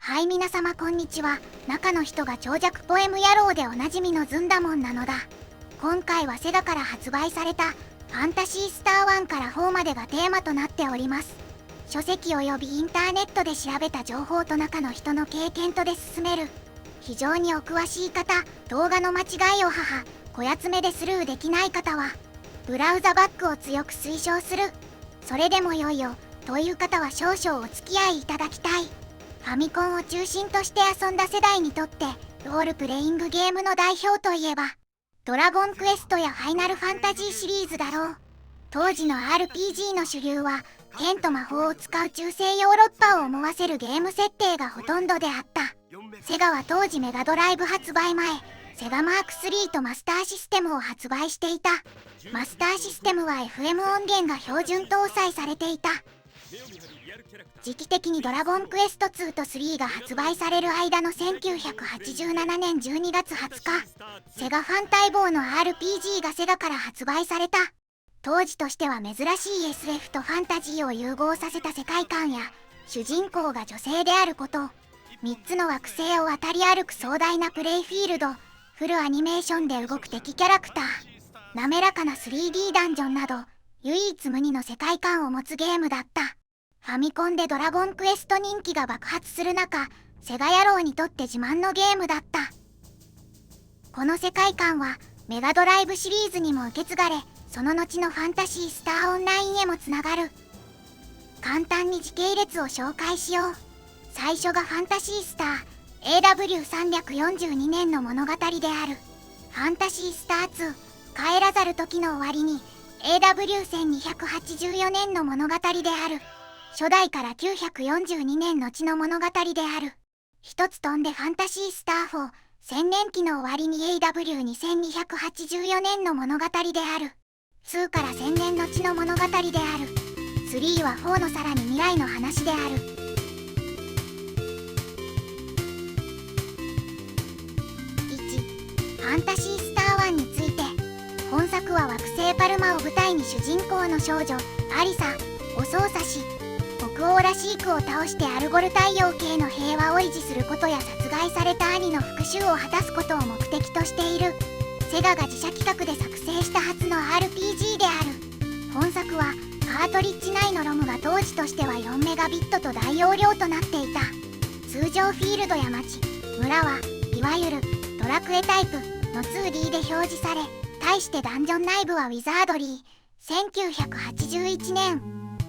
はい、皆様こんにちは。中の人が長尺ポエム野郎でおなじみのずんだもんなのだ。今回はセガから発売されたファンタシースター1から4までがテーマとなっております。書籍及びインターネットで調べた情報と中の人の経験とで進める。非常にお詳しい方、動画の間違いを小やつめでスルーできない方はブラウザバックを強く推奨する。それでもよいよという方は少々お付き合いいただきたい。ファミコンを中心として遊んだ世代にとってロールプレイングゲームの代表といえばドラゴンクエストやファイナルファンタジーシリーズだろう。当時の RPG の主流は剣と魔法を使う中世ヨーロッパを思わせるゲーム設定がほとんどであった。セガは当時メガドライブ発売前、セガマーク3とマスターシステムを発売していた。マスターシステムは FM 音源が標準搭載されていた。時期的にドラゴンクエスト2と3が発売される間の1987年12月20日、セガファン待望の RPG がセガから発売された。当時としては珍しい SF とファンタジーを融合させた世界観や主人公が女性であること、3つの惑星を渡り歩く壮大なプレイフィールド、フルアニメーションで動く敵キャラクター、滑らかな 3D ダンジョンなど唯一無二の世界観を持つゲームだった。ファミコンでドラゴンクエスト人気が爆発する中、セガ野郎にとって自慢のゲームだった。この世界観はメガドライブシリーズにも受け継がれ、その後のファンタシースターオンラインへもつながる。簡単に時系列を紹介しよう。最初がファンタシースター AW342 年の物語である。ファンタシースター2帰らざる時の終わりに AW1284 年の物語である。初代から942年後の物語である。一つ飛んでファンタシースター4千年期の終わりに AW2284 年の物語である。2から1000年後の物語である。3は4のさらに未来の話である。1. ファンタシースター1について。本作は惑星パルマを舞台に主人公の少女アリサを操作し、国王ラシークを倒してアルゴル太陽系の平和を維持することや殺害された兄の復讐を果たすことを目的としている。セガが自社企画で作成した初の RPG である。本作はカートリッジ内のロムが当時としては4メガビットと大容量となっていた。通常フィールドや町、村はいわゆるドラクエタイプの 2D で表示され、対してダンジョン内部はウィザードリー1981年、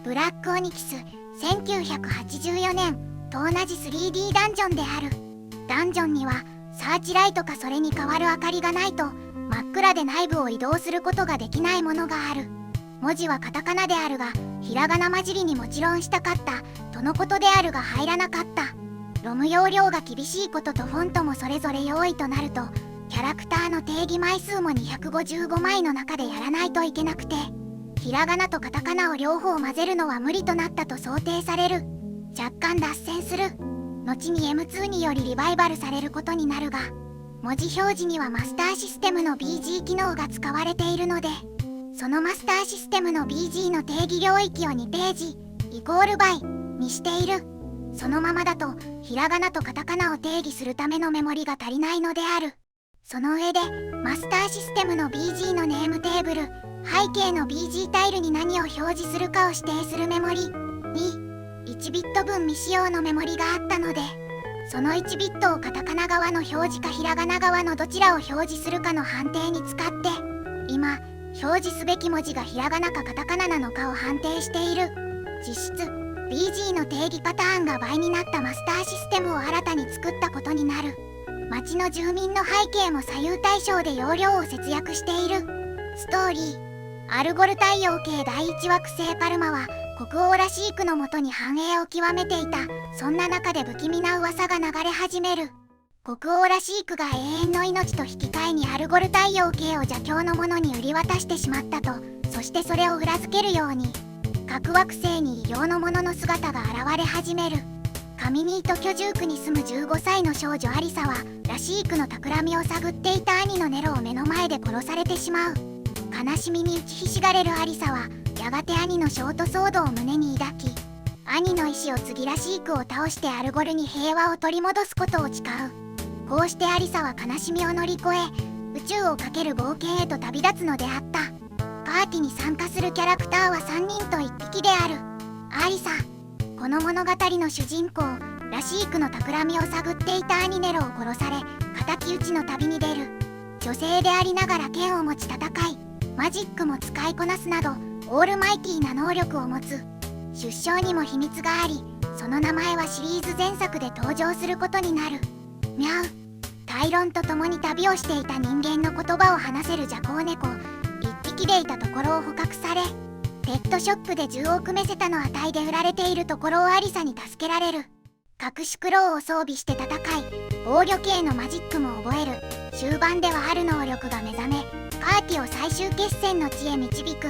ブラックオニキス1984年と同じ 3D ダンジョンである。ダンジョンにはサーチライトかそれに代わる明かりがないと真っ暗で内部を移動することができないものがある。文字はカタカナであるがひらがな混じりにもちろんしたかったとのことであるが入らなかった。ロム容量が厳しいこととフォントもそれぞれ用意となるとキャラクターの定義枚数も255枚の中でやらないといけなくて、ひらがなとカタカナを両方混ぜるのは無理となったと想定される。若干脱線する。後に M2 によりリバイバルされることになるが、文字表示にはマスターシステムの BG 機能が使われているので、そのマスターシステムの BG の定義領域を2ページイコールバイにしている。そのままだとひらがなとカタカナを定義するためのメモリが足りないのである。その上でマスターシステムの BG のネームテーブル、背景の BG タイルに何を表示するかを指定するメモリに1ビット分未使用のメモリがあったので、その1ビットをカタカナ側の表示かひらがな側のどちらを表示するかの判定に使って、今表示すべき文字がひらがなかカタカナなのかを判定している。実質 BG の定義パターンが倍になったマスターシステムを新たに作ったことになる。町の住民の背景も左右対称で容量を節約している。ストーリー。アルゴル太陽系第一惑星パルマは国王ラシークのもとに繁栄を極めていた。そんな中で不気味な噂が流れ始める。国王ラシークが永遠の命と引き換えにアルゴル太陽系を邪教の者に売り渡してしまったと。そしてそれを裏付けるように各惑星に異形の者の姿が現れ始める。カミニート居住区に住む15歳の少女アリサはラシークの企みを探っていた兄のネロを目の前で殺されてしまう。悲しみに打ちひしがれるアリサはやがて兄のショートソードを胸に抱き、兄の意志を継ぎラシークを倒してアルゴルに平和を取り戻すことを誓う。こうしてアリサは悲しみを乗り越え、宇宙をかける冒険へと旅立つのであった。パーティーに参加するキャラクターは3人と1匹である。アリサ、この物語の主人公ラシークの企みを探っていたアニネロを殺され、敵討ちの旅に出る。女性でありながら剣を持ち戦い、マジックも使いこなすなどオールマイティーな能力を持つ。出生にも秘密があり、その名前はシリーズ前作で登場することになる。ミャウ。タイロンと共に旅をしていた人間の言葉を話せるジャコウネコ1匹でいたところを捕獲され、ペットショップで10億メセタの値で売られているところをアリサに助けられる。隠しクロウを装備して戦い、防御系のマジックも覚える。終盤ではある能力が目覚め、パーティーを最終決戦の地へ導く。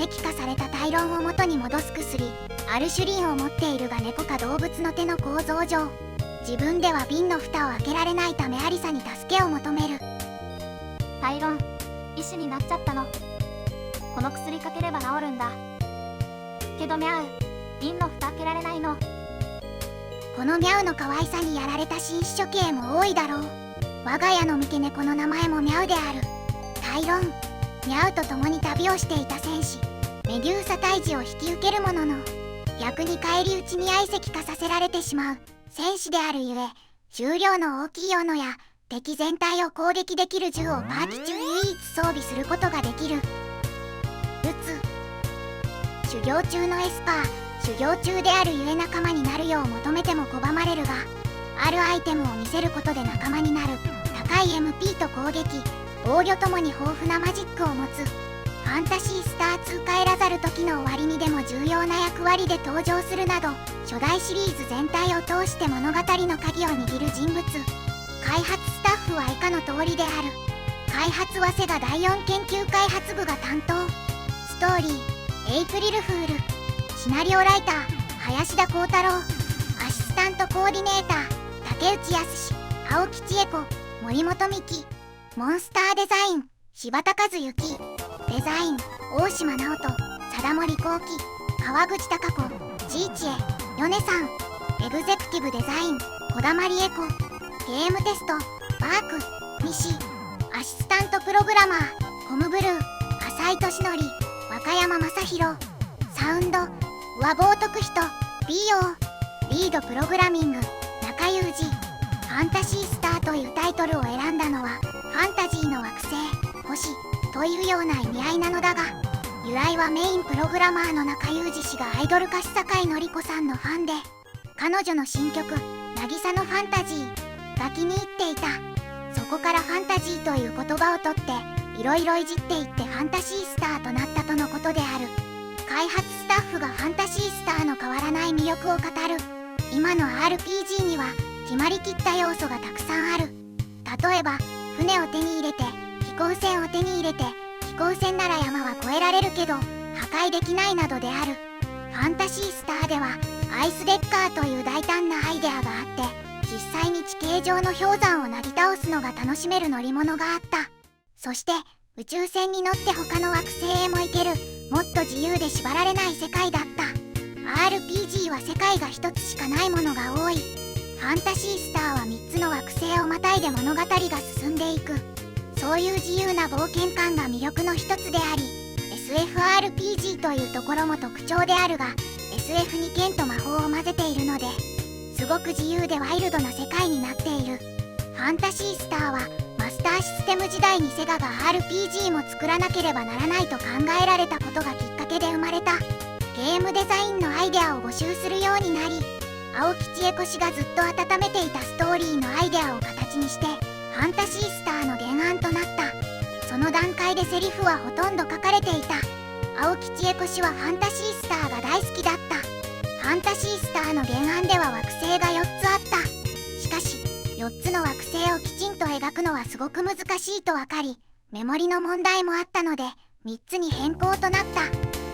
石化されたタイロンを元に戻す薬アルシュリンを持っているが、猫か動物の手の構造上自分では瓶の蓋を開けられないためアリサに助けを求める。タイロン、医師になっちゃったの。この薬かければ治るんだけどミャウ、瓶の蓋開けられないの。このミャウの可愛さにやられた新種処刑も多いだろう。我が家の三毛猫の名前もミャウである。タイロン、ミャウと共に旅をしていた戦士メデューサ退治を引き受けるものの、逆に返り討ちに愛石化させられてしまう戦士であるゆえ、重量の大きい斧や敵全体を攻撃できる銃をパーティ中唯一装備することができる。ルツ、修行中のエスパー、修行中であるゆえ仲間になるよう求めても拒まれるが、あるアイテムを見せることで仲間になる。高い MP と攻撃、防御ともに豊富なマジックを持つ。ファンタシースター2帰らざる時の終わりにでも重要な役割で登場するなど、初代シリーズ全体を通して物語の鍵を握る人物。開発スタッフは以下の通りである。開発はセガ第4研究開発部が担当。ストーリー、エイプリルフール。シナリオライター、林田幸太郎。アシスタントコーディネーター、竹内康、青木千恵子、森本美希。モンスターデザイン、柴田和幸。デザイン、大島直人、貞森幸喜、川口貴子、ちいちえ、米さん。エグゼクティブデザイン、児玉理恵子。ゲームテスト、バーク、西。アシスタントプログラマー、コムブルー、浅井俊則、若山正宏。サウンド、上坊徳人、BO。リードプログラミング、中裕二。ファンタシースターというタイトルを選んだのは、ファンタジーの惑星、星というような意味合いなのだが、由来はメインプログラマーの中裕二氏がアイドル歌手酒井紀子さんのファンで、彼女の新曲「渚のファンタジー」が気に入っていた。そこからファンタジーという言葉を取っていろいろいじっていってファンタシースターとなったとのことである。開発スタッフがファンタシースターの変わらない魅力を語る。今の RPG には決まりきった要素がたくさんある。例えば船を手に入れて飛行船を手に入れて、飛行船なら山は越えられるけど破壊できないなどである。ファンタシースターではアイスデッカーという大胆なアイデアがあって、実際に地形上の氷山をなぎ倒すのが楽しめる乗り物があった。そして宇宙船に乗って他の惑星へも行ける、もっと自由で縛られない世界だった。 RPG は世界が一つしかないものが多い。ファンタシースターは3つの惑星をまたいで物語が進んでいく。そういう自由な冒険感が魅力の一つであり、 SFRPG というところも特徴であるが、 SF に剣と魔法を混ぜているので、すごく自由でワイルドな世界になっている。ファンタシースターはマスターシステム時代にセガが RPG も作らなければならないと考えられたことがきっかけで生まれた。ゲームデザインのアイデアを募集するようになり、青木千恵子氏がずっと温めていたストーリーのアイデアを形にしてファンタシースターの原案となった。その段階でセリフはほとんど書かれていた。青木千恵子氏はファンタシースターが大好きだった。ファンタシースターの原案では惑星が4つあった。しかし4つの惑星をきちんと描くのはすごく難しいと分かり、メモリの問題もあったので3つに変更となった。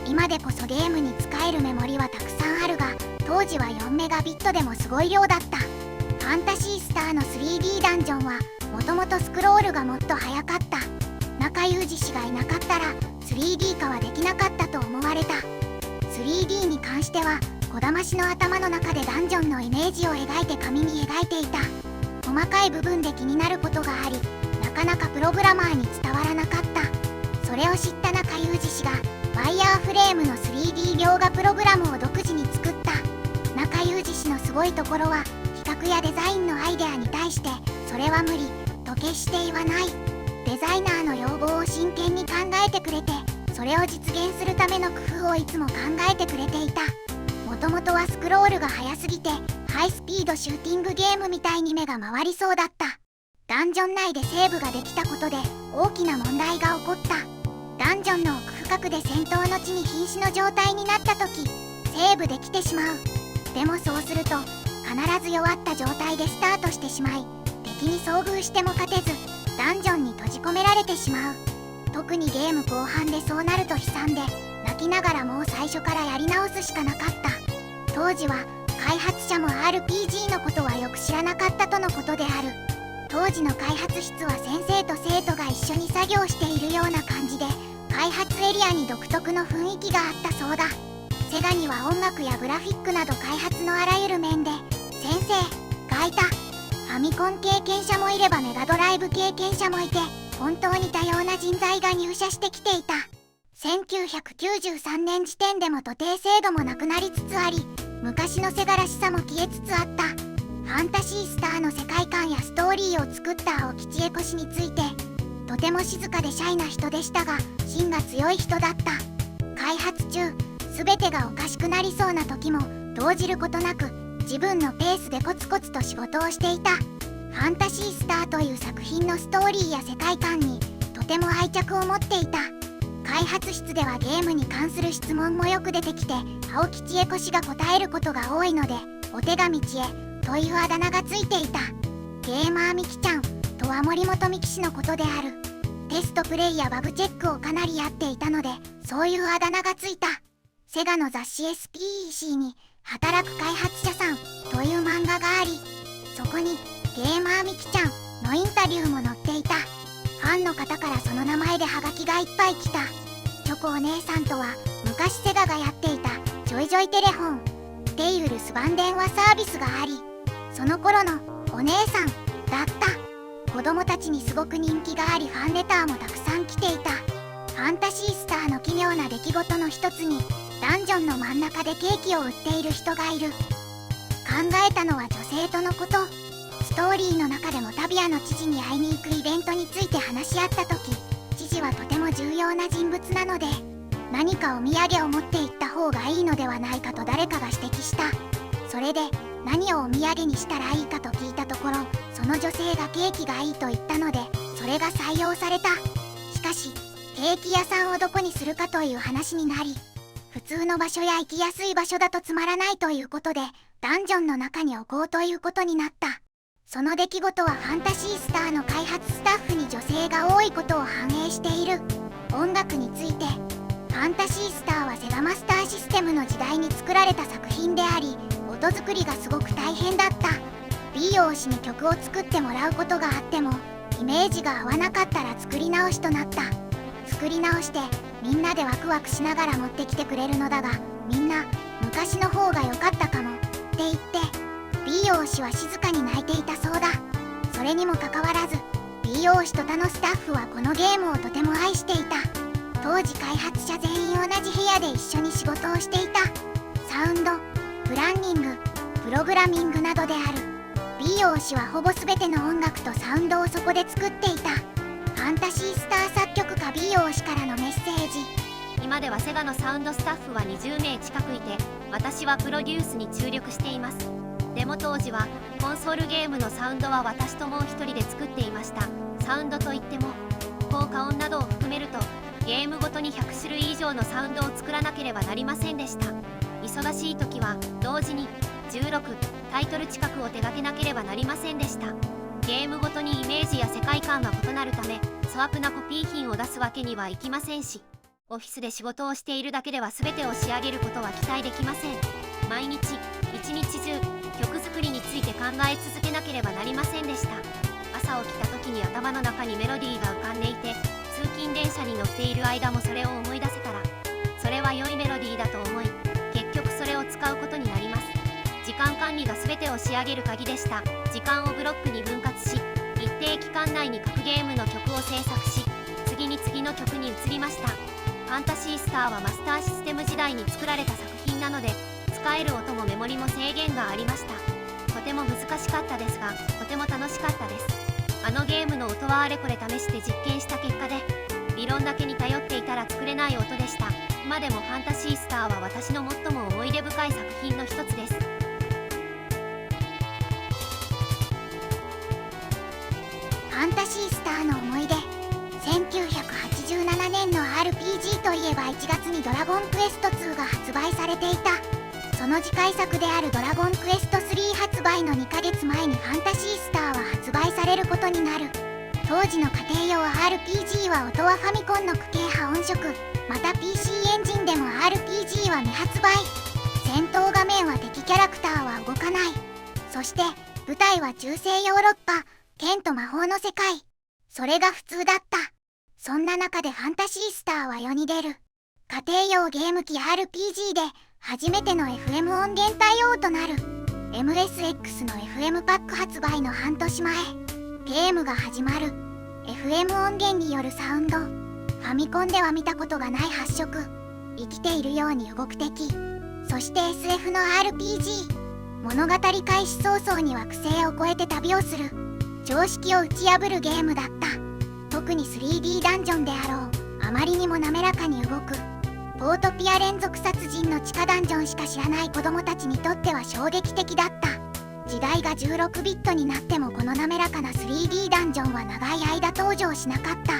今でこそゲームに使えるメモリはたくさんあるが、当時は4メガビットでもすごい量だった。ファンタシースターの 3D ダンジョンはもともとスクロールがもっと速かった。中裕二氏がいなかったら 3D 化はできなかったと思われた。3D に関しては小玉しの頭の中でダンジョンのイメージを描いて紙に描いていた。細かい部分で気になることがあり、なかなかプログラマーに伝わらなかった。それを知った中裕二氏がワイヤーフレームの 3D 描画プログラムを独自に作った。中裕二氏のすごいところは、企画やデザインのアイデアに対してそれは無理と決して言わない。デザイナーの要望を真剣に考えてくれて、それを実現するための工夫をいつも考えてくれていた。もともとはスクロールが速すぎてハイスピードシューティングゲームみたいに目が回りそうだった。ダンジョン内でセーブができたことで大きな問題が起こった。ダンジョンの奥深くで戦闘の地に瀕死の状態になった時、セーブできてしまう。でもそうすると必ず弱った状態でスタートしてしまい、敵に遭遇しても勝てずダンジョンに閉じ込められてしまう。特にゲーム後半でそうなると悲惨で、泣きながらもう最初からやり直すしかなかった。当時は開発者も RPG のことはよく知らなかったとのことである。当時の開発室は先生と生徒が一緒に作業しているような感じで、開発エリアに独特の雰囲気があったそうだ。セガには音楽やグラフィックなど開発のあらゆる面で先生がいた。ファミコン経験者もいればメガドライブ経験者もいて、本当に多様な人材が入社してきていた。1993年時点でも徒弟制度もなくなりつつあり、昔のセガらしさも消えつつあった。ファンタシースターの世界観やストーリーを作った青木千恵子氏について、とても静かでシャイな人でしたが芯が強い人だった。開発中全てがおかしくなりそうな時も動じることなく自分のペースでコツコツと仕事をしていた。ファンタシースターという作品のストーリーや世界観にとても愛着を持っていた。開発室ではゲームに関する質問もよく出てきて、青木千恵子氏が答えることが多いので、お手紙ちえというあだ名がついていた。ゲーマーみきちゃんとは森本美樹氏のことである。テストプレイやバグチェックをかなりやっていたので、そういうあだ名がついた。セガの雑誌 SPEC に働く開発者さんという漫画があり、そこにゲーマーみきちゃんのインタビューも載っていた。ファンの方からその名前でハガキがいっぱい来た。チョコお姉さんとは昔セガがやっていたジョイジョイテレフォンっていう留守番電話サービスがあり、その頃のお姉さんだった。子供たちにすごく人気があり、ファンレターもたくさん来ていた。ファンタシースターの奇妙な出来事の一つに、ダンジョンの真ん中でケーキを売っている人がいる。考えたのは女性とのこと。ストーリーの中でもタビアの知事に会いに行くイベントについて話し合った時、知事はとても重要な人物なので何かお土産を持って行った方がいいのではないかと誰かが指摘した。それで何をお土産にしたらいいかと聞いたところ、その女性がケーキがいいと言ったのでそれが採用された。しかしケーキ屋さんをどこにするかという話になり、普通の場所や行きやすい場所だとつまらないということでダンジョンの中に置こうということになった。その出来事はファンタシースターの開発スタッフに女性が多いことを反映している。音楽について、ファンタシースターはセガマスターシステムの時代に作られた作品であり、音作りがすごく大変だった。美容師に曲を作ってもらうことがあってもイメージが合わなかったら作り直しとなった。作り直してみんなでワクワクしながら持ってきてくれるのだが、みんな昔の方が良かったかもって言って美容師は静かに泣いていたそうだ。それにもかかわらず美容師と他のスタッフはこのゲームをとても愛していた。当時開発者全員同じ部屋で一緒に仕事をしていた。サウンド、プランニング、プログラミングなどである。美容師はほぼ全ての音楽とサウンドをそこで作っていた。ファンタシースター作曲家美容師からのメッセージ。今ではセガのサウンドスタッフは20名近くいて、私はプロデュースに注力しています。でも当時はコンソールゲームのサウンドは私ともう一人で作っていました。サウンドといっても効果音などを含めるとゲームごとに100種類以上のサウンドを作らなければなりませんでした。忙しい時は同時に16タイトル近くを手掛けなければなりませんでした。ゲームごとにイメージや世界観は異なるため、粗悪なコピー品を出すわけにはいきませんし、オフィスで仕事をしているだけでは全てを仕上げることは期待できません。毎日一日中曲作りについて考え続けなければなりませんでした。朝起きた時に頭の中にメロディーが浮かんでいて、通勤電車に乗っている間もそれを思い出せたら、それは良いメロディーだと思い、結局それを使うことになります。時間管理が全てを仕上げる鍵でした。時間をブロックに分割し、一定期間内に各ゲームの曲を制作し、次に次の曲に移りました。ファンタシースターはマスターシステム時代に作られた作品なので、使える音もメモリも制限がありました。とても難しかったですが、とても楽しかったです。あのゲームの音はあれこれ試して実験した結果で、理論だけに頼っていたら作れない音でした。今でもファンタシースターは私の最も思い出深い作品の一つです。ファンタシースターの思い出。1987年の RPG といえば1月にドラゴンクエスト2が発売されていた。その次回作であるドラゴンクエスト3発売の2ヶ月前にファンタシースターは発売されることになる。当時の家庭用 RPG は音はファミコンの区形波音色、また PC エンジンでも RPG は未発売。戦闘画面は敵キャラクターは動かない。そして舞台は中世ヨーロッパ、剣と魔法の世界。それが普通だった。そんな中でファンタシースターは世に出る。家庭用ゲーム機 RPG で初めての FM 音源対応となる。MSX の FM パック発売の半年前、ゲームが始まる。FM 音源によるサウンド。ファミコンでは見たことがない発色。生きているように動く敵。そして SF の RPG。物語開始早々に惑星を越えて旅をする。常識を打ち破るゲームだった。特に 3D ダンジョンであろう。あまりにも滑らかに動く。ポートピア連続殺人の地下ダンジョンしか知らない子供たちにとっては衝撃的だった。時代が16ビットになってもこの滑らかな 3D ダンジョンは長い間登場しなかった。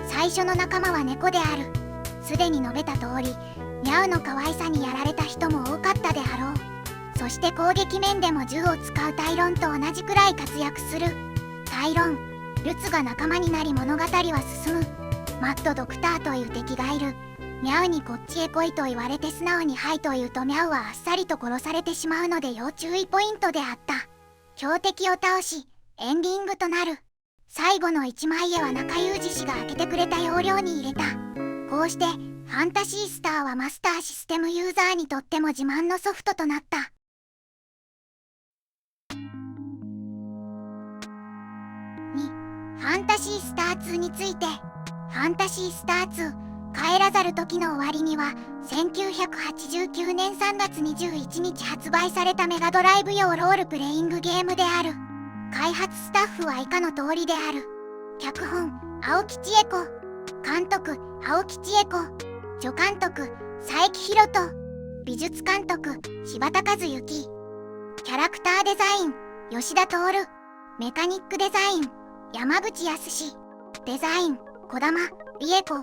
最初の仲間は猫である。すでに述べた通り、ニャウの可愛さにやられた人も多かったであろう。そして攻撃面でも銃を使うタイロンと同じくらい活躍する。タイロン、ルツが仲間になり物語は進む。マッドドクターという敵がいる。ミャウにこっちへ来いと言われて素直にはいと言うとミャウはあっさりと殺されてしまうので要注意ポイントであった。強敵を倒し、エンディングとなる。最後の一枚絵は中裕二氏が開けてくれた容量に入れた。こうして、ファンタシースターはマスターシステムユーザーにとっても自慢のソフトとなった。2. ファンタシースター2について。ファンタシースター2帰らざる時の終わりには1989年3月21日発売されたメガドライブ用ロールプレイングゲームである。開発スタッフは以下の通りである。脚本青木千恵子、監督青木千恵子、助監督佐伯博人、美術監督柴田和幸、キャラクターデザイン吉田徹、メカニックデザイン山口康、デザイン児玉理恵子、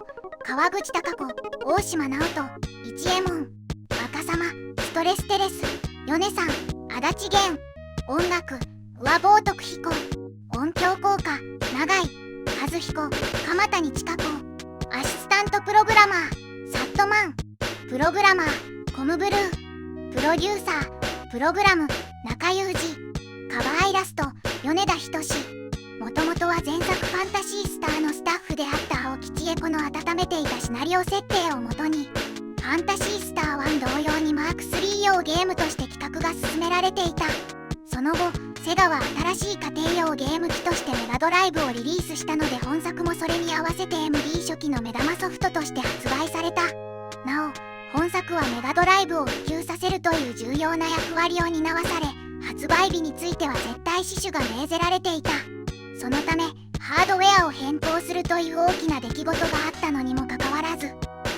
川口貴子、大島直人、一右衛門、若様、ストレステレス、米さん、足立源、音楽、上坊徳彦、音響効果、永井、和彦、鎌谷千佳子、アシスタントプログラマー、サットマン、プログラマー、コムブルー、プロデューサー、プログラム、中裕二、カバーイラスト、米田仁。もともとは前作ファンタシースターのスタッフであった青木千恵子の温めていたシナリオ設定をもとに、ファンタシースター1同様にマーク3用ゲームとして企画が進められていた。その後、セガは新しい家庭用ゲーム機としてメガドライブをリリースしたので本作もそれに合わせて MD 初期の目玉ソフトとして発売された。なお、本作はメガドライブを普及させるという重要な役割を担わされ、発売日については絶対死守が命ぜられていた。そのためハードウェアを変更するという大きな出来事があったのにもかかわらず、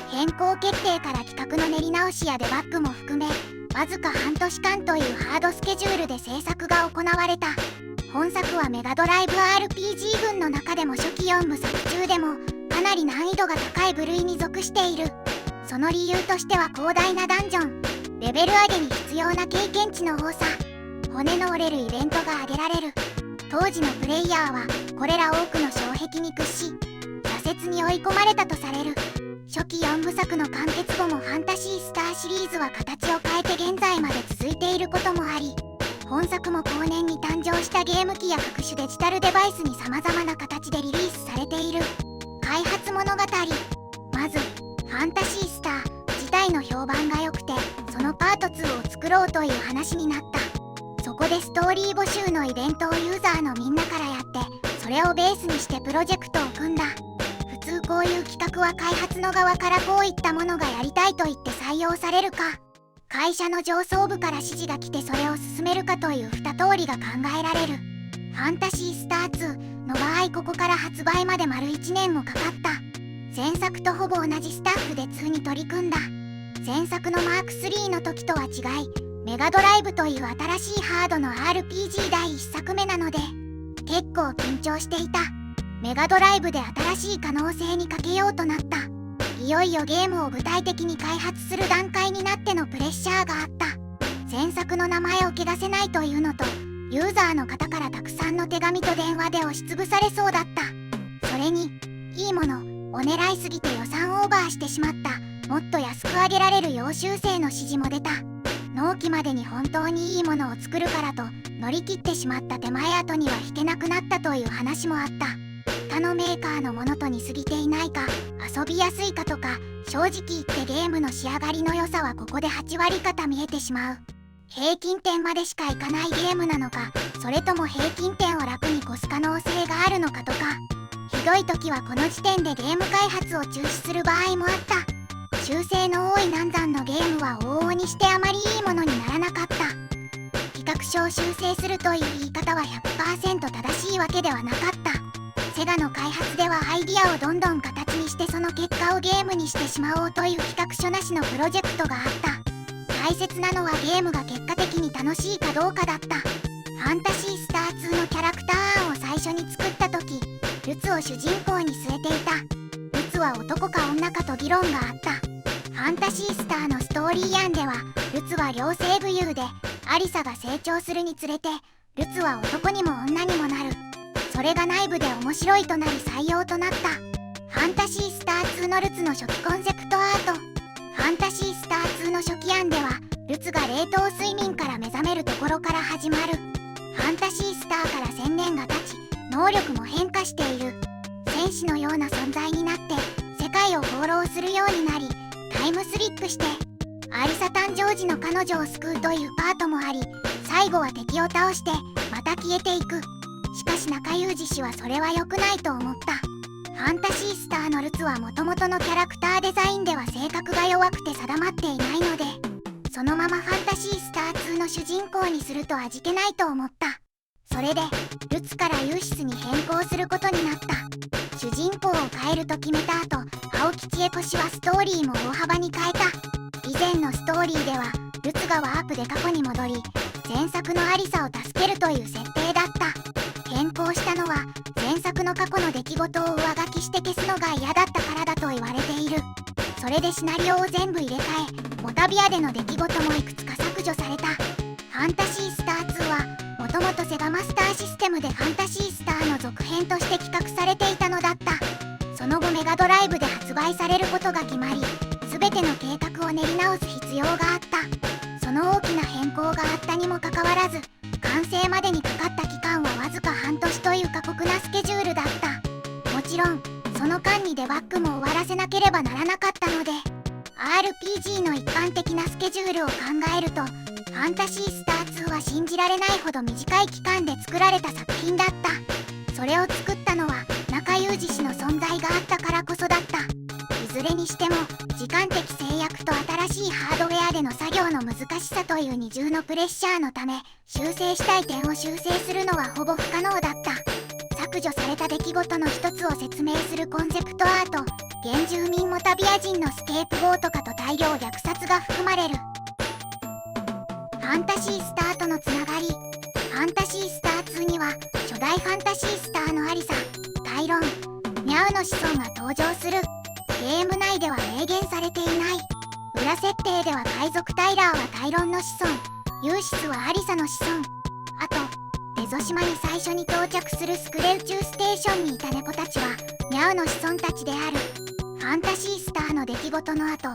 変更決定から企画の練り直しやデバッグも含めわずか半年間というハードスケジュールで制作が行われた。本作はメガドライブ RPG 群の中でも初期4部作中でもかなり難易度が高い部類に属している。その理由としては広大なダンジョン、レベル上げに必要な経験値の多さ、骨の折れるイベントが挙げられる。当時のプレイヤーはこれら多くの障壁に屈し挫折に追い込まれたとされる。初期4部作の完結後もファンタシースターシリーズは形を変えて現在まで続いていることもあり、本作も後年に誕生したゲーム機や各種デジタルデバイスに様々な形でリリースされている。開発物語。まずファンタシースター自体の評判が良くて、そのパート2を作ろうという話になった。そこでストーリー募集のイベントをユーザーのみんなからやって、それをベースにしてプロジェクトを組んだ。普通こういう企画は開発の側からこういったものがやりたいと言って採用されるか、会社の上層部から指示が来てそれを進めるかという2通りが考えられる。ファンタシースター2の場合、ここから発売まで丸1年もかかった。前作とほぼ同じスタッフで2に取り組んだ。前作のマーク3の時とは違い、メガドライブという新しいハードの RPG 第1作目なので結構緊張していた。メガドライブで新しい可能性にかけようとなった。いよいよゲームを具体的に開発する段階になってのプレッシャーがあった。前作の名前を汚せないというのと、ユーザーの方からたくさんの手紙と電話で押しつぶされそうだった。それにいいものを狙いすぎて予算オーバーしてしまった。もっと安く上げられる要修正の指示も出た。納期までに本当にいいものを作るからと乗り切ってしまった手前後には引けなくなったという話もあった。他のメーカーのものと似すぎていないか、遊びやすいかとか、正直言ってゲームの仕上がりの良さはここで8割方見えてしまう。平均点までしかいかないゲームなのか、それとも平均点を楽に越す可能性があるのかとか、ひどい時はこの時点でゲーム開発を中止する場合もあった。修正の多い難産のゲームは往々にしてあまりいいものにならなかった。企画書を修正するという言い方は 100% 正しいわけではなかった。セガの開発ではアイディアをどんどん形にしてその結果をゲームにしてしまおうという企画書なしのプロジェクトがあった。大切なのはゲームが結果的に楽しいかどうかだった。ファンタシースター2のキャラクター案を最初に作った時、ルツを主人公に据えていた。ルツは男か女かと議論があった。ファンタシースターのストーリー案では、ルツは両性武勇で、アリサが成長するにつれて、ルツは男にも女にもなる。それが内部で面白いとなり採用となった。ファンタシースター2のルツの初期コンセプトアート。ファンタシースター2の初期案では、ルツが冷凍睡眠から目覚めるところから始まる。ファンタシースターから1000年が経ち、能力も変化している。戦士のような存在になって、世界を放浪するようになり、タイムスリップして、アリサ誕生時の彼女を救うというパートもあり、最後は敵を倒して、また消えていく。しかし中裕二氏はそれは良くないと思った。ファンタシースターのルツは元々のキャラクターデザインでは性格が弱くて定まっていないので、そのままファンタシースター2の主人公にすると味気ないと思った。それでルツからユーシスに変更することになった。主人公を変えると決めた後、青木千恵子氏はストーリーも大幅に変えた。以前のストーリーではルツがワープで過去に戻り、前作のアリサを助けるという設定だった。変更したのは前作の過去の出来事を上書きして消すのが嫌だったからだと言われている。それでシナリオを全部入れ替え、モタビアでの出来事もいくつか削除された。ファンタシースター2はもともとセガマスターシステムでファンタシースターの続編として企画されていたのだった。その後メガドライブで発売されることが決まり、全ての計画を練り直す必要があった。その大きな変更があったにもかかわらず、完成までにかかった期間はわずか半年という過酷なスケジュールだった。もちろんその間にデバッグも終わらせなければならなかったので、 RPG の一般的なスケジュールを考えると、ファンタシースター2は信じられないほど短い期間で作られた作品だった。それを作ったのは中裕二氏の存在があったからこそだった。いずれにしても時間的制約と新しいハードウェアでの作業の難しさという二重のプレッシャーのため、修正したい点を修正するのはほぼ不可能だった。削除された出来事の一つを説明するコンセプトアート、原住民モタビア人のスケープゴート化と大量虐殺が含まれる。ファンタシースターとのつながり。ファンタシースター2には初代ファンタシースターのアリサ、タイロン、ニャウの子孫が登場する。ゲーム内では明言されていない。裏設定では海賊タイラーはタイロンの子孫、ユーシスはアリサの子孫。あとデゾ島に最初に到着するスクレ宇宙ステーションにいた猫たちはニャウの子孫たちである。ファンタシースターの出来事の後、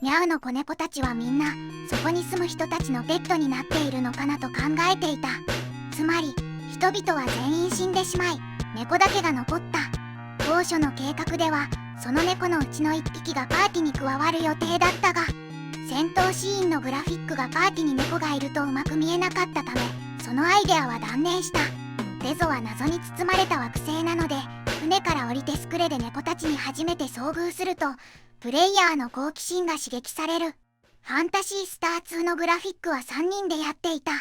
ニャウの子猫たちはみんなそこに住む人たちのペットになっているのかなと考えていた。つまり人々は全員死んでしまい、猫だけが残った。当初の計画ではその猫のうちの1匹がパーティに加わる予定だったが、戦闘シーンのグラフィックがパーティに猫がいるとうまく見えなかったため、そのアイデアは断念した。デゾは謎に包まれた惑星なので、船から降りてスクレで猫たちに初めて遭遇すると、プレイヤーの好奇心が刺激される。ファンタシースター2のグラフィックは3人でやっていた。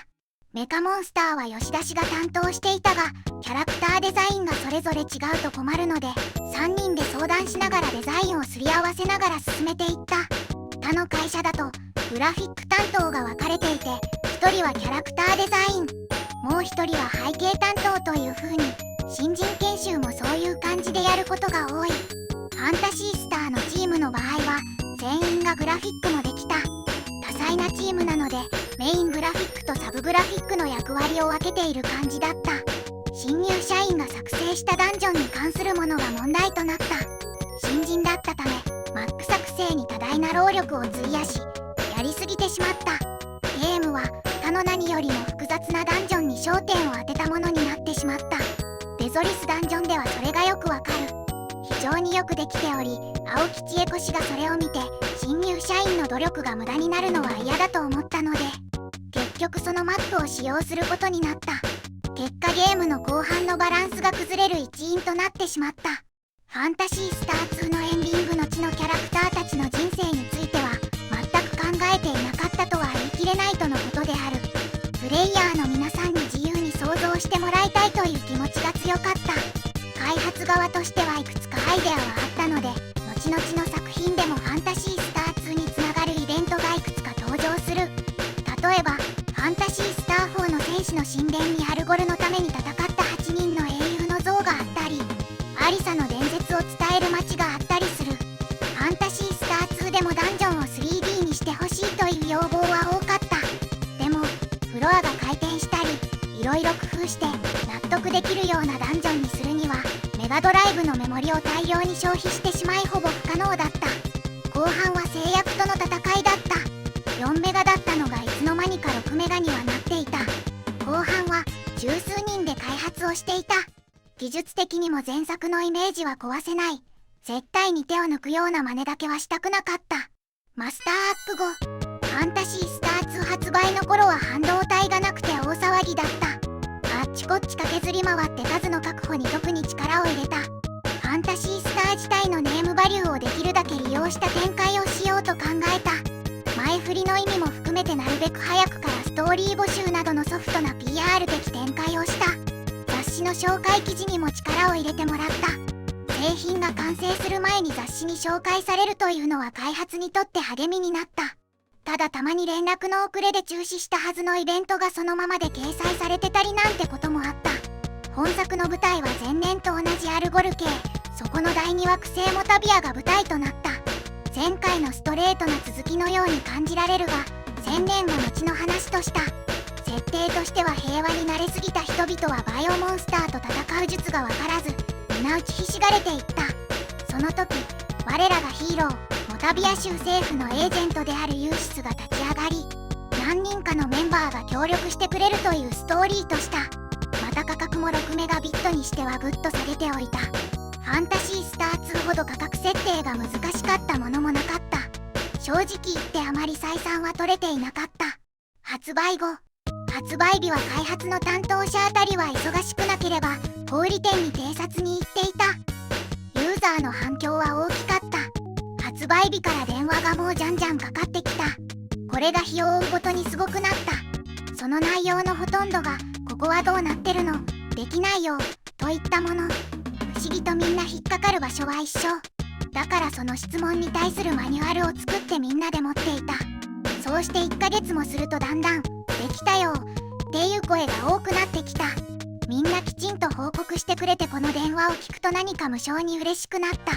メカモンスターは吉田氏が担当していたが、キャラクターデザインがそれぞれ違うと困るので、3人で相談しながらデザインをすり合わせながら進めていった。他の会社だとグラフィック担当が分かれていて、1人はキャラクターデザイン、もう1人は背景担当という風に、新人研修もそういう感じでやることが多い。ファンタシースターのチームの場合は全員がグラフィックもできた。多彩なチームなのでメイングラフィックとサブグラフィックの役割を分けている感じだった。新入社員が作成したダンジョンに関するものが問題となった。新人だったためマック作成に多大な労力を費やし、やりすぎてしまった。ゲームは他の何よりも複雑なダンジョンに焦点を当てたものになってしまった。デゾリスダンジョンではそれがよくわかる。非常によくできており、青木千恵子氏がそれを見て、新入社員の努力が無駄になるのは嫌だと思ったので、結局そのマップを使用することになった。結果ゲームの後半のバランスが崩れる一因となってしまった。ファンタシースター2のエンディングの地のキャラクターたちの人生については全く考えていなかったとは言い切れないとのことである。プレイヤーの皆さんに自由に想像してもらいたいという気持ちが強かった。開発側としてはいくつかアイデアはあったので、後々の作品でもファンタシースター2につながるイベントがいくつか登場する。例えばファンタシースター4の戦士の神殿にアルゴルのために戦った8人の英雄の像があったり、アリサの伝説を伝える街があったりする。ファンタシースター2でもダンジョンを 3D にしてほしいという要望は多かった。でもフロアが回転したり、いろいろ工夫して納得できるようなダンジョンにするには、メガドライブのメモリを大量に消費してしまいほぼ不可能だった。後半は制約との戦いだった。4メガだったのがいつの間にか6メガにはなっていた。後半は十数人で開発をしていた。技術的にも前作のイメージは壊せない。絶対に手を抜くような真似だけはしたくなかった。マスターアップ後、ファンタシースター2発売の頃は半導体がなくて大騒ぎだった。あっちこっち駆けずり回って数の確保に特に力を入れた。ファンタシースター自体のネームバリューをできるだけ利用した展開をしようと考えた。前振りの意味も含めてなるべく早くからストーリー募集などのソフトな PR 的展開をした。雑誌の紹介記事にも力を入れてもらった。製品が完成する前に雑誌に紹介されるというのは開発にとって励みになった。ただたまに連絡の遅れで中止したはずのイベントがそのままで掲載されてたりなんてこともあった。本作の舞台は前年と同じアルゴル系、そこの第2惑星モタビアが舞台となった。前回のストレートな続きのように感じられるが、1000年の後の話とした。設定としては平和に慣れすぎた人々はバイオモンスターと戦う術が分からず、皆打ちひしがれていった。その時、我らがヒーロー、モタビア州政府のエージェントであるユーシスが立ち上がり、何人かのメンバーが協力してくれるというストーリーとした。また価格も6メガビットにしてはぐっと下げておいた。ファンタシースター2ほど価格設定が難しかったものもなかった。正直言ってあまり採算は取れていなかった。発売後、発売日は開発の担当者あたりは忙しくなければ小売店に偵察に行っていた。ユーザーの反響は大きかった。発売日から電話がもうじゃんじゃんかかってきた。これが日を追うごとにすごくなった。その内容のほとんどが、ここはどうなってるの？できないよ、といったもの。不思議とみんな引っかかる場所は一緒。だからその質問に対するマニュアルを作ってみんなで持っていた。そうして1ヶ月もするとだんだん、できたよ、っていう声が多くなってきた。みんなきちんと報告してくれてこの電話を聞くと何か無性に嬉しくなった。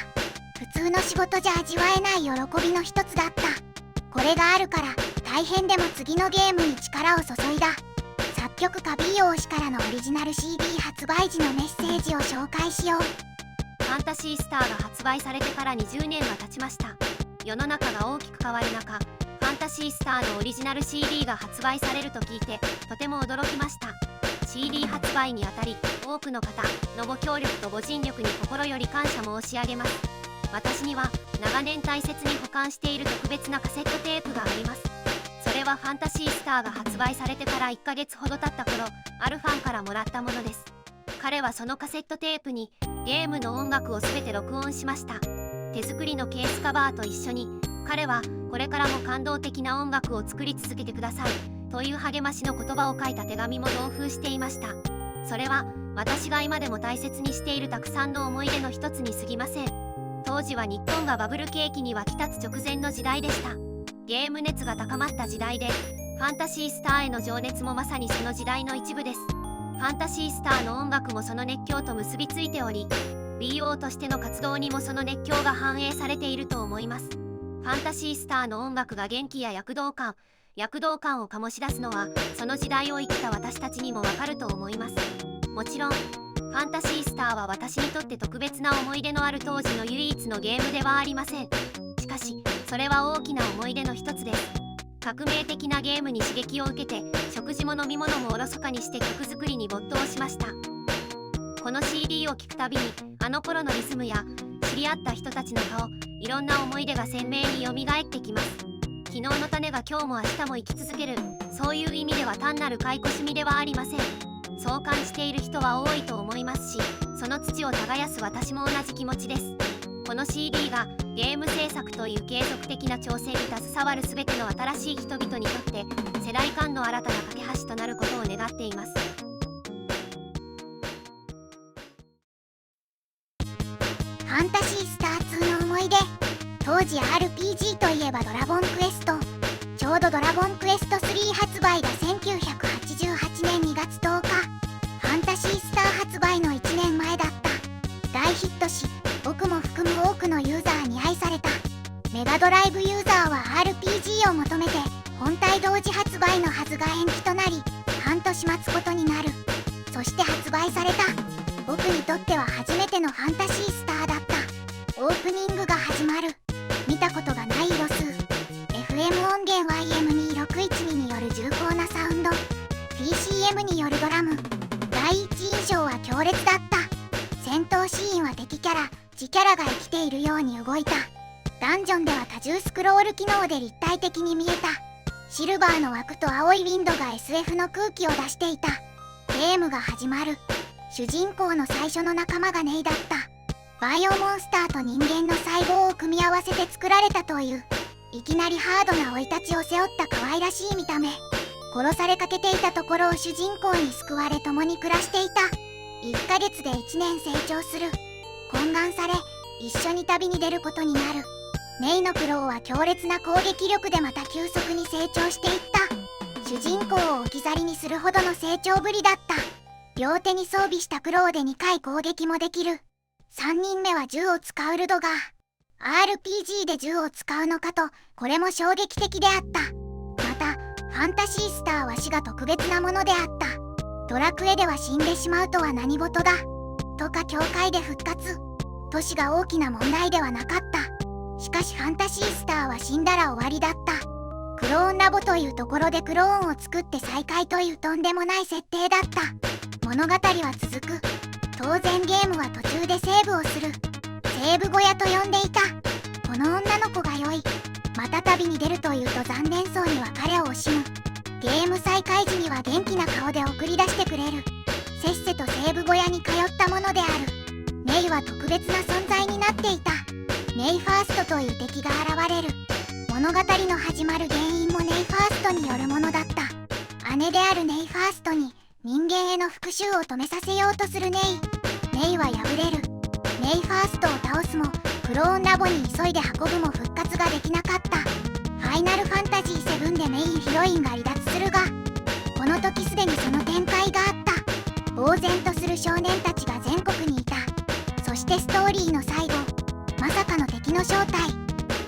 普通の仕事じゃ味わえない喜びの一つだった。これがあるから大変でも次のゲームに力を注いだ。作曲家 B 王氏からのオリジナル CD 発売時のメッセージを紹介しよう。ファンタシースターが発売されてから20年が経ちました。世の中が大きく変わる中、ファンタシースターのオリジナル CD が発売されると聞いてとても驚きました。 CD 発売にあたり多くの方のご協力とご尽力に心より感謝申し上げます。私には長年大切に保管している特別なカセットテープがあります。それはファンタシースターが発売されてから1ヶ月ほど経った頃、あるファンからもらったものです。彼はそのカセットテープにゲームの音楽を全て録音しました。手作りのケースカバーと一緒に、彼はこれからも感動的な音楽を作り続けてくださいという励ましの言葉を書いた手紙も同封していました。それは私が今でも大切にしているたくさんの思い出の一つに過ぎません。当時は日本がバブル景気に沸き立つ直前の時代でした。ゲーム熱が高まった時代で、ファンタシースターへの情熱もまさにその時代の一部です。ファンタシースターの音楽もその熱狂と結びついており、BO としての活動にもその熱狂が反映されていると思います。ファンタシースターの音楽が元気や躍動感を醸し出すのは、その時代を生きた私たちにもわかると思います。もちろん、ファンタシースターは私にとって特別な思い出のある当時の唯一のゲームではありません。しかし、それは大きな思い出の一つです。革命的なゲームに刺激を受けて、食事も飲み物もおろそかにして曲作りに没頭しました。この CD を聴くたびに、あの頃のリズムや知り合った人たちの顔、いろんな思い出が鮮明によみがえってきます。昨日の種が今日も明日も生き続ける、そういう意味では単なる買い越しみではありません。そう感じている人は多いと思いますし、その土を耕す私も同じ気持ちです。この CD がゲーム制作という継続的な挑戦に携わる全ての新しい人々にとって世代間の新たな架け橋となることを願っています。ファンタシースター2の思い出。当時 RPG といえばドラゴンクエスト。ちょうどドラゴンクエスト3発売が1988年2月10日。ファンタシースター発売の1年前だった。大ヒットし、僕も含む多くのユーザーに愛された。メガドライブユーザーは RPG を求めて本体同時発売のはずが延期となり、半年待つことになる。そして発売された。僕にとっては初めてのファンタシースターだった。オープニングが始まる。見たことがない色数。FM 音源 YM2612 による重厚なサウンド。TCM によるドラム。第一印象は強烈だった。戦闘シーンは敵キャラ、自キャラが生きているように動いた。ダンジョンでは多重スクロール機能で立体的に見えた。シルバーの枠と青いウィンドが SF の空気を出していた。ゲームが始まる。主人公の最初の仲間がネイだった。バイオモンスターと人間の細胞を組み合わせて作られたという。いきなりハードな生い立ちを背負った可愛らしい見た目。殺されかけていたところを主人公に救われ共に暮らしていた。1ヶ月で1年成長する。懇願され、一緒に旅に出ることになる。ネイのクローは強烈な攻撃力でまた急速に成長していった。主人公を置き去りにするほどの成長ぶりだった。両手に装備したクローで2回攻撃もできる。3人目は銃を使うルドガー。RPG で銃を使うのかと、これも衝撃的であった。また、ファンタシースターは死が特別なものであった。ドラクエでは死んでしまうとは何事だ。とか教会で復活。都市が大きな問題ではなかった。しかしファンタシースターは死んだら終わりだった。クローンラボというところでクローンを作って再開というとんでもない設定だった。物語は続く。当然ゲームは途中でセーブをする。セーブ小屋と呼んでいた。この女の子が良い。また旅に出るというと残念そうに別れを惜しむ。ゲーム再開時には元気な顔で送り出してくれる。せっせとセーブ小屋に通ったものである。ネイは特別な存在になっていた。ネイファーストという敵が現れる。物語の始まる原因もネイファーストによるものだった。姉であるネイファーストに人間への復讐を止めさせようとするネイ。ネイは敗れる。ネイファーストを倒すもクローンラボに急いで運ぶも復活ができなかった。ファイナルファンタジー7でメインヒロインが離脱するが、この時すでにその展開があった。呆然とする少年たちが全国にいた。そしてストーリーの最後、まさかの敵の正体。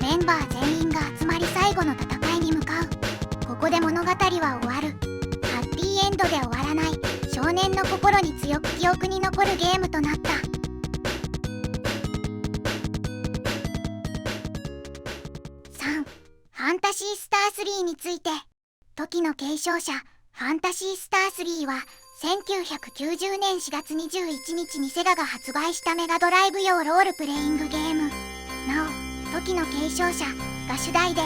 メンバー全員が集まり最後の戦いに向かう。ここで物語は終わる。ハッピーエンドで終わらない。少年の心に強く記憶に残るゲームとなった。3. ファンタシースター3について。時の継承者、ファンタシースター3は、1990年4月21日にセガが発売したメガドライブ用ロールプレイングゲーム。期の継承者が主題で、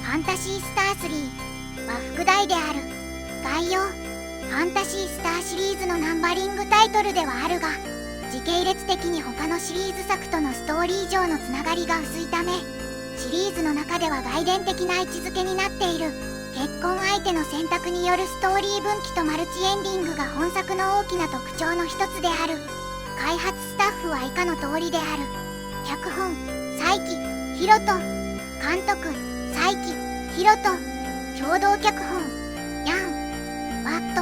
ファンタシースター3は副題である。概要。ファンタシースターシリーズのナンバリングタイトルではあるが、時系列的に他のシリーズ作とのストーリー上のつながりが薄いため、シリーズの中では外伝的な位置づけになっている。結婚相手の選択によるストーリー分岐とマルチエンディングが本作の大きな特徴の一つである。開発スタッフは以下の通りである。脚本、斉木ひろと。監督、斉木ひろと。共同脚本、ヤン・ワット。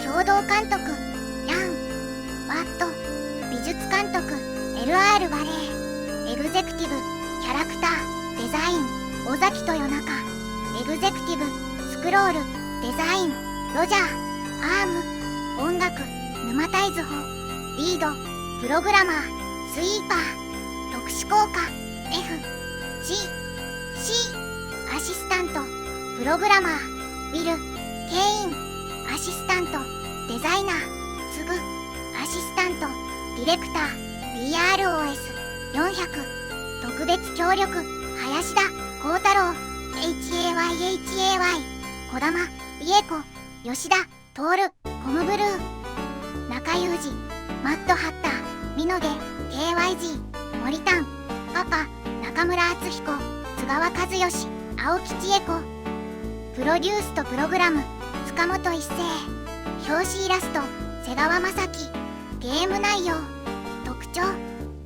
共同監督、ヤン・ワット。美術監督、LR バレー。エグゼクティブ、キャラクター、デザイン、尾崎豊中。エグゼクティブ、スクロール、デザイン、ロジャー。アーム、音楽、沼田出穂。リード、プログラマー、スイーパー。特殊効果、F、G、C。アシスタント、プログラマー、ウィル、ケイン。アシスタント、デザイナー、ツグ。アシスタント、ディレクター、BROS400。特別協力、林田幸太郎。HAY、児玉、美恵子、吉田、徹、コムブルー。中裕二、マットハッター、美濃毛、KYG、森丹、パパ、中村敦彦、津川和義、青木千恵子。プロデュースとプログラム、塚本一成。表紙イラスト、瀬川正樹。ゲーム内容。特徴、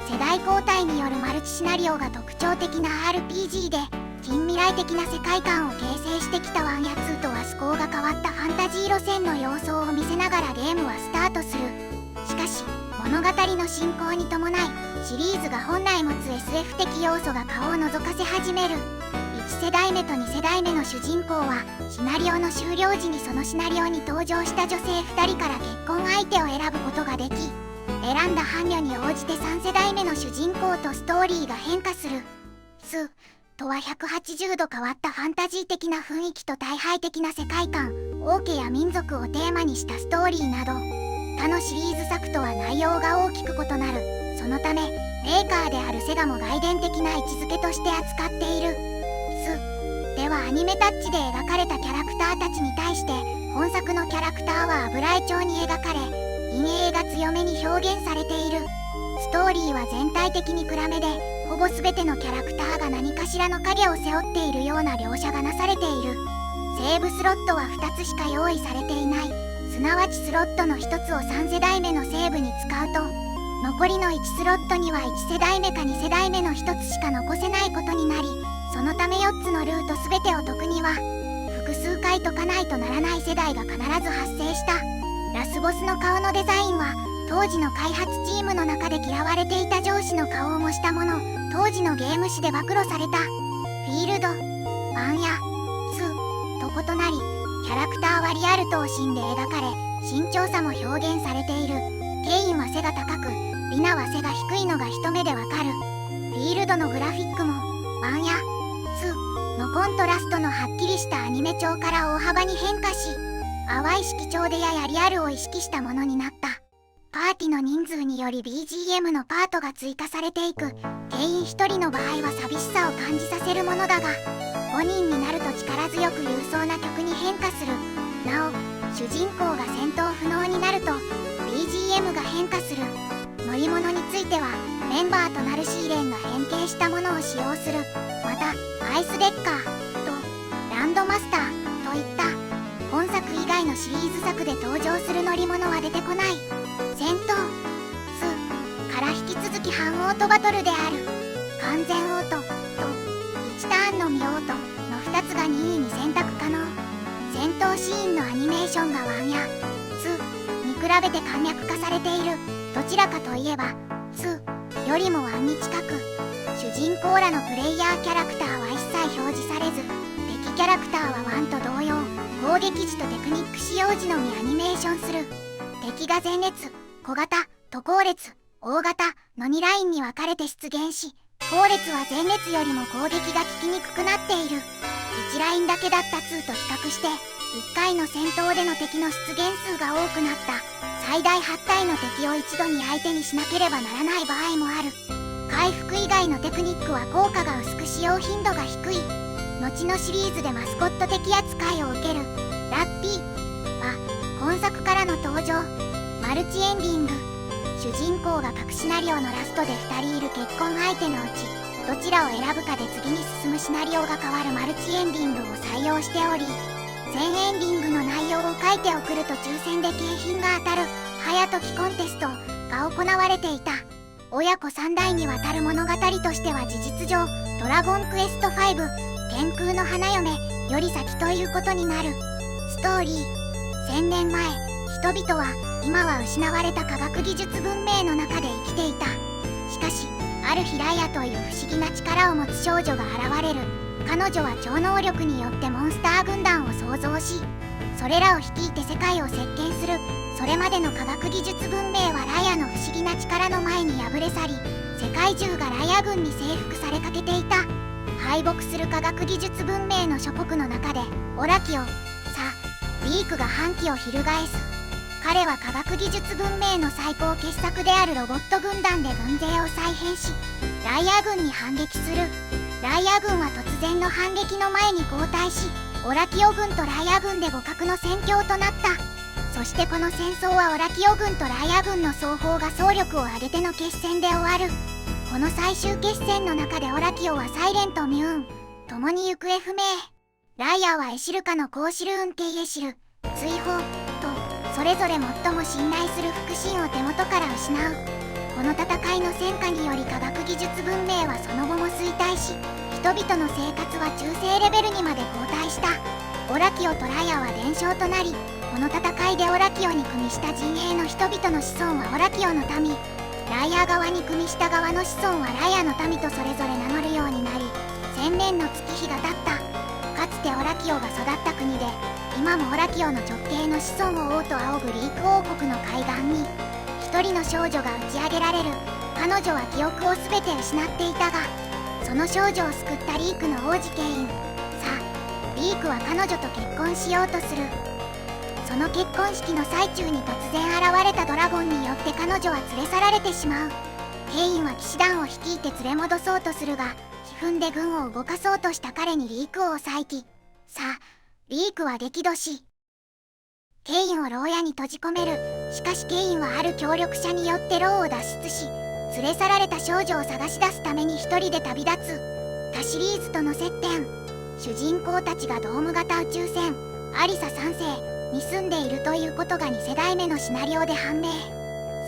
世代交代によるマルチシナリオが特徴的な RPG で、近未来的な世界観を形成してきた1や2とは趣向が変わったファンタジー路線の様相を見せながらゲームはスタートする。しかし物語の進行に伴い、シリーズが本来持つ SF 的要素が顔を覗かせ始める。1世代目と2世代目の主人公はシナリオの終了時にそのシナリオに登場した女性2人から結婚相手を選ぶことができ、選んだ伴侶に応じて3世代目の主人公とストーリーが変化する。とは180度変わったファンタジー的な雰囲気と大敗的な世界観、王家や民族をテーマにしたストーリーなど、他のシリーズ作とは内容が大きく異なる。そのためメーカーであるセガも外伝的な位置づけとして扱っている。ではアニメタッチで描かれたキャラクターたちに対して本作のキャラクターは油絵調に描かれ、陰影が強めに表現されている。ストーリーは全体的に暗めで、ほぼ全てのキャラクターが何かしらの影を背負っているような描写がなされている。セーブスロットは2つしか用意されていない。すなわちスロットの1つを3世代目のセーブに使うと、残りの1スロットには1世代目か2世代目の1つしか残せないことになり、そのため4つのルート全てを解くには複数回解かないとならない世代が必ず発生した。ラスボスの顔のデザインは当時の開発チームの中で嫌われていた上司の顔を模したもの。当時のゲーム誌で暴露された。フィールド、ワンや2と異なり、キャラクターはリアル等身で描かれ、身長差も表現されている。ケインは背が高く、リナは背が低いのが一目でわかる。フィールドのグラフィックもワンや2のコントラストのはっきりしたアニメ調から大幅に変化し、淡い色調でややリアルを意識したものになった。パーティの人数により BGM のパートが追加されていく。ケイン1人の場合は寂しさを感じさせるものだが、5人になると力強く勇壮な曲に変化する。なお、主人公が戦闘不能になると BGM が変化する。乗り物についてはメンバーとなるシーレンが変形したものを使用する。またアイスデッカーとランドマスターといった本作以外のシリーズ作で登場する乗り物は出てこない。戦闘から引き続き半オートバトルである。完全オートと1ターンのみオートの2つが任意に選択可能。戦闘シーンのアニメーションが1や2に比べて簡略化されている。どちらかといえば2よりも1に近く、主人公らのプレイヤーキャラクターは一切表示されず、敵キャラクターは1と同様、攻撃時とテクニック使用時のみアニメーションする。敵が前列、小型、と後列、大型の2ラインに分かれて出現し、後列は前列よりも攻撃が効きにくくなっている。1ラインだけだった2と比較して、1回の戦闘での敵の出現数が多くなった。最大8体の敵を一度に相手にしなければならない場合もある。回復以外のテクニックは効果が薄く使用頻度が低い。後のシリーズでマスコット的扱いを受けるラッピーは今作からの登場。マルチエンディング。主人公が各シナリオのラストで2人いる結婚相手のうちどちらを選ぶかで次に進むシナリオが変わるマルチエンディングを採用しており、全エンディングの内容を書いて送ると抽選で景品が当たる早時コンテストが行われていた。親子3代にわたる物語としては事実上ドラゴンクエスト5天空の花嫁より先ということになる。ストーリー。1000年前、人々は今は失われた科学技術文明の中で生きていた。しかしある日ライアという不思議な力を持つ少女が現れる。彼女は超能力によってモンスター軍団を創造し、それらを率いて世界を席巻する。それまでの科学技術文明はライアの不思議な力の前に敗れ去り、世界中がライア軍に征服されかけていた。敗北する科学技術文明の諸国の中でオラキオ、リークが反旗を翻す。彼は科学技術文明の最高傑作であるロボット軍団で軍勢を再編し、ライア軍に反撃する。ライア軍は突然の反撃の前に後退し、オラキオ軍とライア軍で互角の戦況となった。そしてこの戦争はオラキオ軍とライア軍の双方が総力を挙げての決戦で終わる。この最終決戦の中でオラキオはサイレンとミューン共に行方不明。ライアはエシルカのコーシルーン系エシル追放とそれぞれ最も信頼する腹心を手元から失う。この戦いの戦果により科学技術文明はその後も衰退し、人々の生活は中世レベルにまで後退した。オラキオとライアは連勝となり、この戦いでオラキオに組みした陣営の人々の子孫はオラキオの民、ライア側に組みした側の子孫はライアの民とそれぞれ名乗るようになり、1000年の月日が経った。かつてオラキオが育った国で、今もオラキオの直系の子孫を王と仰ぐリーク王国の海岸に一人の少女が打ち上げられる。彼女は記憶を全て失っていたが、その少女を救ったリークの王子ケイン。リークは彼女と結婚しようとする。その結婚式の最中に突然現れたドラゴンによって彼女は連れ去られてしまう。ケインは騎士団を率いて連れ戻そうとするが、悲憤で軍を動かそうとした彼にリークを抑えき、リークは激怒し、ケインを牢屋に閉じ込める。しかしケインはある協力者によって牢を脱出し、連れ去られた少女を探し出すために一人で旅立つ。他シリーズとの接点。主人公たちがドーム型宇宙船アリサ3世に住んでいるということが2世代目のシナリオで判明。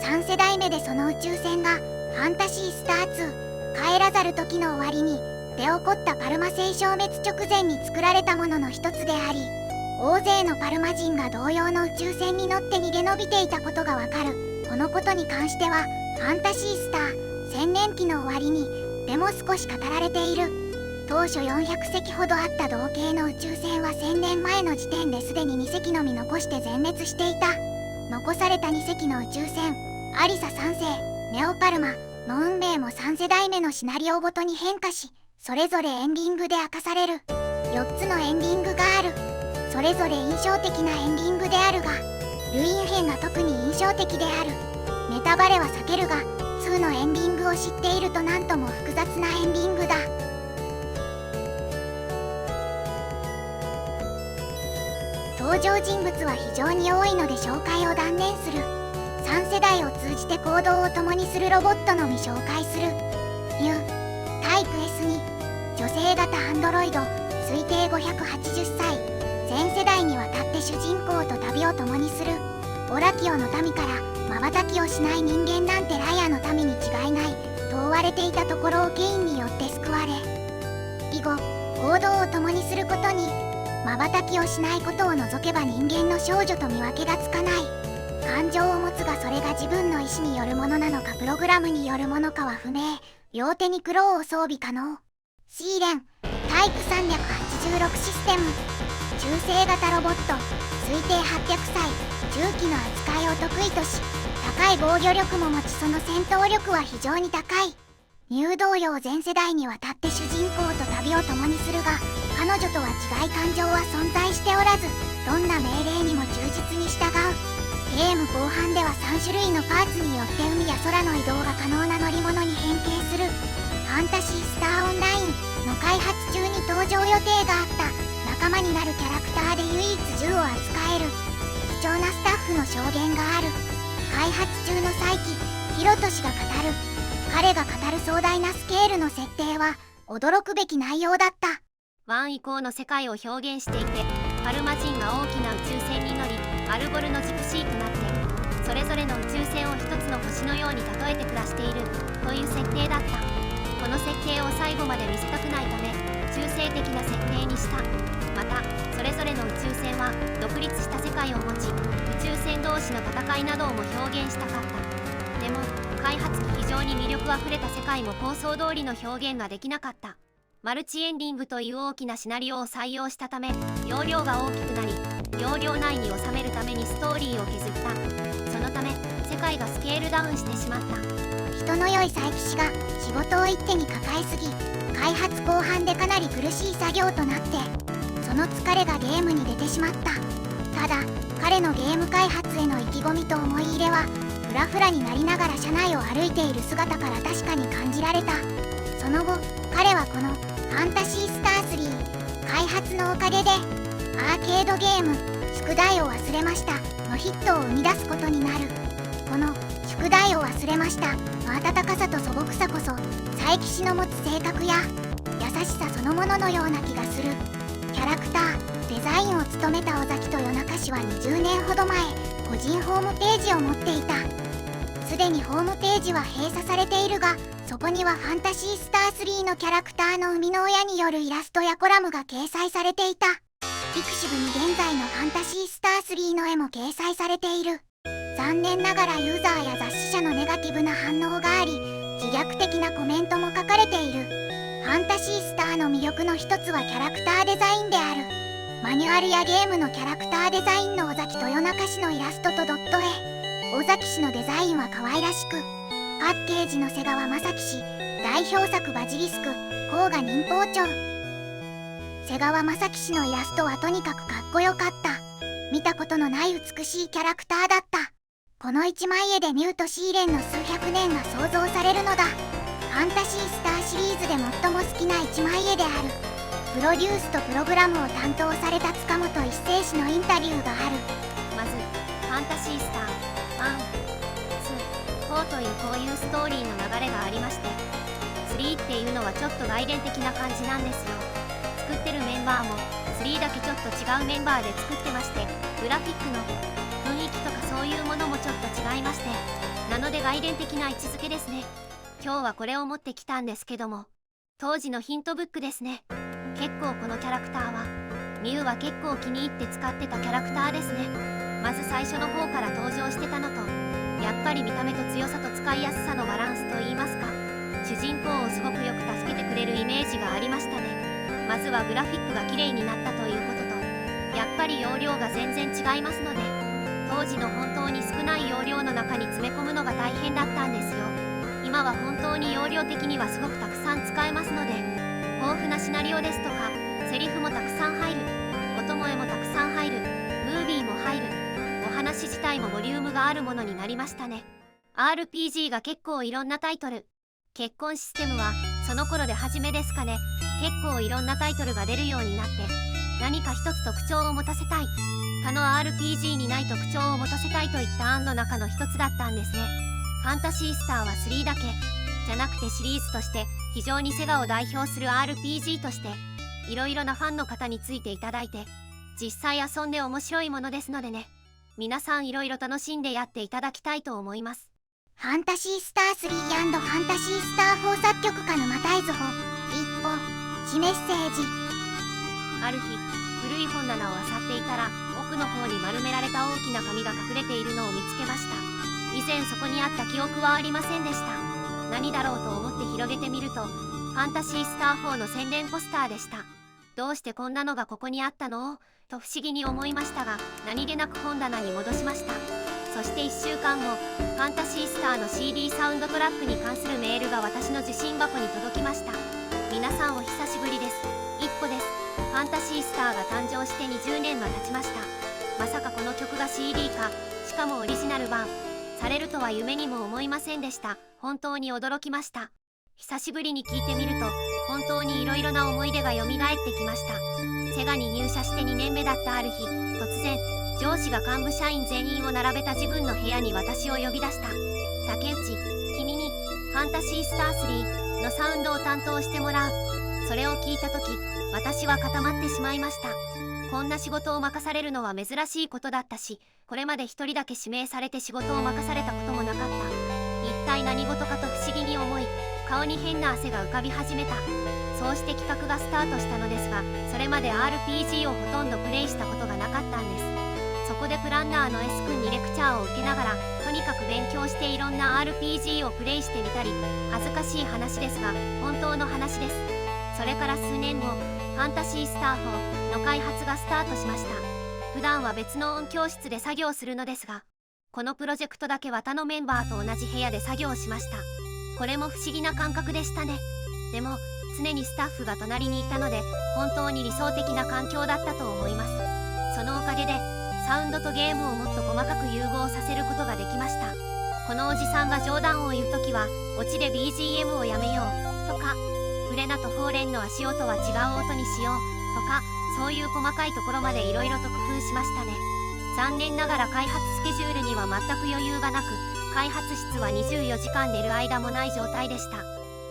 3世代目でその宇宙船がファンタシースター2帰らざる時の終わりに出起こったパルマ星消滅直前に作られたものの一つであり、大勢のパルマ人が同様の宇宙船に乗って逃げ延びていたことがわかる。このことに関してはファンタシースター1000年期の終わりにでも少し語られている。当初400隻ほどあった同型の宇宙船は1000年前の時点ですでに2隻のみ残して全滅していた。残された2隻の宇宙船アリサ3世ネオパルマの運命も3世代目のシナリオごとに変化し、それぞれエンディングで明かされる。4つのエンディングがある。それぞれ印象的なエンディングであるが、ルイン編が特に印象的である。ネタバレは避けるが、2のエンディングを知っているとなんとも複雑なエンディングだ。登場人物は非常に多いので紹介を断念する。3世代を通じて行動を共にするロボットのみ紹介する。ニュータイプ S2 女性型アンドロイド推定580歳全世代にわたって主人公と旅を共にする。オラキオの民から瞬きをしない人間なんてライアの民に違いないと追われていたところをケインによって救われ、以後行動を共にすることに瞬きをしないことを除けば人間の少女と見分けがつかない。感情を持つがそれが自分の意思によるものなのかプログラムによるものかは不明。両手にクローを装備可能。シーレンタイプ386システム中性型ロボット推定800歳重機の扱いを得意とし、高い防御力も持ちその戦闘力は非常に高い。入道様全世代にわたって主人公と旅を共にするが、彼女とは違い感情は存在しておらず、どんな命令にも忠実に従う。ゲーム後半では3種類のパーツによって海や空の移動が可能な乗り物に変形する。ファンタシースターオンラインの開発中に登場予定があった仲間になるキャラクターで唯一銃を扱える貴重なスタッフの証言がある。開発中の佐伯ひろとしが語る彼が語る壮大なスケールの設定は驚くべき内容だった。ワン以降の世界を表現していて、パルマ人が大きな宇宙船に乗りアルゴルのジプシーとなってそれぞれの宇宙船を一つの星のように例えて暮らしているという設定だった。この設定を最後まで見せたくないため中性的な設定にした。またそれぞれの宇宙船は独立した世界を持ち、宇宙船同士の戦いなどをも表現したかった。でも開発期非常に魅力あふれた世界も構想通りの表現ができなかった。マルチエンディングという大きなシナリオを採用したため容量が大きくなり、容量内に収めるためにストーリーを削った。そのため世界がスケールダウンしてしまった。人の良い佐伯氏が仕事を一手に抱えすぎ、開発後半でかなり苦しい作業となって、その疲れがゲームに出てしまった。ただ彼のゲーム開発への意気込みと思い入れはフラフラになりながら車内を歩いている姿から確かに感じられた。その後彼はこのファンタシースター3開発のおかげでアーケードゲーム宿題を忘れましたのヒットを生み出すことになる。この宿題を忘れましたの温かさと素朴さこそ佐伯氏の持つ性格や優しさそのもののような気がする。キャラクターデザインを務めた尾崎豊中氏は20年ほど前個人ホームページを持っていた。すでにホームページは閉鎖されているが、そこにはファンタシースター3のキャラクターの生みの親によるイラストやコラムが掲載されていた。ピクシブに現在のファンタシースター3の絵も掲載されている。残念ながらユーザーや雑誌社のネガティブな反応があり、自虐的なコメントも書かれている。ファンタシースターの魅力の一つはキャラクターデザインである。マニュアルやゲームのキャラクターデザインの尾崎豊中氏のイラストとドット絵、尾崎氏のデザインは可愛らしく、パッケージの瀬川正樹氏、代表作バジリスク、甲賀忍法帳。瀬川正樹氏のイラストはとにかくかっこよかった。見たことのない美しいキャラクターだった。この一枚絵でミューとシーレンの数百年が想像されるのだ。ファンタシースターシリーズで最も好きな一枚絵である。プロデュースとプログラムを担当された塚本一生氏のインタビューがある。まずファンタシースター1、2、4というこういうストーリーの流れがありまして、3っていうのはちょっと外伝的な感じなんですよ。作ってるメンバーも3だけちょっと違うメンバーで作ってまして、グラフィックの雰囲気とかそういうものもちょっと違いまして、なので外伝的な位置づけですね。今日はこれを持ってきたんですけども、当時のヒントブックですね。結構このキャラクターはミュウは結構気に入って使ってたキャラクターですね。まず最初の方から登場してたのと、やっぱり見た目と強さと使いやすさのバランスといいますか、主人公をすごくよく助けてくれるイメージがありましたね。まずはグラフィックが綺麗になったということと、やっぱり容量が全然違いますので、当時の本当に少ない容量の中に詰め込むのが大変だったんですよ。今は本当に容量的にはすごくたくさん使えますので、豊富なシナリオですとかセリフもたくさん入る、音萌えもたくさん入る、ムービーも入る、お話自体もボリュームがあるものになりましたね。 RPG が結構いろんなタイトル、結婚システムはその頃で初めですかね。結構いろんなタイトルが出るようになって、何か一つ特徴を持たせたい、他の RPG にない特徴を持たせたいといった案の中の一つだったんですね。ファンタシースターは3だけじゃなくてシリーズとして非常にセガを代表する RPG としていろいろなファンの方についていただいて、実際遊んで面白いものですのでね、皆さんいろいろ楽しんでやっていただきたいと思います。ファンタシースター3&ファンタシースター4作曲家のマタイズホ一歩詩メッセージ。ある日古い本棚を漁っていたら、奥の方に丸められた大きな紙が隠れているのを見つけました。以前そこにあった記憶はありませんでした。何だろうと思って広げてみると、ファンタシースター4の宣伝ポスターでした。どうしてこんなのがここにあったのと不思議に思いましたが、何気なく本棚に戻しました。そして1週間後、ファンタシースターの CD サウンドトラックに関するメールが私の受信箱に届きました。皆さんお久しぶりです。一歩です。ファンタシースターが誕生して20年が経ちました。まさかこの曲が CD 化、しかもオリジナル版されるとは夢にも思いませんでした。本当に驚きました。久しぶりに聞いてみると本当にいろいろな思い出が蘇ってきました。セガに入社して2年目だったある日、突然上司が幹部社員全員を並べた自分の部屋に私を呼び出した。竹内、君にファンタシースター3のサウンドを担当してもらう。それを聞いた時、私は固まってしまいました。こんな仕事を任されるのは珍しいことだったし、これまで一人だけ指名されて仕事を任されたこともなかった。一体何事かと不思議に思い、顔に変な汗が浮かび始めた。そうして企画がスタートしたのですが、それまで RPG をほとんどプレイしたことがなかったんです。そこでプランナーの S 君にレクチャーを受けながら、とにかく勉強していろんな RPG をプレイしてみたり、恥ずかしい話ですが本当の話です。それから数年後、ファンタシースター4の開発がスタートしました。普段は別の音響室で作業するのですが、このプロジェクトだけは他のメンバーと同じ部屋で作業しました。これも不思議な感覚でしたね。でも常にスタッフが隣にいたので本当に理想的な環境だったと思います。そのおかげでサウンドとゲームをもっと細かく融合させることができました。このおじさんが冗談を言うときは、オチで BGM をやめようとか、フレナとフォーレンの足音は違う音にしようとか、そういう細かいところまでいろいろと工夫しましたね。残念ながら開発スケジュールには全く余裕がなく、開発室は24時間寝る間もない状態でした。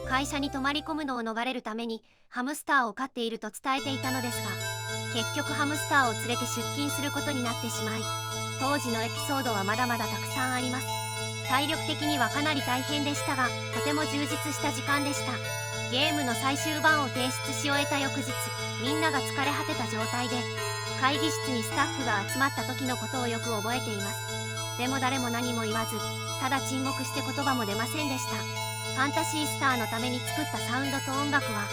会社に泊まり込むのを逃れるためにハムスターを飼っていると伝えていたのですが、結局ハムスターを連れて出勤することになってしまい、当時のエピソードはまだまだたくさんあります。体力的にはかなり大変でしたが、とても充実した時間でした。ゲームの最終版を提出し終えた翌日、みんなが疲れ果てた状態で会議室にスタッフが集まった時のことをよく覚えています。でも誰も何も言わず、ただ沈黙して言葉も出ませんでした。ファンタシースターのために作ったサウンドと音楽は、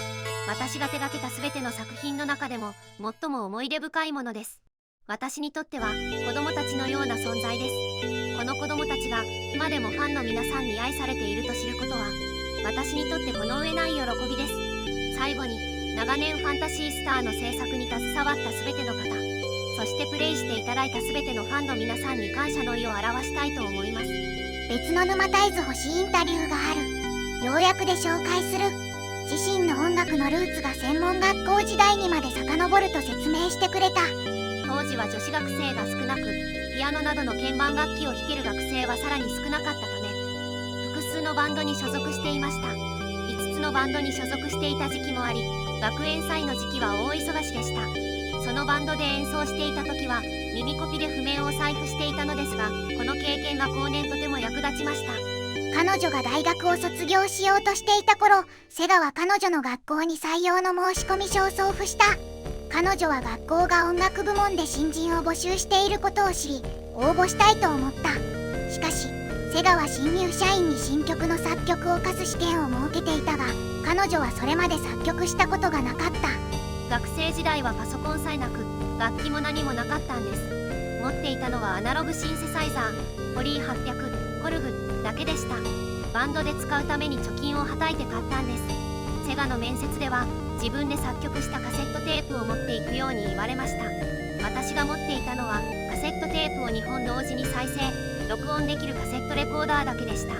私が手掛けた全ての作品の中でも最も思い出深いものです。私にとっては子供たちのような存在です。この子供たちが今でもファンの皆さんに愛されていると知ることは、私にとってこの上ない喜びです。最後に、長年ファンタシースターの制作に携わった全ての方、そしてプレイしていただいた全てのファンの皆さんに感謝の意を表したいと思います。別の沼タイズ星インタビューがある。ようやくで紹介する。自身の音楽のルーツが専門学校時代にまで遡ると説明してくれた。当時は女子学生が少なく、ピアノなどの鍵盤楽器を弾ける学生はさらに少なかったため、複数のバンドに所属していました。5つのバンドに所属していた時期もあり、学園祭の時期は大忙しでした。そのバンドで演奏していた時は耳コピで譜面を細工していたのですが、この経験が後年とても役立ちました。彼女が大学を卒業しようとしていた頃、セガは彼女の学校に採用の申込書を送付した。彼女は学校が音楽部門で新人を募集していることを知り、応募したいと思った。しかしセガは新入社員に新曲の作曲を課す試験を設けていたが、彼女はそれまで作曲したことがなかった。学生時代はパソコンさえなく、楽器も何もなかったんです。持っていたのはアナログシンセサイザー、ポリー800、コルグだけでした。バンドで使うために貯金をはたいて買ったんです。セガの面接では自分で作曲したカセットテープを持っていくように言われました。私が持っていたのはカセットテープを2本同時に再生、録音できるカセットレコーダーだけでした。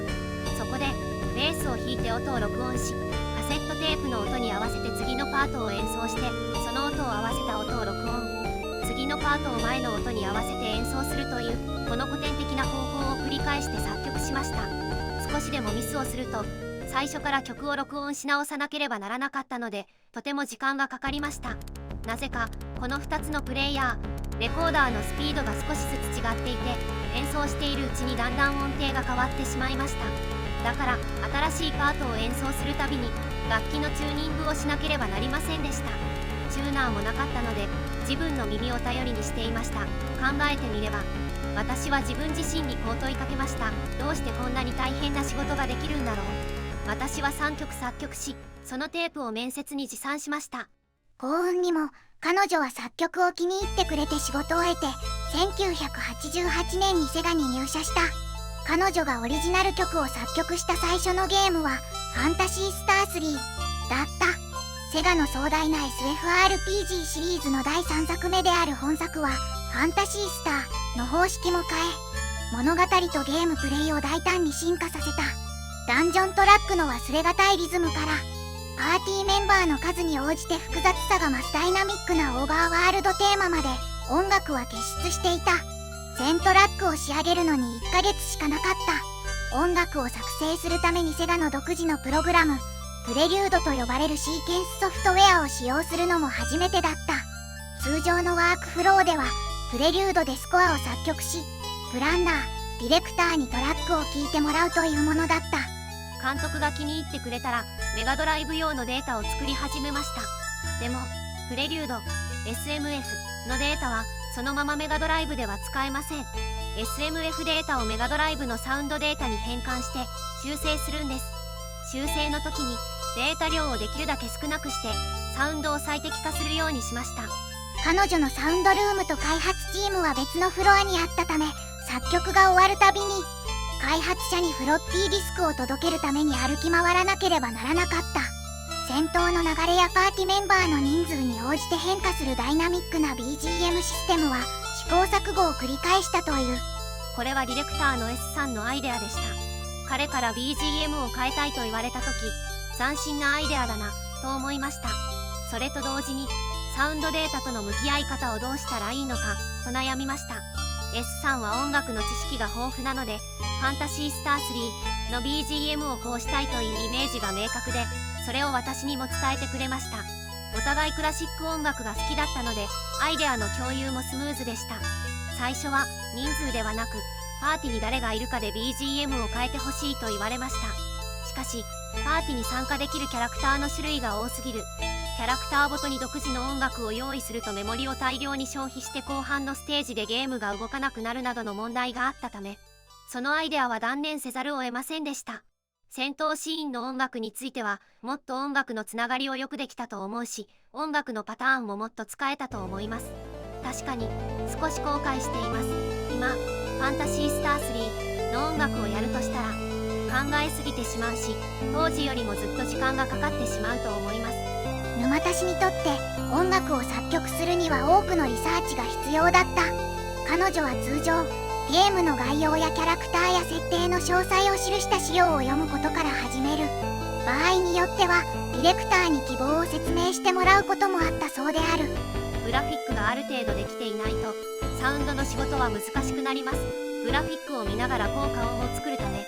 そこでベースを弾いて音を録音し、カセットテープの音に合わせて次のパートを演奏して、その音を合わせた音を録音、次のパートを前の音に合わせて演奏するという、この古典的な方法を繰り返して作曲しました。少しでもミスをすると最初から曲を録音し直さなければならなかったので、とても時間がかかりました。なぜかこの2つのプレイヤー、レコーダーのスピードが少しずつ違っていて、演奏しているうちにだんだん音程が変わってしまいました。だから新しいパートを演奏するたびに楽器のチューニングをしなければなりませんでした。チューナーもなかったので自分の耳を頼りにしていました。考えてみれば私は自分自身にこう問いかけました。どうしてこんなに大変な仕事ができるんだろう。私は3曲作曲し、そのテープを面接に持参しました。幸運にも彼女は作曲を気に入ってくれて仕事を得て、1988年にセガに入社した。彼女がオリジナル曲を作曲した最初のゲームはファンタシースター3だった。セガの壮大な SFRPG シリーズの第3作目である本作はファンタシースターの方式も変え、物語とゲームプレイを大胆に進化させた。だんンジョントラックの忘れがたいリズムからパーティーメンバーの数に応じて複雑さが増すダイナミックなオーバーワールドテーマまで音楽は結出していた。全トラックを仕上げるのに1ヶ月しかなかった。音楽を作成するためにセガの独自のプログラムプレリュードと呼ばれるシーケンスソフトウェアを使用するのも初めてだった。通常のワークフローではプレリュードでスコアを作曲しプランナーディレクターにトラックを聴いてもらうというものだった。監督が気に入ってくれたらメガドライブ用のデータを作り始めました。でもプレリュード SMF のデータはそのままメガドライブでは使えません。 SMF データをメガドライブのサウンドデータに変換して修正するんです。修正の時にデータ量をできるだけ少なくしてサウンドを最適化するようにしました。彼女のサウンドルームと開発チームは別のフロアにあったため作曲が終わるたびに開発者にフロッピーディスクを届けるために歩き回らなければならなかった。戦闘の流れやパーティーメンバーの人数に応じて変化するダイナミックな BGM システムは試行錯誤を繰り返したという。これはディレクターの S さんのアイデアでした。彼から BGM を変えたいと言われた時、斬新なアイデアだなと思いました。それと同時にサウンドデータとの向き合い方をどうしたらいいのかと悩みました。 S さんは音楽の知識が豊富なのでファンタシースター3の BGM をこうしたいというイメージが明確で、それを私にも伝えてくれました。お互いクラシック音楽が好きだったのでアイデアの共有もスムーズでした。最初は人数ではなくパーティーに誰がいるかで BGM を変えてほしいと言われました。しかしパーティーに参加できるキャラクターの種類が多すぎる、キャラクターごとに独自の音楽を用意するとメモリを大量に消費して後半のステージでゲームが動かなくなるなどの問題があったため、そのアイデアは断念せざるを得ませんでした。戦闘シーンの音楽についてはもっと音楽のつながりをよくできたと思うし、音楽のパターンももっと使えたと思います。確かに少し後悔しています。今ファンタシースター3の音楽をやるとしたら考えすぎてしまうし、当時よりもずっと時間がかかってしまうと思います。沼田氏にとって音楽を作曲するには多くのリサーチが必要だった。彼女は通常ゲームの概要やキャラクターや設定の詳細を記した資料を読むことから始める。場合によってはディレクターに希望を説明してもらうこともあったそうである。グラフィックがある程度できていないとサウンドの仕事は難しくなります。グラフィックを見ながら効果音を作るため、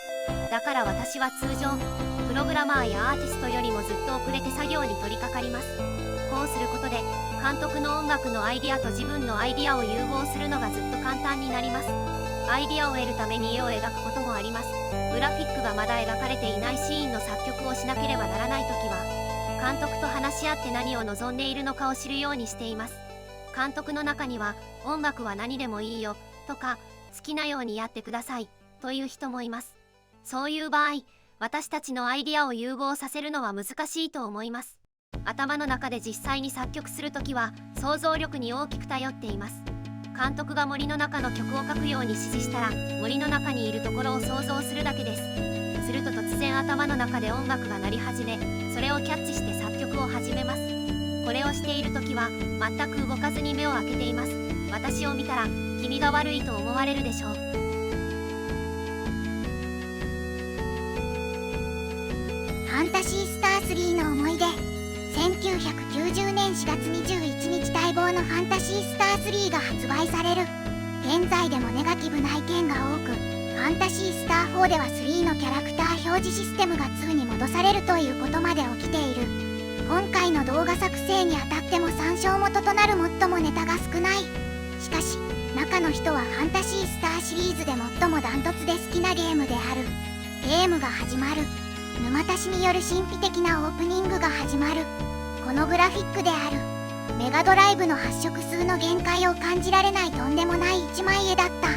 だから私は通常プログラマーやアーティストよりもずっと遅れて作業に取り掛かります。こうすることで監督の音楽のアイディアと自分のアイディアを融合するのがずっと簡単になります。アイディアを得るために絵を描くこともあります。グラフィックがまだ描かれていないシーンの作曲をしなければならないときは監督と話し合って何を望んでいるのかを知るようにしています。監督の中には音楽は何でもいいよとか好きなようにやってくださいという人もいます。そういう場合、私たちのアイディアを融合させるのは難しいと思います。頭の中で実際に作曲するときは想像力に大きく頼っています。監督が森の中の曲を書くように指示したら森の中にいるところを想像するだけです。すると突然頭の中で音楽が鳴り始め、それをキャッチして作曲を始めます。これをしているときは全く動かずに目を開けています。私を見たら君が悪いと思われるでしょう。ファンタシースター3の思い出。1990年4月21日待望のファンタシースター3が発売される。現在でもネガティブな意見が多く、ファンタシースター4では3のキャラクター表示システムが2に戻されるということまで起きている。今回の動画作成にあたっても参照元となる最もネタが少ない。しかし中の人はファンタシースターシリーズで最もダントツで好きなゲームである。ゲームが始まる。沼田氏による神秘的なオープニングが始まる。このグラフィックである。メガドライブの発色数の限界を感じられないとんでもない一枚絵だった。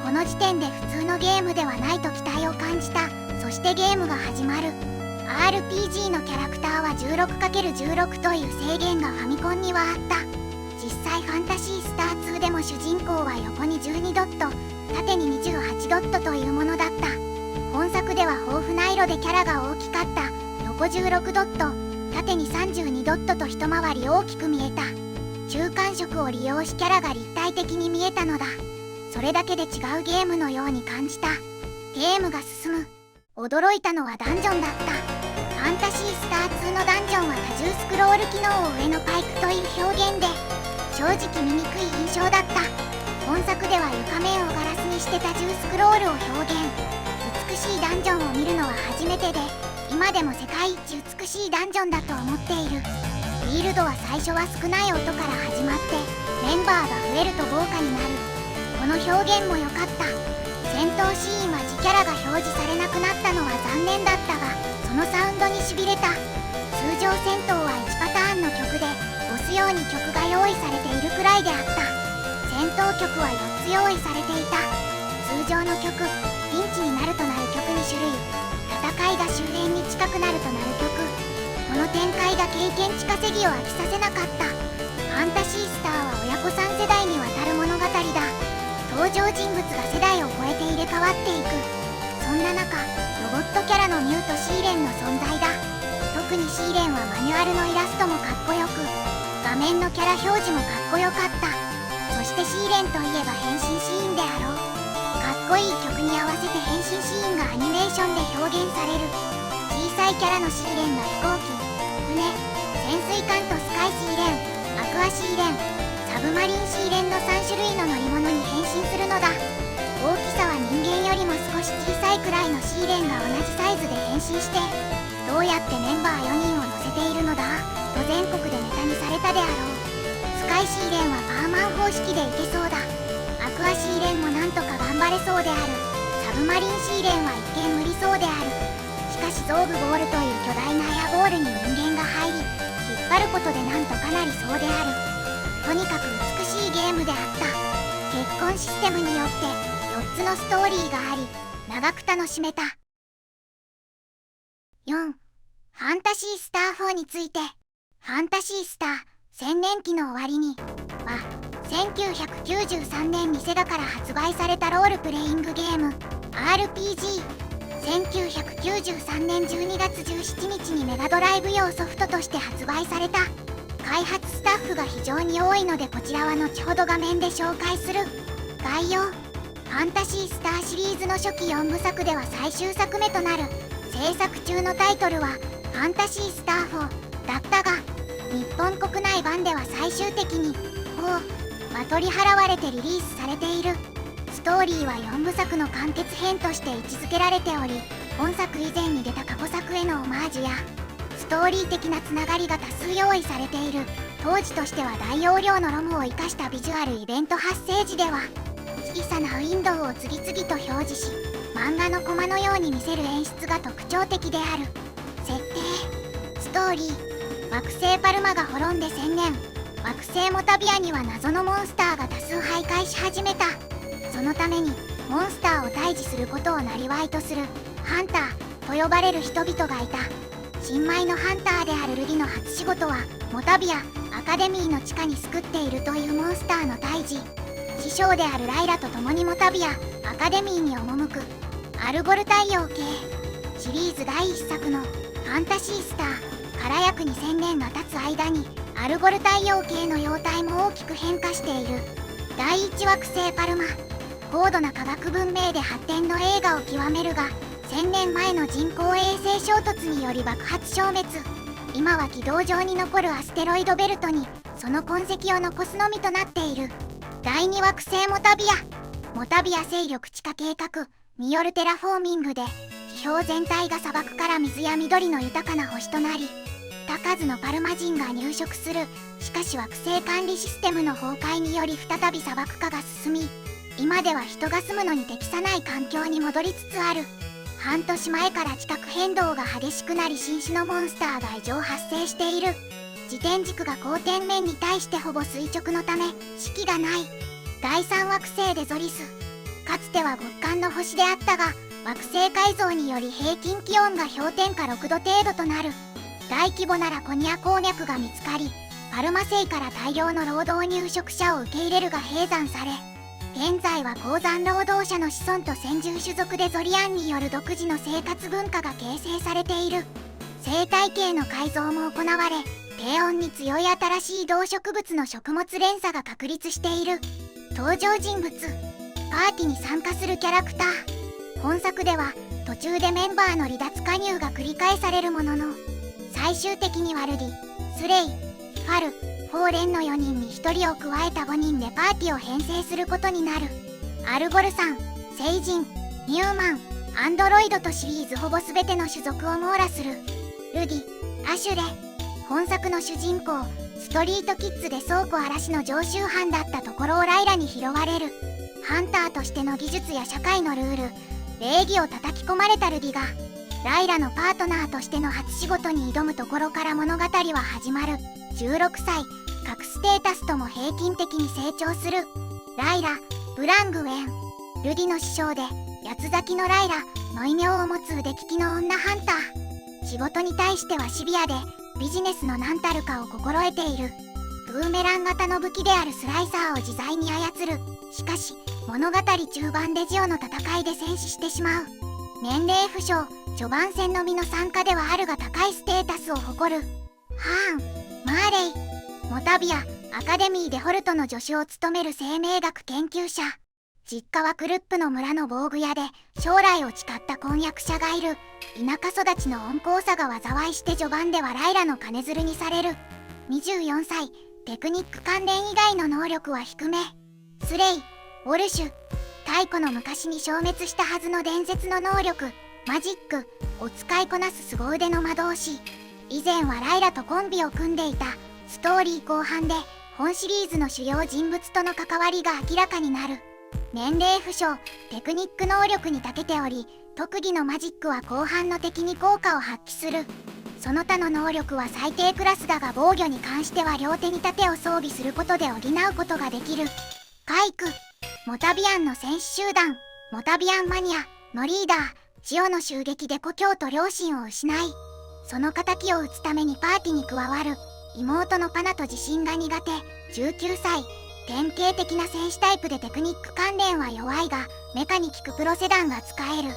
この時点で普通のゲームではないと期待を感じた。そしてゲームが始まる。RPG のキャラクターは 16×16 という制限がファミコンにはあった。実際ファンタシースター2でも主人公は横に12ドット、縦に28ドットというものだった。本作では豊富な色でキャラが大きかった。横16ドット、縦に32ドットと一回り大きく見えた。中間色を利用しキャラが立体的に見えたのだ。それだけで違うゲームのように感じた。ゲームが進む。驚いたのはダンジョンだった。ファンタシースター2のダンジョンは多重スクロール機能を上のパイプという表現で正直見にくい印象だった。本作では床面をガラスにして多重スクロールを表現。美しいダンジョンを見るのは初めてで、今でも世界一美しいダンジョンだと思っている。フィールドは最初は少ない音から始まってメンバーが増えると豪華になる。この表現も良かった。戦闘シーンは自キャラが表示されなくなったのは残念だったが、そのサウンドにしびれた。通常戦闘は1パターンの曲で押すように曲が用意されているくらいであった。戦闘曲は4つ用意されていた。通常の曲、ピンチになるとなる曲2種類、戦いが終焉に近くなるとなる曲。この展開が経験値稼ぎを飽きさせなかった。ファンタシースターは親子3世代にわたる物語だ。登場人物が世代を超えて入れ替わっていく。そんな中、ロボットキャラのミュウとシーレンの存在だ。特にシーレンはマニュアルのイラストもかっこよく、画面のキャラ表示もかっこよかった。そしてシーレンといえば変身シーンであろう。かっこいい曲に合わせて変身シーンがアニメーションで表現される。小さいキャラのシーレンが飛行機、船、潜水艦とスカイシーレン、アクアシーレン、サブマリンシーレンの3種類の乗り物に変身するのだ。大きさは人間よりも少し小さいくらいのシーレンが同じサイズで変身して、どうやってメンバー4人を乗せているのだと全国でネタにされたであろう。スカイシーレンはパーマン方式でいけそうだ。アクアシーレンもなんとか頑張れそうである。サブマリンシーレンは一見無理そうである。しかしゾーブボールという巨大なエアボールに人間が入り、引っ張ることでなんとかなりそうである。とにかく美しいゲームであった。結婚システムによって4つのストーリーがあり、長く楽しめた。4. ファンタシースター4について。ファンタシースター1000年期の終わりには1993年にセガから発売されたロールプレイングゲーム RPG。 1993年12月17日にメガドライブ用ソフトとして発売された。開発スタッフが非常に多いのでこちらは後ほど画面で紹介する。概要。ファンタシースターシリーズの初期4部作では最終作目となる。制作中のタイトルはファンタシースター4だったが、日本国内版では最終的に4は取り払われてリリースされている。ストーリーは4部作の完結編として位置づけられており、本作以前に出た過去作へのオマージュやストーリー的なつながりが多数用意されている。当時としては大容量のロムを生かしたビジュアルイベント発生時では小さなウィンドウを次々と表示し、漫画のコマのように見せる演出が特徴的である。設定。ストーリー。惑星パルマが滅んで1000年。惑星モタビアには謎のモンスターが多数徘徊し始めた。そのためにモンスターを退治することを生業とするハンターと呼ばれる人々がいた。新米のハンターであるルディの初仕事はモタビアアカデミーの地下に救っているというモンスターの退治。師匠であるライラと共にモタビアアカデミーに赴く。アルゴル太陽系シリーズ第1作のファンタシースターから約2000年が経つ間にアルゴル太陽系の様態も大きく変化している。第1惑星パルマ。高度な科学文明で発展の栄華を極めるが、1000年前の人工衛星衝突により爆発消滅。今は軌道上に残るアステロイドベルトにその痕跡を残すのみとなっている。第2惑星モタビア。モタビア勢力地下計画によるテラフォーミングで地表全体が砂漠から水や緑の豊かな星となり、多数のパルマ人が入植する。しかし惑星管理システムの崩壊により再び砂漠化が進み、今では人が住むのに適さない環境に戻りつつある。半年前から地殻変動が激しくなり新種のモンスターが異常発生している。自転軸が公転面に対してほぼ垂直のため四季がない。第3惑星デゾリス。かつては極寒の星であったが、惑星改造により平均気温が氷点下6度程度となる。大規模なラコニア鉱脈が見つかり、パルマ星から大量の労働入植者を受け入れるが閉山され、現在は鉱山労働者の子孫と先住種族デゾリアンによる独自の生活文化が形成されている。生態系の改造も行われ、低温に強い新しい動植物の食物連鎖が確立している。登場人物。パーティに参加するキャラクター。本作では途中でメンバーの離脱加入が繰り返されるものの、最終的にはルディ、スレイ、ファル、フォーレンの4人に1人を加えた5人でパーティを編成することになる。アルゴルさん、聖人、ニューマン、アンドロイドとシリーズほぼ全ての種族を網羅する。ルディ、アシュレ、本作の主人公、ストリートキッズで倉庫荒らしの常習犯だったところをライラに拾われる。ハンターとしての技術や社会のルール、礼儀を叩き込まれたルディがライラのパートナーとしての初仕事に挑むところから物語は始まる。16歳、各ステータスとも平均的に成長する。ライラ、ブラングウェン、ルディの師匠で八つ咲きのライラの異名を持つ腕利きの女ハンター。仕事に対してはシビアでビジネスの何たるかを心得ている。ブーメラン型の武器であるスライサーを自在に操る。しかし物語中盤でジオの戦いで戦死してしまう。年齢不詳、序盤戦のみの参加ではあるが高いステータスを誇る。ハーン、マーレイ、モタビア、アカデミーでホルトの助手を務める生命学研究者。実家はクルップの村の防具屋で将来を誓った婚約者がいる。田舎育ちの温厚さが災いして序盤ではライラの金づるにされる。24歳、テクニック関連以外の能力は低め。スレイ、ウォルシュ、太古の昔に消滅したはずの伝説の能力、マジックを使いこなす凄腕の魔導士。以前はライラとコンビを組んでいた。ストーリー後半で本シリーズの主要人物との関わりが明らかになる。年齢不詳、テクニック能力に長けており、特技のマジックは後半の敵に効果を発揮する。その他の能力は最低クラスだが防御に関しては両手に盾を装備することで補うことができる。カイク、モタビアンの戦士集団、モタビアンマニアのリーダー。ジオの襲撃で故郷と両親を失い、その仇を討つためにパーティに加わる。妹のパナと地震が苦手。19歳、典型的な戦士タイプでテクニック関連は弱いがメカに効くプロセダンが使える。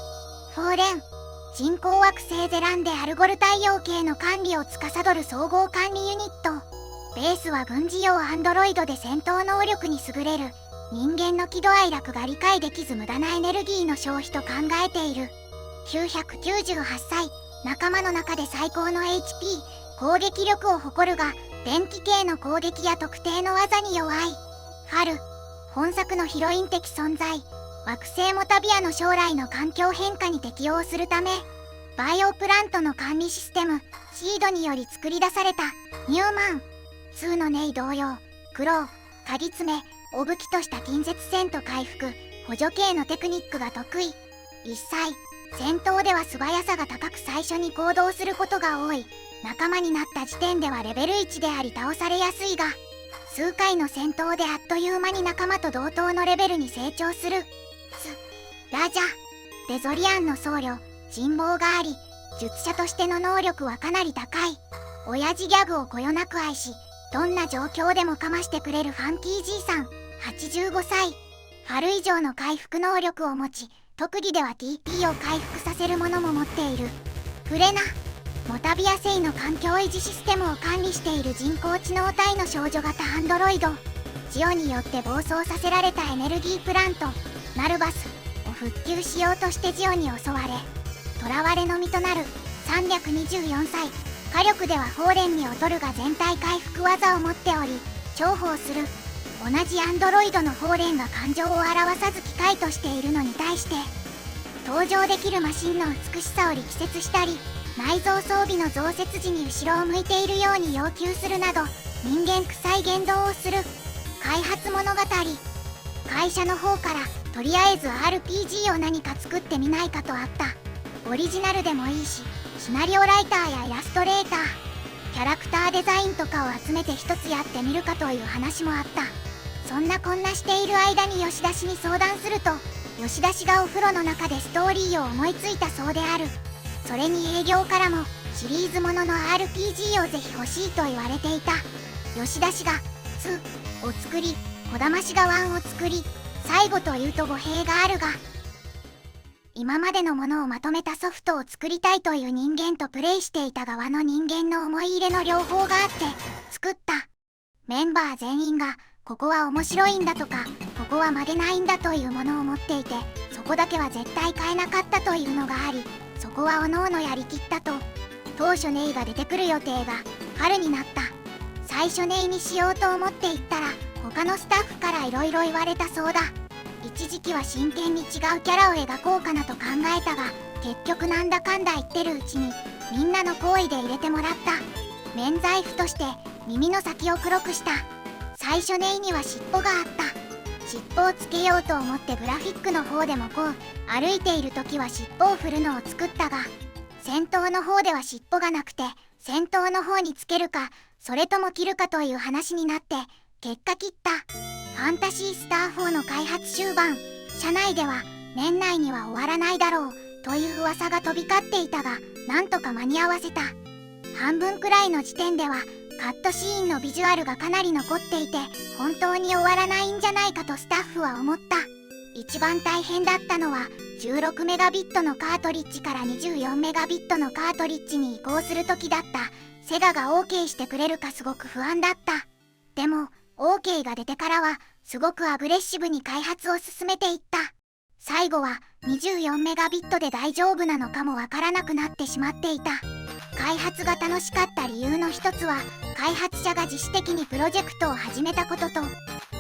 フォーレン、人工惑星ゼランでアルゴル太陽系の管理を司る総合管理ユニット。ベースは軍事用アンドロイドで戦闘能力に優れる。人間の喜怒哀楽が理解できず無駄なエネルギーの消費と考えている。998歳、仲間の中で最高の HP、攻撃力を誇るが電気系の攻撃や特定の技に弱い。ファル、本作のヒロイン的存在。惑星モタビアの将来の環境変化に適応するためバイオプラントの管理システムシードにより作り出された。ニューマン、2のネイ同様、クロウ、カギ爪、お武器とした近接戦と回復、補助系のテクニックが得意。1歳、戦闘では素早さが高く最初に行動することが多い。仲間になった時点ではレベル1であり倒されやすいが、数回の戦闘であっという間に仲間と同等のレベルに成長する。ラジャ、デゾリアンの僧侶、人望があり、術者としての能力はかなり高い。親父ギャグをこよなく愛し、どんな状況でもかましてくれるファンキーじいさん。85歳、ファル以上の回復能力を持ち、特技では TP を回復させるものも持っている。フレナ、モタビア星の環境維持システムを管理している人工知能体の少女型アンドロイド。ジオによって暴走させられたエネルギープラントナルバスを復旧しようとしてジオに襲われ囚われの身となる。324歳、火力ではフォーレンに劣るが全体回復技を持っており重宝する。同じアンドロイドのフォーレンが感情を表さず機械としているのに対して登場できるマシンの美しさを力説したり、内蔵装備の増設時に後ろを向いているように要求するなど人間臭い言動をする。開発物語、会社の方からとりあえず RPG を何か作ってみないかとあった。オリジナルでもいいし、シナリオライターやイラストレーター、キャラクターデザインとかを集めて一つやってみるかという話もあった。そんなこんなしている間に吉田氏に相談すると、吉田氏がお風呂の中でストーリーを思いついたそうである。それに営業からもシリーズものの RPG をぜひ欲しいと言われていた。吉田氏が2を作り、児玉氏が1を作り、最後というと語弊があるが、今までのものをまとめたソフトを作りたいという人間とプレイしていた側の人間の思い入れの両方があって作った。メンバー全員がここは面白いんだとかここは曲げないんだというものを持っていて、そこだけは絶対変えなかったというのがあり、そこはおのおのやりきったと。当初ネイが出てくる予定が春になった。最初ネイにしようと思って行ったら、他のスタッフからいろいろ言われたそうだ。一時期は真剣に違うキャラを描こうかなと考えたが、結局なんだかんだ言ってるうちにみんなの好意で入れてもらった。免罪符として耳の先を黒くした。最初ネイには尻尾があった。尻尾をつけようと思ってグラフィックの方でもこう歩いている時は尻尾を振るのを作ったが、戦闘の方では尻尾がなくて、戦闘の方につけるかそれとも切るかという話になって結果切った。ファンタシースター4の開発終盤、社内では年内には終わらないだろうという噂が飛び交っていたが、なんとか間に合わせた。半分くらいの時点ではカットシーンのビジュアルがかなり残っていて、本当に終わらないんじゃないかとスタッフは思った。一番大変だったのは16メガビットのカートリッジから24メガビットのカートリッジに移行する時だった。セガが OK してくれるかすごく不安だった。でも OK が出てからはすごくアグレッシブに開発を進めていった。最後は24メガビットで大丈夫なのかもわからなくなってしまっていた。開発が楽しかった理由の一つは、開発者が自主的にプロジェクトを始めたことと、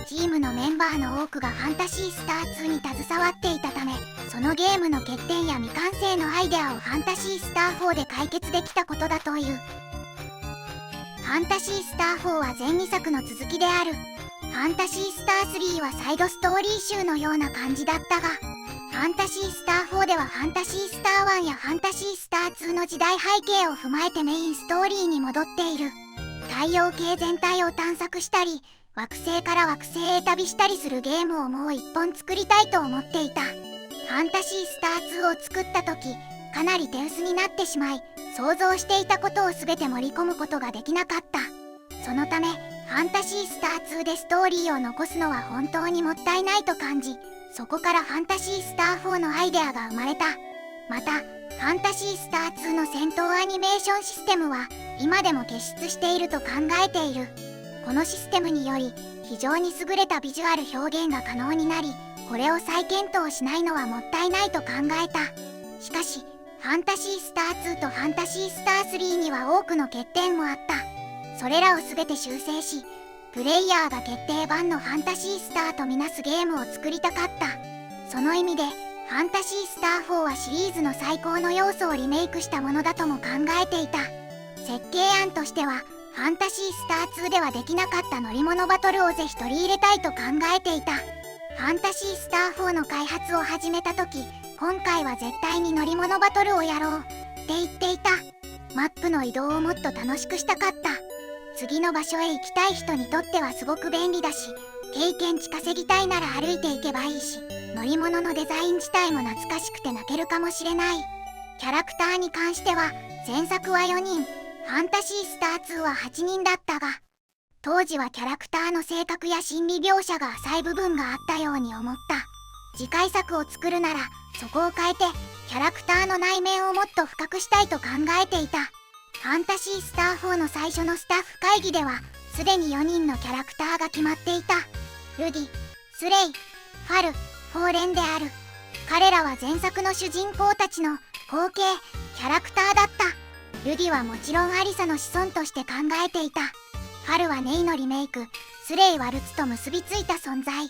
チームのメンバーの多くがファンタシースター2に携わっていたため、そのゲームの欠点や未完成のアイデアをファンタシースター4で解決できたことだという。ファンタシースター4は前2作の続きである。ファンタシースター3はサイドストーリー集のような感じだったが、ファンタシースター4ではファンタシースター1やファンタシースター2の時代背景を踏まえてメインストーリーに戻っている。太陽系全体を探索したり、惑星から惑星へ旅したりするゲームをもう一本作りたいと思っていた。ファンタシースター2を作った時、かなり手薄になってしまい、想像していたことを全て盛り込むことができなかった。そのため、ファンタシースター2でストーリーを残すのは本当にもったいないと感じ、そこからファンタシースター4のアイデアが生まれた。また、ファンタシースター2の戦闘アニメーションシステムは今でも結出していると考えている。このシステムにより非常に優れたビジュアル表現が可能になり、これを再検討しないのはもったいないと考えた。しかし、ファンタシースター2とファンタシースター3には多くの欠点もあった。それらを全て修正し、プレイヤーが決定版のファンタシースターとみなすゲームを作りたかった。その意味で、ファンタシースター4はシリーズの最高の要素をリメイクしたものだとも考えていた。設計案としては、ファンタシースター2ではできなかった乗り物バトルをぜひ取り入れたいと考えていた。ファンタシースター4の開発を始めた時、今回は絶対に乗り物バトルをやろうって言っていた。マップの移動をもっと楽しくしたかった。次の場所へ行きたい人にとってはすごく便利だし、経験値稼ぎたいなら歩いていけばいいし、乗り物のデザイン自体も懐かしくて泣けるかもしれない。キャラクターに関しては、前作は4人、ファンタシースター2は8人だったが、当時はキャラクターの性格や心理描写が浅い部分があったように思った。次回作を作るなら、そこを変えて、キャラクターの内面をもっと深くしたいと考えていた。ファンタシースター4の最初のスタッフ会議では、すでに4人のキャラクターが決まっていた。ルディ、スレイ、ファル、フォーレンである。彼らは前作の主人公たちの後継キャラクターだった。ルディはもちろんアリサの子孫として考えていた。ファルはネイのリメイク、スレイはルツと結びついた存在。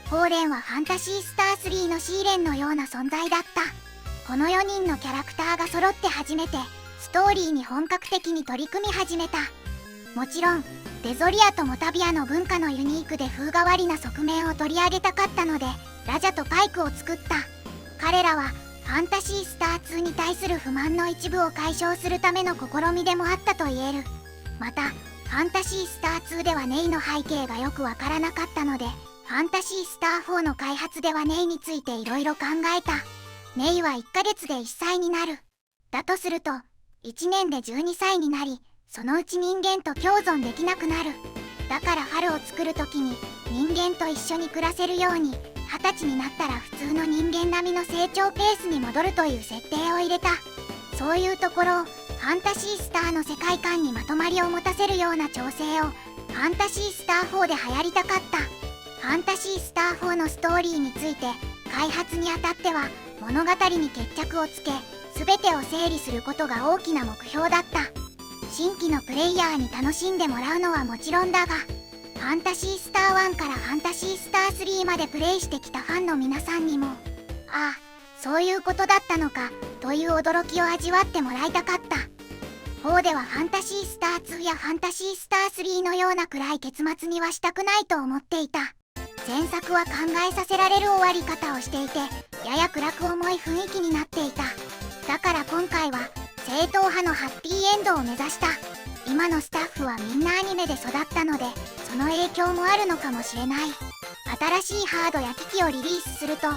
フォーレンはファンタシースター3のシーレンのような存在だった。この4人のキャラクターが揃って初めてストーリーに本格的に取り組み始めた。もちろんデゾリアとモタビアの文化のユニークで風変わりな側面を取り上げたかったので、ラジャとパイクを作った。彼らはファンタシースター2に対する不満の一部を解消するための試みでもあったと言える。またファンタシースター2ではネイの背景がよくわからなかったので、ファンタシースター4の開発ではネイについていろいろ考えた。ネイは1ヶ月で1歳になる。だとすると1年で12歳になり、そのうち人間と共存できなくなる。だからファルを作る時に人間と一緒に暮らせるように、20歳になったら普通の人間並みの成長ペースに戻るという設定を入れた。そういうところをファンタシースターの世界観にまとまりを持たせるような調整をファンタシースター4で流行りたかった。フファンタシースター4のストーリーについて開発にあたっては物語に決着をつけ全てを整理することが大きな目標だった。新規のプレイヤーに楽しんでもらうのはもちろんだが、ファンタシースター1からファンタシースター3までプレイしてきたファンの皆さんにも、ああ、そういうことだったのかという驚きを味わってもらいたかった。4ではファンタシースター2やファンタシースター3のような暗い結末にはしたくないと思っていた。前作は考えさせられる終わり方をしていて、やや暗く重い雰囲気になっていた。だから今回は正統派のハッピーエンドを目指した。今のスタッフはみんなアニメで育ったので、その影響もあるのかもしれない。新しいハードや機器をリリースすると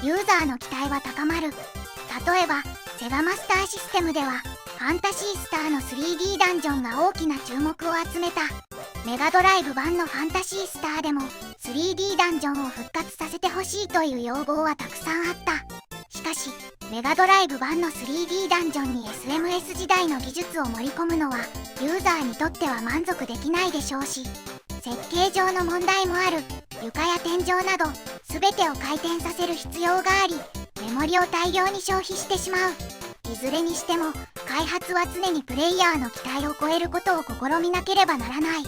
ユーザーの期待は高まる。例えばセガマスターシステムではファンタシースターの 3D ダンジョンが大きな注目を集めた。メガドライブ版のファンタシースターでも 3D ダンジョンを復活させてほしいという要望はたくさんあった。しかしメガドライブ版の 3D ダンジョンに SMS 時代の技術を盛り込むのはユーザーにとっては満足できないでしょうし、設計上の問題もある。床や天井など全てを回転させる必要があり、メモリを大量に消費してしまう。いずれにしても開発は常にプレイヤーの期待を超えることを試みなければならない。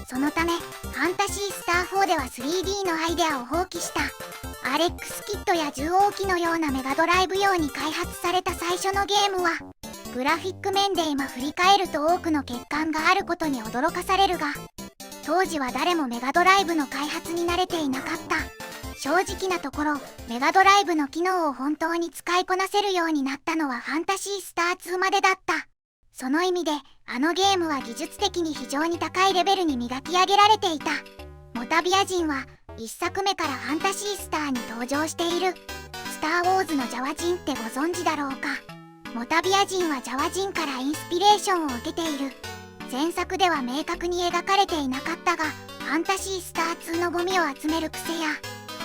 そのためファンタシースター4では 3D のアイデアを放棄した。RX キットや重王機のようなメガドライブ用に開発された最初のゲームは、グラフィック面で今振り返ると多くの欠陥があることに驚かされるが、当時は誰もメガドライブの開発に慣れていなかった。正直なところメガドライブの機能を本当に使いこなせるようになったのはファンタシースター2までだった。その意味であのゲームは技術的に非常に高いレベルに磨き上げられていた。モタビア人は1作目からファンタシースターに登場している。スター・ウォーズのジャワ人ってご存知だろうか。モタビア人はジャワ人からインスピレーションを受けている。前作では明確に描かれていなかったが、ファンタシースター2のゴミを集める癖や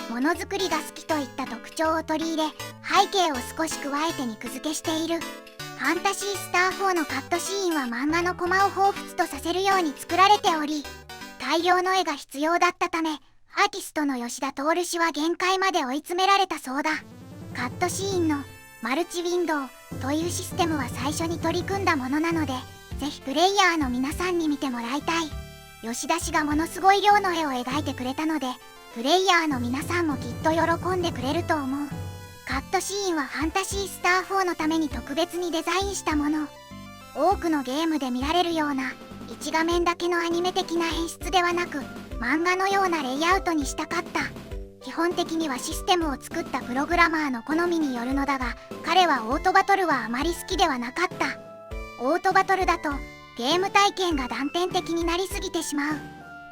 ものづくりが好きといった特徴を取り入れ、背景を少し加えて肉付けしている。ファンタシースター4のカットシーンは漫画のコマを彷彿とさせるように作られており、大量の絵が必要だったためアーティストの吉田徹氏は限界まで追い詰められたそうだ。カットシーンのマルチウィンドウというシステムは最初に取り組んだものなので、ぜひプレイヤーの皆さんに見てもらいたい。吉田氏がものすごい量の絵を描いてくれたので、プレイヤーの皆さんもきっと喜んでくれると思う。カットシーンはファンタシースター4のために特別にデザインしたもの。多くのゲームで見られるような一画面だけのアニメ的な演出ではなく、漫画のようなレイアウトにしたかった。基本的にはシステムを作ったプログラマーの好みによるのだが、彼はオートバトルはあまり好きではなかった。オートバトルだとゲーム体験が断片的になりすぎてしまう。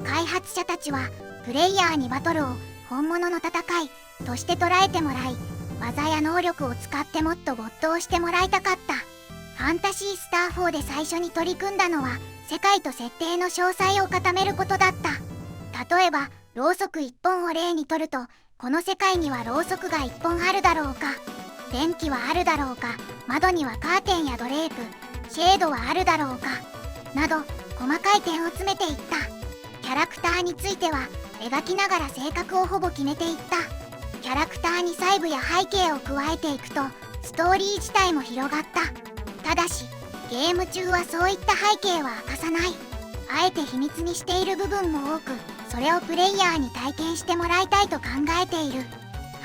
開発者たちはプレイヤーにバトルを本物の戦いとして捉えてもらい、技や能力を使ってもっと没頭してもらいたかった。ファンタシースター4で最初に取り組んだのは世界と設定の詳細を固めることだった。例えばろうそく1本を例にとると、この世界にはろうそくが1本あるだろうか、電気はあるだろうか、窓にはカーテンやドレープ、シェードはあるだろうかなど細かい点を詰めていった。キャラクターについては描きながら性格をほぼ決めていった。キャラクターに細部や背景を加えていくとストーリー自体も広がった。ただしゲーム中はそういった背景は明かさない。あえて秘密にしている部分も多く、それをプレイヤーに体験してもらいたいと考えている。フ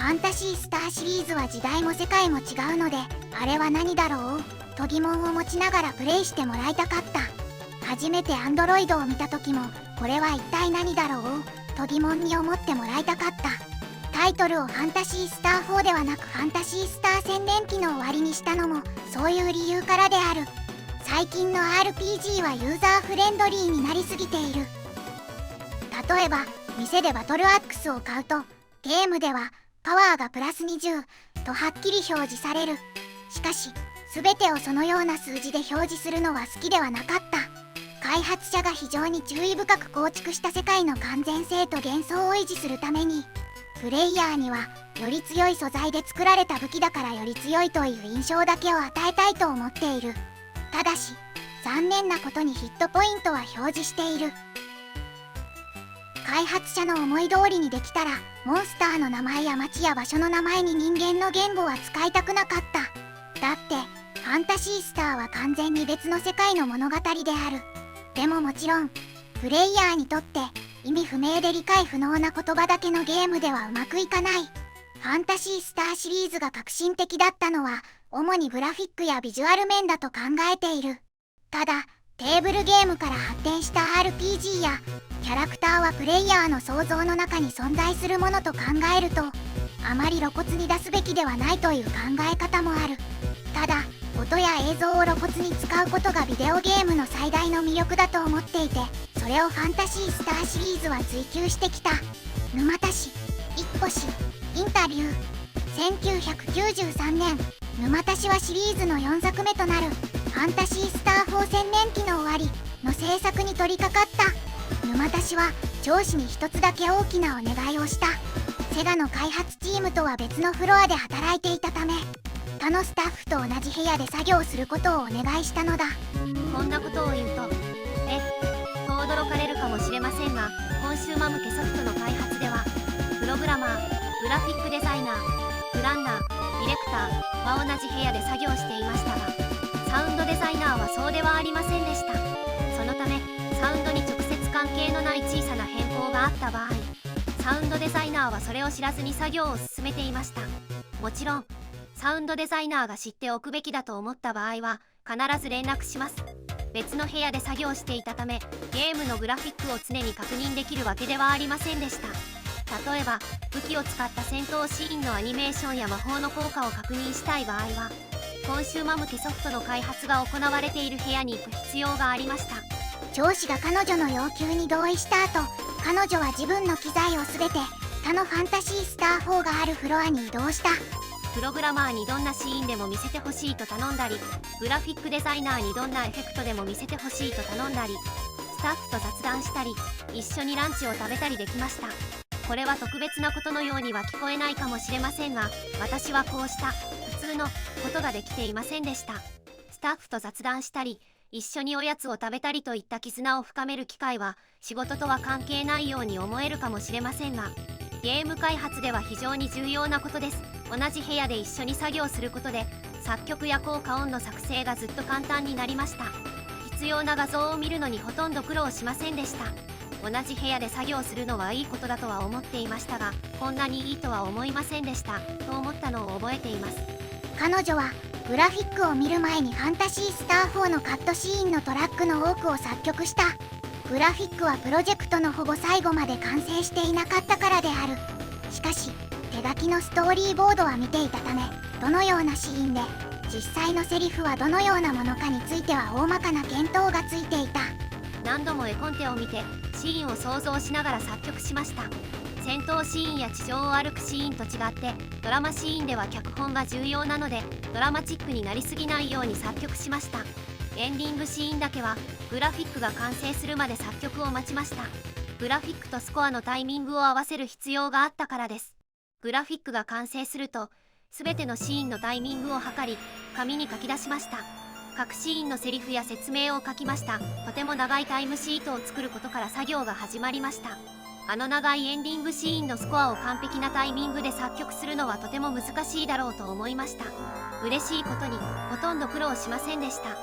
ァンタシースターシリーズは時代も世界も違うので、あれは何だろうと疑問を持ちながらプレイしてもらいたかった。初めて Android を見た時も、これは一体何だろうと疑問に思ってもらいたかった。タイトルをファンタシースター4ではなくファンタシースター宣伝機の終わりにしたのもそういう理由からである。最近の RPG はユーザーフレンドリーになりすぎている。例えば店でバトルアックスを買うと、ゲームではパワーがプラス20とはっきり表示される。しかし全てをそのような数字で表示するのは好きではなかった。開発者が非常に注意深く構築した世界の完全性と幻想を維持するために、プレイヤーにはより強い素材で作られた武器だからより強いという印象だけを与えたいと思っている。ただし残念なことにヒットポイントは表示している。開発者の思い通りにできたらモンスターの名前や街や場所の名前に人間の言語は使いたくなかった。だってファンタシースターは完全に別の世界の物語である。でももちろんプレイヤーにとって意味不明で理解不能な言葉だけのゲームではうまくいかない。ファンタシースターシリーズが革新的だったのは主にグラフィックやビジュアル面だと考えている。ただテーブルゲームから発展した RPG やキャラクターはプレイヤーの想像の中に存在するものと考えるとあまり露骨に出すべきではないという考え方もある。ただ音や映像を露骨に使うことがビデオゲームの最大の魅力だと思っていて、それをファンタシースターシリーズは追求してきた。沼田氏、一歩氏、インタビュー。1993年、沼田氏はシリーズの4作目となるファンタシースター4千年期の終わりの制作に取り掛かった。沼田氏は上司に一つだけ大きなお願いをした。セガの開発チームとは別のフロアで働いていたため、他のスタッフと同じ部屋で作業することをお願いしたのだ。こんなことを言うと驚かれるかもしれませんが、コンシューマ向けソフトの開発ではプログラマー、グラフィックデザイナー、プランナー、ディレクターは同じ部屋で作業していましたが、サウンドデザイナーはそうではありませんでした。そのためサウンドに直接関係のない小さな変更があった場合、サウンドデザイナーはそれを知らずに作業を進めていました。もちろんサウンドデザイナーが知っておくべきだと思った場合は必ず連絡します。別の部屋で作業していたため、ゲームのグラフィックを常に確認できるわけではありませんでした。例えば武器を使った戦闘シーンのアニメーションや魔法の効果を確認したい場合は、コンシューマ向けソフトの開発が行われている部屋に行く必要がありました。上司が彼女の要求に同意した後、彼女は自分の機材を全て他のファンタシースター4があるフロアに移動した。プログラマーにどんなシーンでも見せてほしいと頼んだり、グラフィックデザイナーにどんなエフェクトでも見せてほしいと頼んだり、スタッフと雑談したり、一緒にランチを食べたりできました。これは特別なことのようには聞こえないかもしれませんが、私はこうした普通のことができていませんでした。スタッフと雑談したり、一緒におやつを食べたりといった絆を深める機会は仕事とは関係ないように思えるかもしれませんが、ゲーム開発では非常に重要なことです。同じ部屋で一緒に作業することで作曲や効果音の作成がずっと簡単になりました。必要な画像を見るのにほとんど苦労しませんでした。同じ部屋で作業するのはいいことだとは思っていましたが、こんなにいいとは思いませんでしたと思ったのを覚えています。彼女はグラフィックを見る前にファンタシースター4のカットシーンのトラックの多くを作曲した。グラフィックはプロジェクトのほぼ最後まで完成していなかったからである。しかし手書きのストーリーボードは見ていたため、どのようなシーンで実際のセリフはどのようなものかについては大まかな見当がついていた。何度も絵コンテを見てシーンを想像しながら作曲しました。戦闘シーンや地上を歩くシーンと違ってドラマシーンでは脚本が重要なので、ドラマチックになりすぎないように作曲しました。エンディングシーンだけはグラフィックが完成するまで作曲を待ちました。グラフィックとスコアのタイミングを合わせる必要があったからです。グラフィックが完成すると全てのシーンのタイミングを測り紙に書き出しました。各シーンのセリフや説明を書きました。とても長いタイムシートを作ることから作業が始まりました。あの長いエンディングシーンのスコアを完璧なタイミングで作曲するのはとても難しいだろうと思いました。嬉しいことにほとんど苦労しませんでした。フ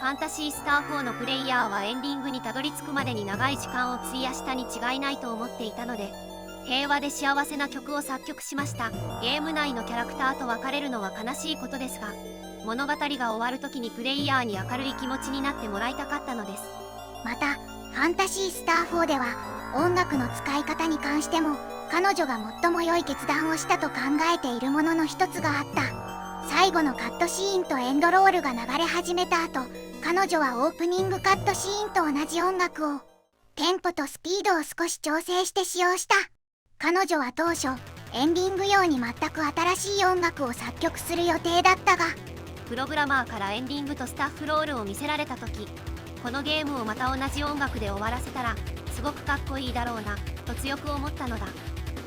ァンタシースター4のプレイヤーはエンディングにたどり着くまでに長い時間を費やしたに違いないと思っていたので、平和で幸せな曲を作曲しました。ゲーム内のキャラクターと別れるのは悲しいことですが、物語が終わる時にプレイヤーに明るい気持ちになってもらいたかったのです。またファンタシースター4では音楽の使い方に関しても彼女が最も良い決断をしたと考えているものの一つがあった。最後のカットシーンとエンドロールが流れ始めた後、彼女はオープニングカットシーンと同じ音楽をテンポとスピードを少し調整して使用した。彼女は当初エンディング用に全く新しい音楽を作曲する予定だったが、プログラマーからエンディングとスタッフロールを見せられた時、このゲームをまた同じ音楽で終わらせたらすごくかっこいいだろうなと強く思ったのだ。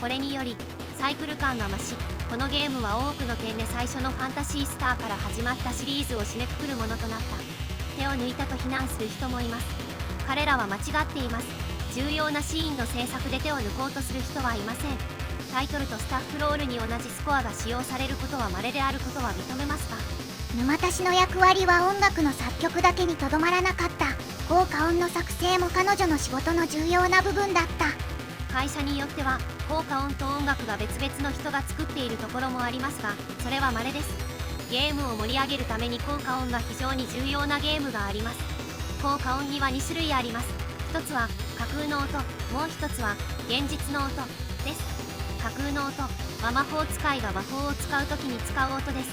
これによりサイクル感が増し、このゲームは多くの点で最初のファンタシースターから始まったシリーズを締めくくるものとなった。手を抜いたと非難する人もいます。彼らは間違っています。重要なシーンの制作で手を抜こうとする人はいません。タイトルとスタッフロールに同じスコアが使用されることは稀であることは認めますか？沼田氏の役割は音楽の作曲だけにとどまらなかった。効果音の作成も彼女の仕事の重要な部分だった。会社によっては効果音と音楽が別々の人が作っているところもありますが、それは稀です。ゲームを盛り上げるために効果音が非常に重要なゲームがあります。効果音には2種類あります。一つは架空の音、もう一つは現実の音です。架空の音は魔法使いが魔法を使う時に使う音です。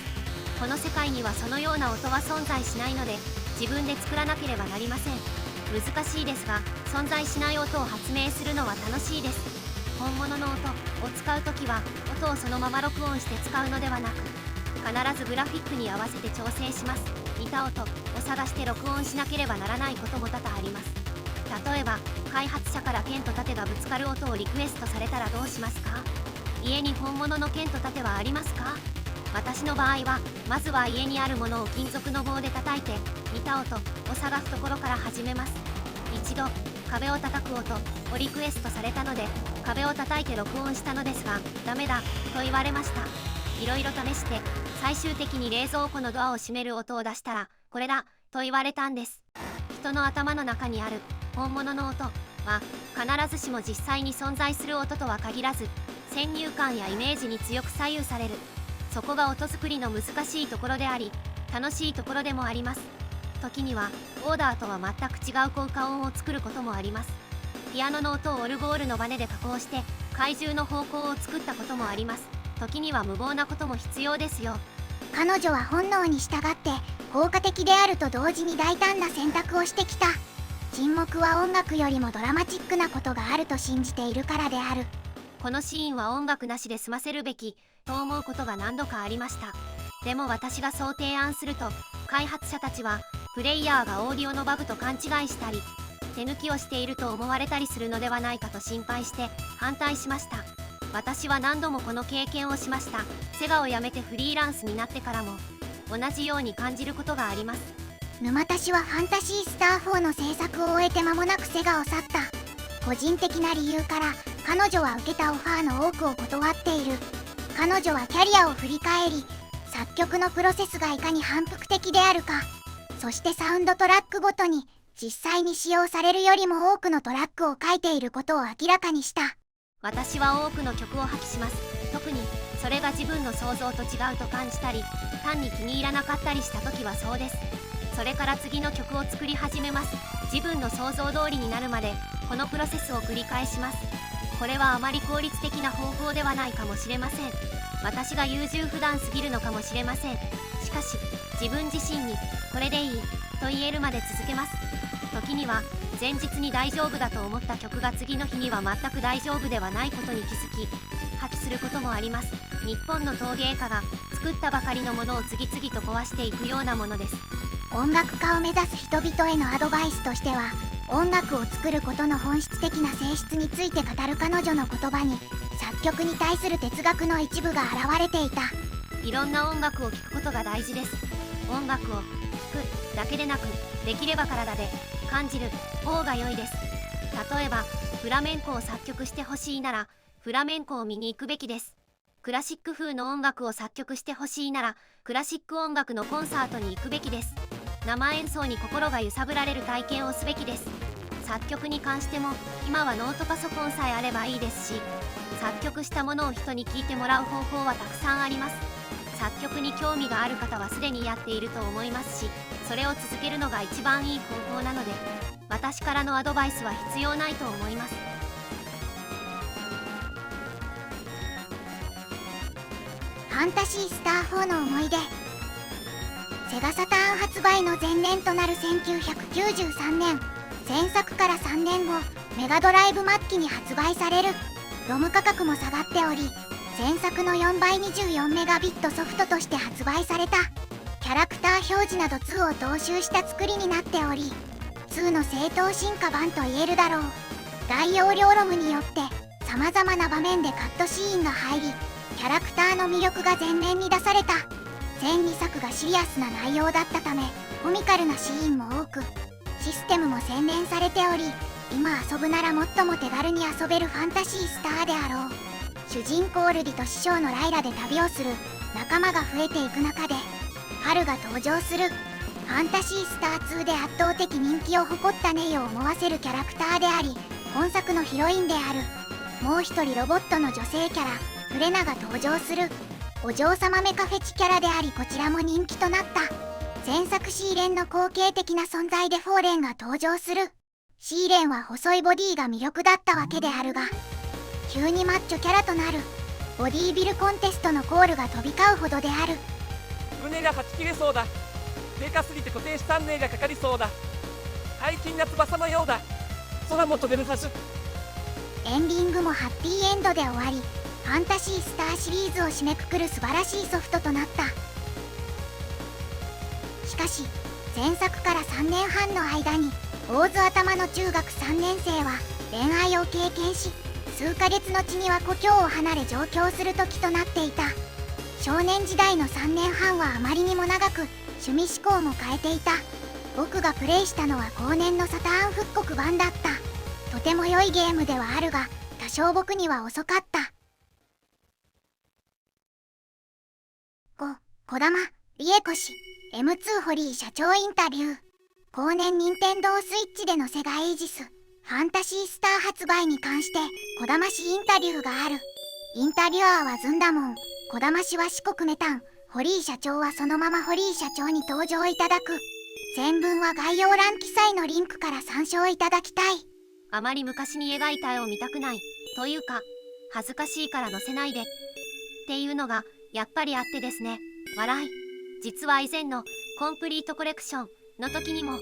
この世界にはそのような音は存在しないので、自分で作らなければなりません。難しいですが、存在しない音を発明するのは楽しいです。本物の音を使う時は音をそのまま録音して使うのではなく、必ずグラフィックに合わせて調整します。似た音を探して録音しなければならないことも多々あります。例えば開発者から剣と盾がぶつかる音をリクエストされたらどうしますか？家に本物の剣と盾はありますか？私の場合はまずは家にあるものを金属の棒で叩いて似た音を探すところから始めます。一度壁を叩く音をリクエストされたので壁を叩いて録音したのですが、ダメだと言われました。いろいろ試して最終的に冷蔵庫のドアを閉める音を出したらこれだと言われたんです。人の頭の中にある本物の音は必ずしも実際に存在する音とは限らず、先入観やイメージに強く左右される。そこが音作りの難しいところであり、楽しいところでもあります。時にはオーダーとは全く違う効果音を作ることもあります。ピアノの音をオルゴールのバネで加工して怪獣の方向を作ったこともあります。時には無謀なことも必要ですよ。彼女は本能に従って効果的であると同時に大胆な選択をしてきた。沈黙は音楽よりもドラマチックなことがあると信じているからである。このシーンは音楽なしで済ませるべきと思うことが何度かありました。でも私がそう提案すると、開発者たちはプレイヤーがオーディオのバグと勘違いしたり手抜きをしていると思われたりするのではないかと心配して反対しました。私は何度もこの経験をしました。セガを辞めてフリーランスになってからも同じように感じることがあります。沼田氏はファンタシースター4の制作を終えて間もなくセガを去った。個人的な理由から彼女は受けたオファーの多くを断っている。彼女はキャリアを振り返り、作曲のプロセスがいかに反復的であるか、そしてサウンドトラックごとに実際に使用されるよりも多くのトラックを書いていることを明らかにした。私は多くの曲を破棄します。特にそれが自分の想像と違うと感じたり、単に気に入らなかったりした時はそうです。それから次の曲を作り始めます。自分の想像通りになるまでこのプロセスを繰り返します。これはあまり効率的な方法ではないかもしれません。私が優柔不断すぎるのかもしれません。しかし自分自身にこれでいいと言えるまで続けます。時には前日に大丈夫だと思った曲が次の日には全く大丈夫ではないことに気づき破棄することもあります。日本の陶芸家が作ったばかりのものを次々と壊していくようなものです。音楽家を目指す人々へのアドバイスとしては、音楽を作ることの本質的な性質について語る彼女の言葉に作曲に対する哲学の一部が現れていた。いろんな音楽を聴くことが大事です。音楽を聴くだけでなく、できれば体で感じる方が良いです。例えばフラメンコを作曲してほしいならフラメンコを見に行くべきです。クラシック風の音楽を作曲してほしいならクラシック音楽のコンサートに行くべきです。生演奏に心が揺さぶられる体験をすべきです。作曲に関しても今はノートパソコンさえあればいいですし、作曲したものを人に聴いてもらう方法はたくさんあります。作曲に興味がある方はすでにやっていると思いますし、それを続けるのが一番いい方法なので、私からのアドバイスは必要ないと思います。ファンタシースター4の思い出。セガサターン発売の前年となる1993年、前作から3年後、メガドライブ末期に発売される。ロム価格も下がっており、前作の4倍24メガビットソフトとして発売された。キャラクター表示など2を踏襲した作りになっており、2の正当進化版と言えるだろう。大容量ロムによって様々な場面でカットシーンが入り、キャラクターの魅力が前面に出された。前2作がシリアスな内容だったためコミカルなシーンも多く、システムも洗練されており、今遊ぶなら最も手軽に遊べるファンタシースターであろう。主人公ルディと師匠のライラで旅をする仲間が増えていく中で、春が登場する。ファンタシースター2で圧倒的人気を誇ったネイを思わせるキャラクターであり、本作のヒロインである。もう一人ロボットの女性キャラフレナが登場する。お嬢様メカフェチキャラであり、こちらも人気となった。前作シーレンの後継的な存在でフォーレンが登場する。シーレンは細いボディが魅力だったわけであるが、急にマッチョキャラとなる。ボディービルコンテストのコールが飛び交うほどである。胸がはち切れそうだ。でかすぎて固定したんねがかかりそうだ。背筋な翼のようだ。空も飛べるはず。エンディングもハッピーエンドで終わり、ファンタシースターシリーズを締めくくる素晴らしいソフトとなった。しかし前作から3年半の間に坊主頭の中学3年生は恋愛を経験し、数ヶ月後には故郷を離れ上京する時となっていた。少年時代の3年半はあまりにも長く、趣味思考も変えていた。僕がプレイしたのは後年のサターン復刻版だった。とても良いゲームではあるが、多少僕には遅かった。児玉理恵子氏 M2 堀井社長インタビュー。後年任天堂スイッチでのセガエイジスファンタシースター発売に関して児玉氏インタビューがある。インタビュアーはずんだもん。児玉氏は四国メタン、堀井社長はそのまま堀井社長に登場いただく。全文は概要欄記載のリンクから参照いただきたい。あまり昔に描いた絵を見たくないというか、恥ずかしいから載せないでっていうのがやっぱりあってですね。笑い。実は以前のコンプリートコレクションの時にも、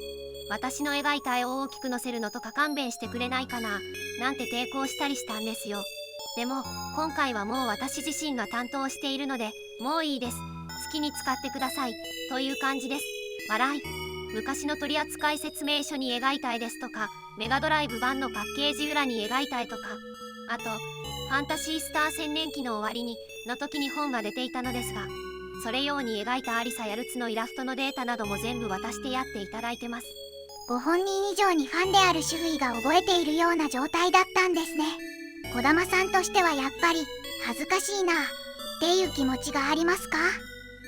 私の描いた絵を大きく載せるのとか勘弁してくれないかななんて抵抗したりしたんですよ。でも今回はもう私自身が担当しているので、もういいです、好きに使ってくださいという感じです。笑い。昔の取扱説明書に描いた絵ですとか、メガドライブ版のパッケージ裏に描いた絵とか、あとファンタシースター千年期の終わりにの時に本が出ていたのですが、それ用に描いたアリサやルツのイラストのデータなども全部渡してやっていただいてます。ご本人以上にファンである周囲が覚えているような状態だったんですね。児玉さんとしてはやっぱり恥ずかしいなっていう気持ちがありますか？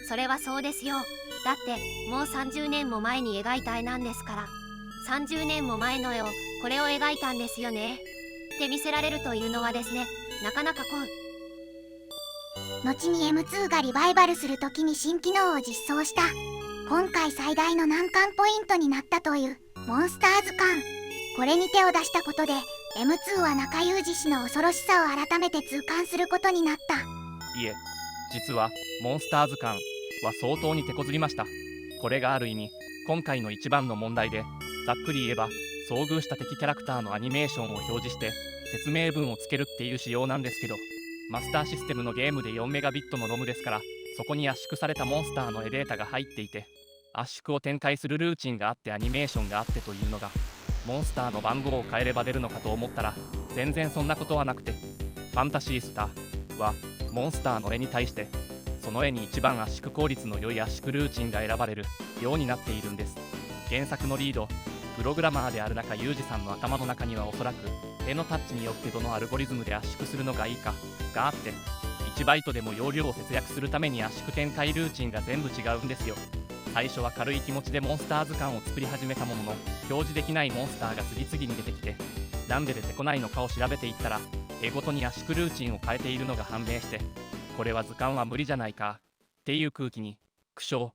それはそうですよ。だってもう30年も前に描いた絵なんですから。30年も前の絵をこれを描いたんですよねって見せられるというのはですね、なかなか後に M2 がリバイバルする時に新機能を実装した。今回最大の難関ポイントになったというモンスター図鑑。これに手を出したことで M2 は中裕二氏の恐ろしさを改めて痛感することになった。いえ、実はモンスター図鑑は相当に手こずりました。これがある意味今回の一番の問題で、ざっくり言えば遭遇した敵キャラクターのアニメーションを表示して説明文をつけるっていう仕様なんですけど、マスターシステムのゲームで4メガビットのロムですから、そこに圧縮されたモンスターの絵データが入っていて、圧縮を展開するルーチンがあってアニメーションがあってというのが、モンスターの番号を変えれば出るのかと思ったら全然そんなことはなくて、ファンタシースターはモンスターの絵に対してその絵に一番圧縮効率の良い圧縮ルーチンが選ばれるようになっているんです。原作のリードプログラマーである中裕二さんの頭の中にはおそらく絵のタッチによってどのアルゴリズムで圧縮するのがいいかがあって、1バイトでも容量を節約するために圧縮展開ルーチンが全部違うんですよ。最初は軽い気持ちでモンスター図鑑を作り始めたものの、表示できないモンスターが次々に出てきて、なんで出てこないのかを調べていったら絵ごとに圧縮ルーチンを変えているのが判明して、これは図鑑は無理じゃないかっていう空気に苦笑。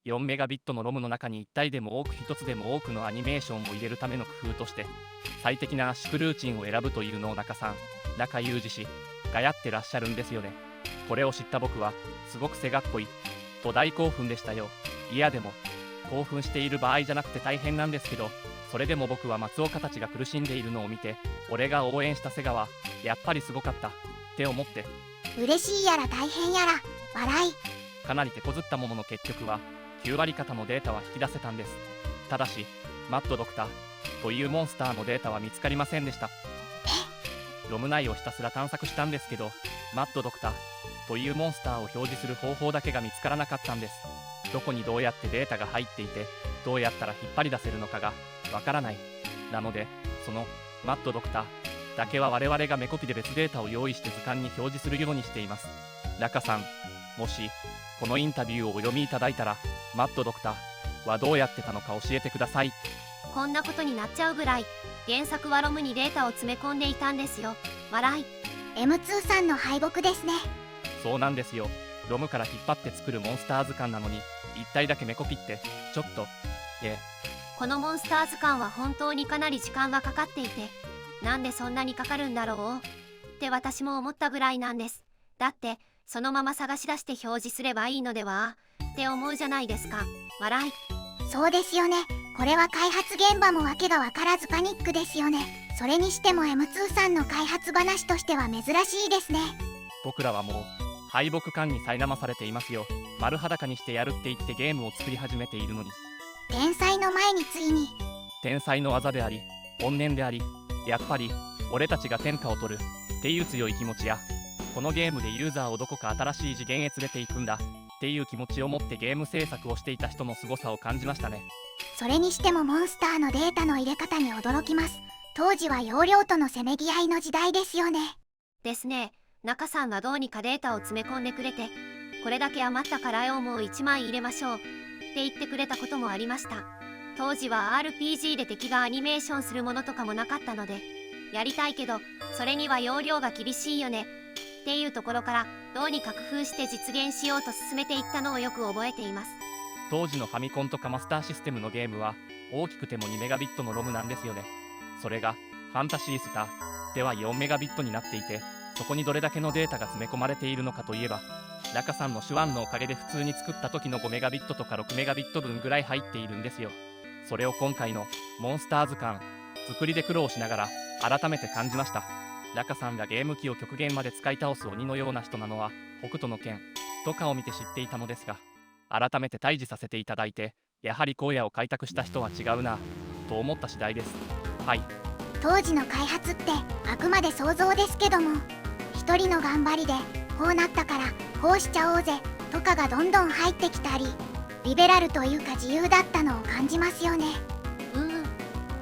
4メガビットのロムの中に1体でも多く1つでも多くのアニメーションを入れるための工夫として最適な圧縮ルーチンを選ぶというのを中裕二氏がやってらっしゃるんですよね。これを知った僕はすごくせがっこいと大興奮でしたよ。いやでも興奮している場合じゃなくて大変なんですけど、それでも僕は松岡たちが苦しんでいるのを見て、俺が応援したセガはやっぱりすごかったって思って、嬉しいやら大変やら笑い。かなり手こずったものの結局は9割方のデータは引き出せたんです。ただしマッドドクターというモンスターのデータは見つかりませんでした。ロム内をひたすら探索したんですけど、マッドドクターというモンスターを表示する方法だけが見つからなかったんです。どこにどうやってデータが入っていて、どうやったら引っ張り出せるのかがわからない。なのでそのマットドクターだけは我々がメコピで別データを用意して図鑑に表示するようにしています。ラカさん、もしこのインタビューをお読みいただいたら、マットドクターはどうやってたのか教えてください。こんなことになっちゃうぐらい原作はロムにデータを詰め込んでいたんですよ。笑い。 M2 さんの敗北ですね。そうなんですよ。ロムから引っ張って作るモンスター図鑑なのに1体だけメコピってちょっとこのモンスター図鑑は本当にかなり時間がかかっていて、なんでそんなにかかるんだろうって私も思ったぐらいなんです。だってそのまま探し出して表示すればいいのではって思うじゃないですか。笑い。そうですよね。これは開発現場もわけがわからずパニックですよね。それにしても M2 さんの開発話としては珍しいですね。僕らはもう敗北感に苛まされていますよ。丸裸にしてやるって言ってゲームを作り始めているのに、天才の前についに。天才の技であり怨念であり、やっぱり俺たちが天下を取るっていう強い気持ちや、このゲームでユーザーをどこか新しい次元へ連れていくんだっていう気持ちを持ってゲーム制作をしていた人の凄さを感じましたね。それにしてもモンスターのデータの入れ方に驚きます。当時は容量とのせめぎ合いの時代ですよね。ですね。中さんがどうにかデータを詰め込んでくれて、これだけ余ったから絵をもう1枚入れましょうって言ってくれたこともありました。当時は RPG で敵がアニメーションするものとかもなかったので、やりたいけどそれには容量が厳しいよねっていうところからどうにか工夫して実現しようと進めていったのをよく覚えています。当時のファミコンとかマスターシステムのゲームは大きくても2メガビットのロムなんですよね。それがファンタシースターでは4メガビットになっていて、そこにどれだけのデータが詰め込まれているのかといえば、ラカさんの手腕のおかげで普通に作った時の5メガビットとか6メガビット分ぐらい入っているんですよ。それを今回のモンスター図鑑作りで苦労しながら改めて感じました。ラカさんがゲーム機を極限まで使い倒す鬼のような人なのは北斗の拳とかを見て知っていたのですが、改めて対峙させていただいて、やはり荒野を開拓した人は違うなと思った次第です。はい。当時の開発ってあくまで想像ですけども、一人の頑張りでこうなったからこうしちゃおうぜとかがどんどん入ってきたり、リベラルというか自由だったのを感じますよね。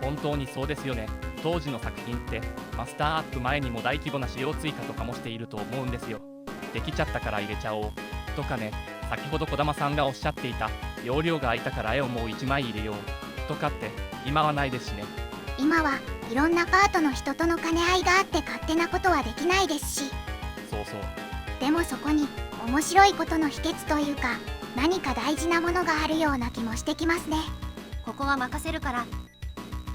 本当にそうですよね。当時の作品ってマスターアップ前にも大規模な仕様追加とかもしていると思うんですよ。できちゃったから入れちゃおうとかね、先ほど児玉さんがおっしゃっていた容量が空いたから絵をもう1枚入れようとかって今はないですしね。今はいろんなパートの人との兼ね合いがあって勝手なことはできないですし、そうそう。でもそこに面白いことの秘訣というか何か大事なものがあるような気もしてきますね。ここは任せるからっ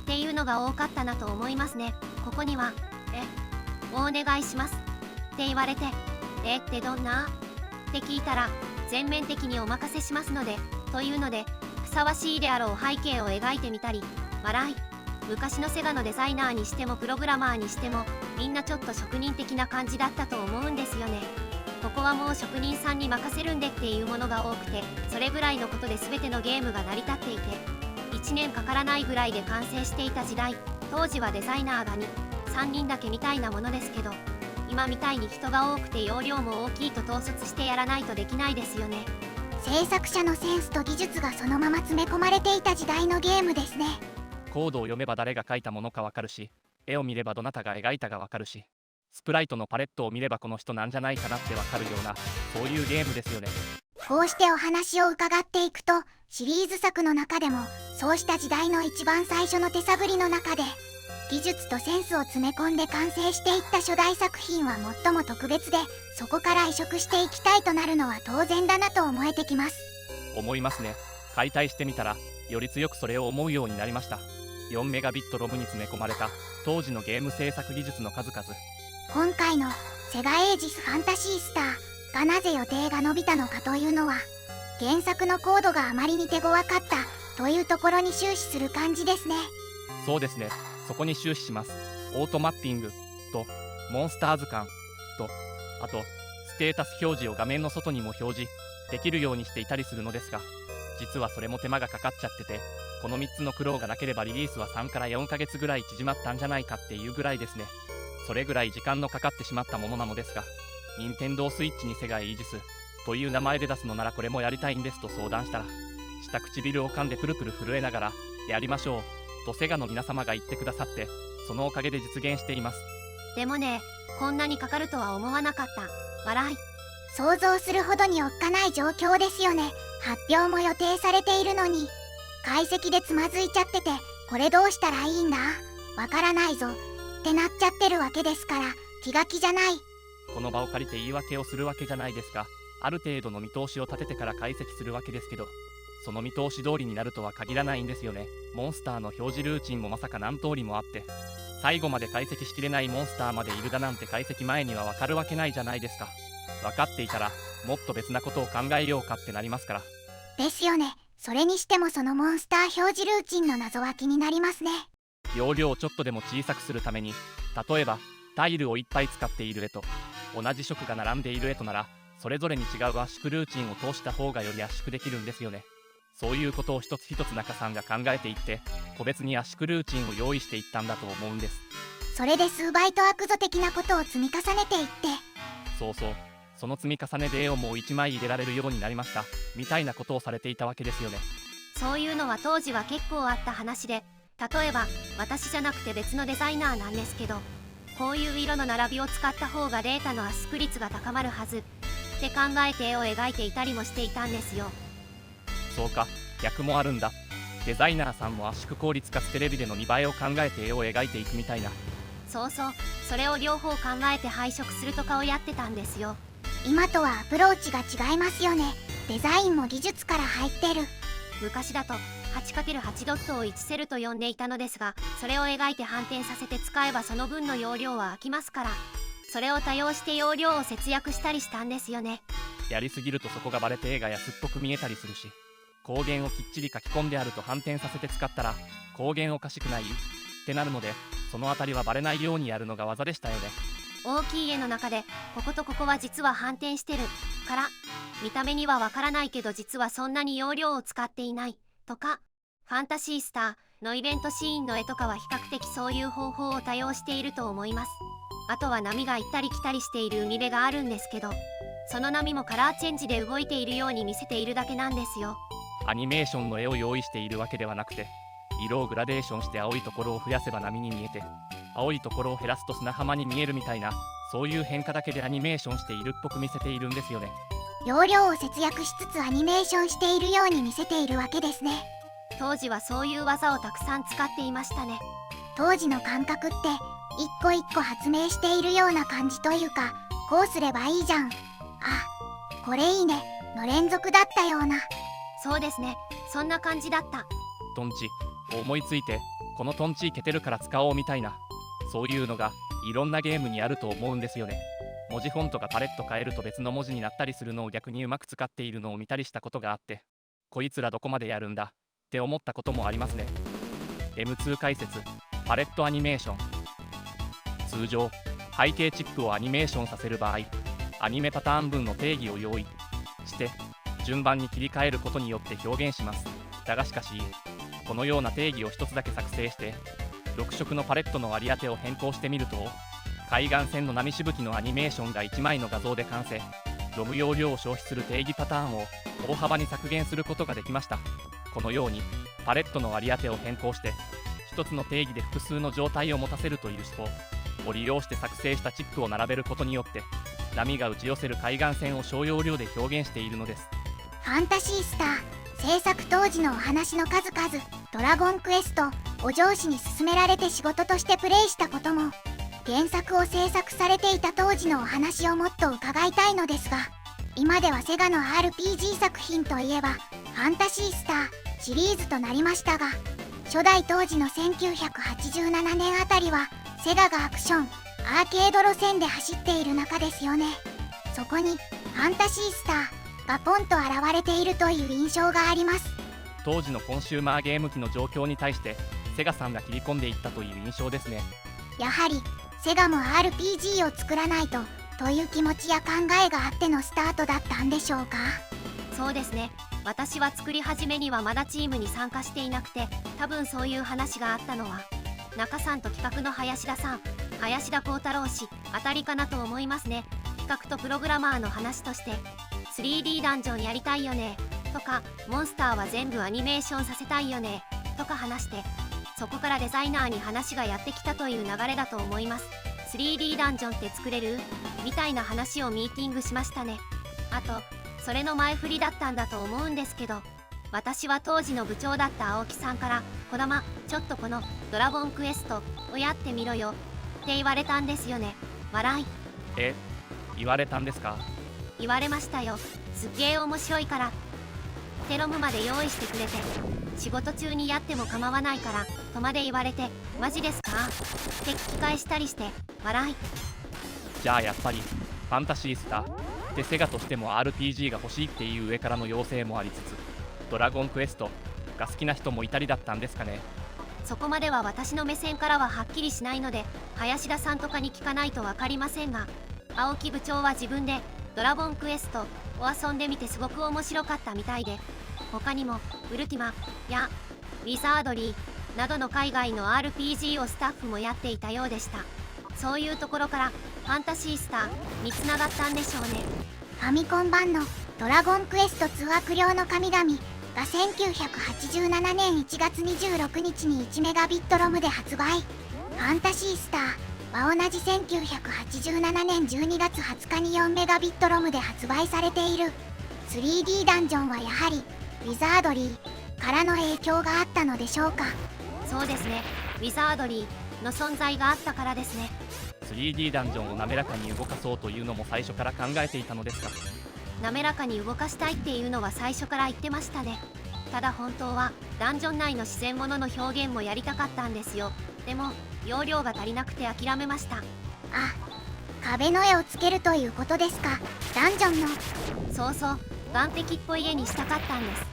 ていうのが多かったなと思いますね。ここにはお願いしますって言われて、ってどんなって聞いたら全面的にお任せしますのでというので、ふさわしいであろう背景を描いてみたり、笑い。昔のセガのデザイナーにしてもプログラマーにしてもみんなちょっと職人的な感じだったと思うんですよね。ここはもう職人さんに任せるんでっていうものが多くて、それぐらいのことで全てのゲームが成り立っていて、1年かからないぐらいで完成していた時代。当時はデザイナーが3人だけみたいなものですけど、今みたいに人が多くて容量も大きいと統率してやらないとできないですよね。制作者のセンスと技術がそのまま詰め込まれていた時代のゲームですね。コードを読めば誰が書いたものかわかるし、絵を見ればどなたが描いたかわかるし、スプライトのパレットを見ればこの人なんじゃないかなってわかるような、そういうゲームですよね。こうしてお話を伺っていくと、シリーズ作の中でもそうした時代の一番最初の手探りの中で技術とセンスを詰め込んで完成していった初代作品は最も特別で、そこから移植していきたいとなるのは当然だなと思えてきます。思いますね。解体してみたらより強くそれを思うようになりました。4メガビットロムに詰め込まれた当時のゲーム制作技術の数々。今回のセガエイジスファンタシースターがなぜ予定が伸びたのかというのは、原作のコードがあまりに手強かったというところに終始する感じですね。そうですね。そこに終始します。オートマッピングとモンスター図鑑と、あとステータス表示を画面の外にも表示できるようにしていたりするのですが、実はそれも手間がかかっちゃってて、この3つの苦労がなければリリースは3から4ヶ月ぐらい縮まったんじゃないかっていうぐらいですね。それぐらい時間のかかってしまったものなのですが、任天堂スイッチにセガエイジスという名前で出すのならこれもやりたいんですと相談したら、下唇を噛んでプルプル震えながらやりましょうとセガの皆様が言ってくださって、そのおかげで実現しています。でもね、こんなにかかるとは思わなかった。笑い。想像するほどにおっかない状況ですよね。発表も予定されているのに、解析でつまずいちゃってて、これどうしたらいいんだ、わからないぞってなっちゃってるわけですから、気が気じゃない。この場を借りて言い訳をするわけじゃないですが、ある程度の見通しを立ててから解析するわけですけど、その見通し通りになるとは限らないんですよね。モンスターの表示ルーチンもまさか何通りもあって、最後まで解析しきれないモンスターまでいるだなんて解析前にはわかるわけないじゃないですか。分かっていたらもっと別なことを考えようかってなりますから。ですよね。それにしてもそのモンスター表示ルーチンの謎は気になりますね。容量をちょっとでも小さくするために、例えばタイルをいっぱい使っている絵と同じ色が並んでいる絵となら、それぞれに違う圧縮ルーチンを通した方がより圧縮できるんですよね。そういうことを一つ一つ中さんが考えていって、個別に圧縮ルーチンを用意していったんだと思うんです。それで数倍とアクゾ的なことを積み重ねていって。そうそう、その積み重ねで絵をもう1枚入れられるようになりましたみたいなことをされていたわけですよね。そういうのは当時は結構あった話で、例えば私じゃなくて別のデザイナーなんですけど、こういう色の並びを使った方がデータの圧縮率が高まるはずって考えて絵を描いていたりもしていたんですよ。そうか、逆もあるんだ。デザイナーさんも圧縮効率かつテレビでの見栄えを考えて絵を描いていくみたいな。そうそう、それを両方考えて配色するとかをやってたんですよ。今とはアプローチが違いますよね。デザインも技術から入ってる。昔だと 8×8 ドットを1セルと呼んでいたのですが、それを描いて反転させて使えばその分の容量は空きますから、それを多用して容量を節約したりしたんですよね。やりすぎるとそこがバレて絵が安っぽく見えたりするし、光源をきっちり書き込んであると反転させて使ったら光源おかしくないってなるので、そのあたりはバレないようにやるのが技でしたよね。大きい絵の中でこことここは実は反転してるから見た目にはわからないけど実はそんなに容量を使っていないとか、ファンタシースターのイベントシーンの絵とかは比較的そういう方法を多用していると思います。あとは波が行ったり来たりしている海辺があるんですけど、その波もカラーチェンジで動いているように見せているだけなんですよ。アニメーションの絵を用意しているわけではなくて、色をグラデーションして青いところを増やせば波に見えて、青いところを減らすと砂浜に見えるみたいな、そういう変化だけでアニメーションしているっぽく見せているんですよね。容量を節約しつつアニメーションしているように見せているわけですね。当時はそういう技をたくさん使っていましたね。当時の感覚って一個一個発明しているような感じというか、こうすればいいじゃん、あ、これいいねの連続だったような。そうですね、そんな感じだった。トンチ思いついて、このトンチいけてるから使おうみたいな、そういうのがいろんなゲームにあると思うんですよね。文字フォントがパレット変えると別の文字になったりするのを逆にうまく使っているのを見たりしたことがあって、こいつらどこまでやるんだって思ったこともありますね。 M2 解説パレットアニメーション。通常背景チップをアニメーションさせる場合、アニメパターン分の定義を用意して順番に切り替えることによって表現します。だがしかし、このような定義を一つだけ作成して6色のパレットの割り当てを変更してみると、海岸線の波しぶきのアニメーションが1枚の画像で完成。ロム容量を消費する定義パターンを大幅に削減することができました。このようにパレットの割り当てを変更して一つの定義で複数の状態を持たせるという手法を利用して作成したチップを並べることによって、波が打ち寄せる海岸線を小容量で表現しているのです。ファンタシースター制作当時のお話の数々、ドラゴンクエストを上司に勧められて仕事としてプレイしたことも、原作を制作されていた当時のお話をもっと伺いたいのですが、今ではセガの RPG 作品といえばファンタシースターシリーズとなりましたが、初代当時の1987年あたりはセガがアクションアーケード路線で走っている中ですよね。そこにファンタシースターがポンと現れているという印象があります。当時のコンシューマーゲーム機の状況に対してセガさんが切り込んでいったという印象ですね。やはりセガも RPG を作らないとという気持ちや考えがあってのスタートだったんでしょうか。そうですね、私は作り始めにはまだチームに参加していなくて、多分そういう話があったのは中さんと企画の林田さん、林田幸太郎氏あたりかなと思いますね。企画とプログラマーの話として 3D ダンジョンやりたいよねとか、モンスターは全部アニメーションさせたいよねとか話して、そこからデザイナーに話がやってきたという流れだと思います。 3D ダンジョンって作れるみたいな話をミーティングしましたね。あとそれの前振りだったんだと思うんですけど、私は当時の部長だった青木さんから「児玉ちょっとこのドラゴンクエストをやってみろよ」って言われたんですよね。笑い。言われたんですか？言われましたよ。すっげえ面白いからテロムまで用意してくれて、仕事中にやっても構わないからとまで言われて、マジですかって聞き返したりして笑い。じゃあやっぱりファンタシースターでセガとしても RPG が欲しいっていう上からの要請もありつつ、ドラゴンクエストが好きな人もいたりだったんですかね。そこまでは私の目線からははっきりしないので林田さんとかに聞かないと分かりませんが、青木部長は自分でドラゴンクエストを遊んでみてすごく面白かったみたいで、他にもウルティマやウィザードリーなどの海外の RPG をスタッフもやっていたようでした。そういうところからファンタシースターにつながったんでしょうね。ファミコン版のドラゴンクエスト2悪霊の神々が1987年1月26日に1メガビットロムで発売。ファンタシースターは同じ1987年12月20日に4メガビットロムで発売されている。 3D ダンジョンはやはりウィザードリーからの影響があったのでしょうか。そうですね、ウィザードリーの存在があったからですね。 3D ダンジョンを滑らかに動かそうというのも最初から考えていたのですか？滑らかに動かしたいっていうのは最初から言ってましたね。ただ本当はダンジョン内の自然物の表現もやりたかったんですよ。でも容量が足りなくて諦めました。あ、壁の絵をつけるということですか。ダンジョンの。そうそう、岸壁っぽい絵にしたかったんです。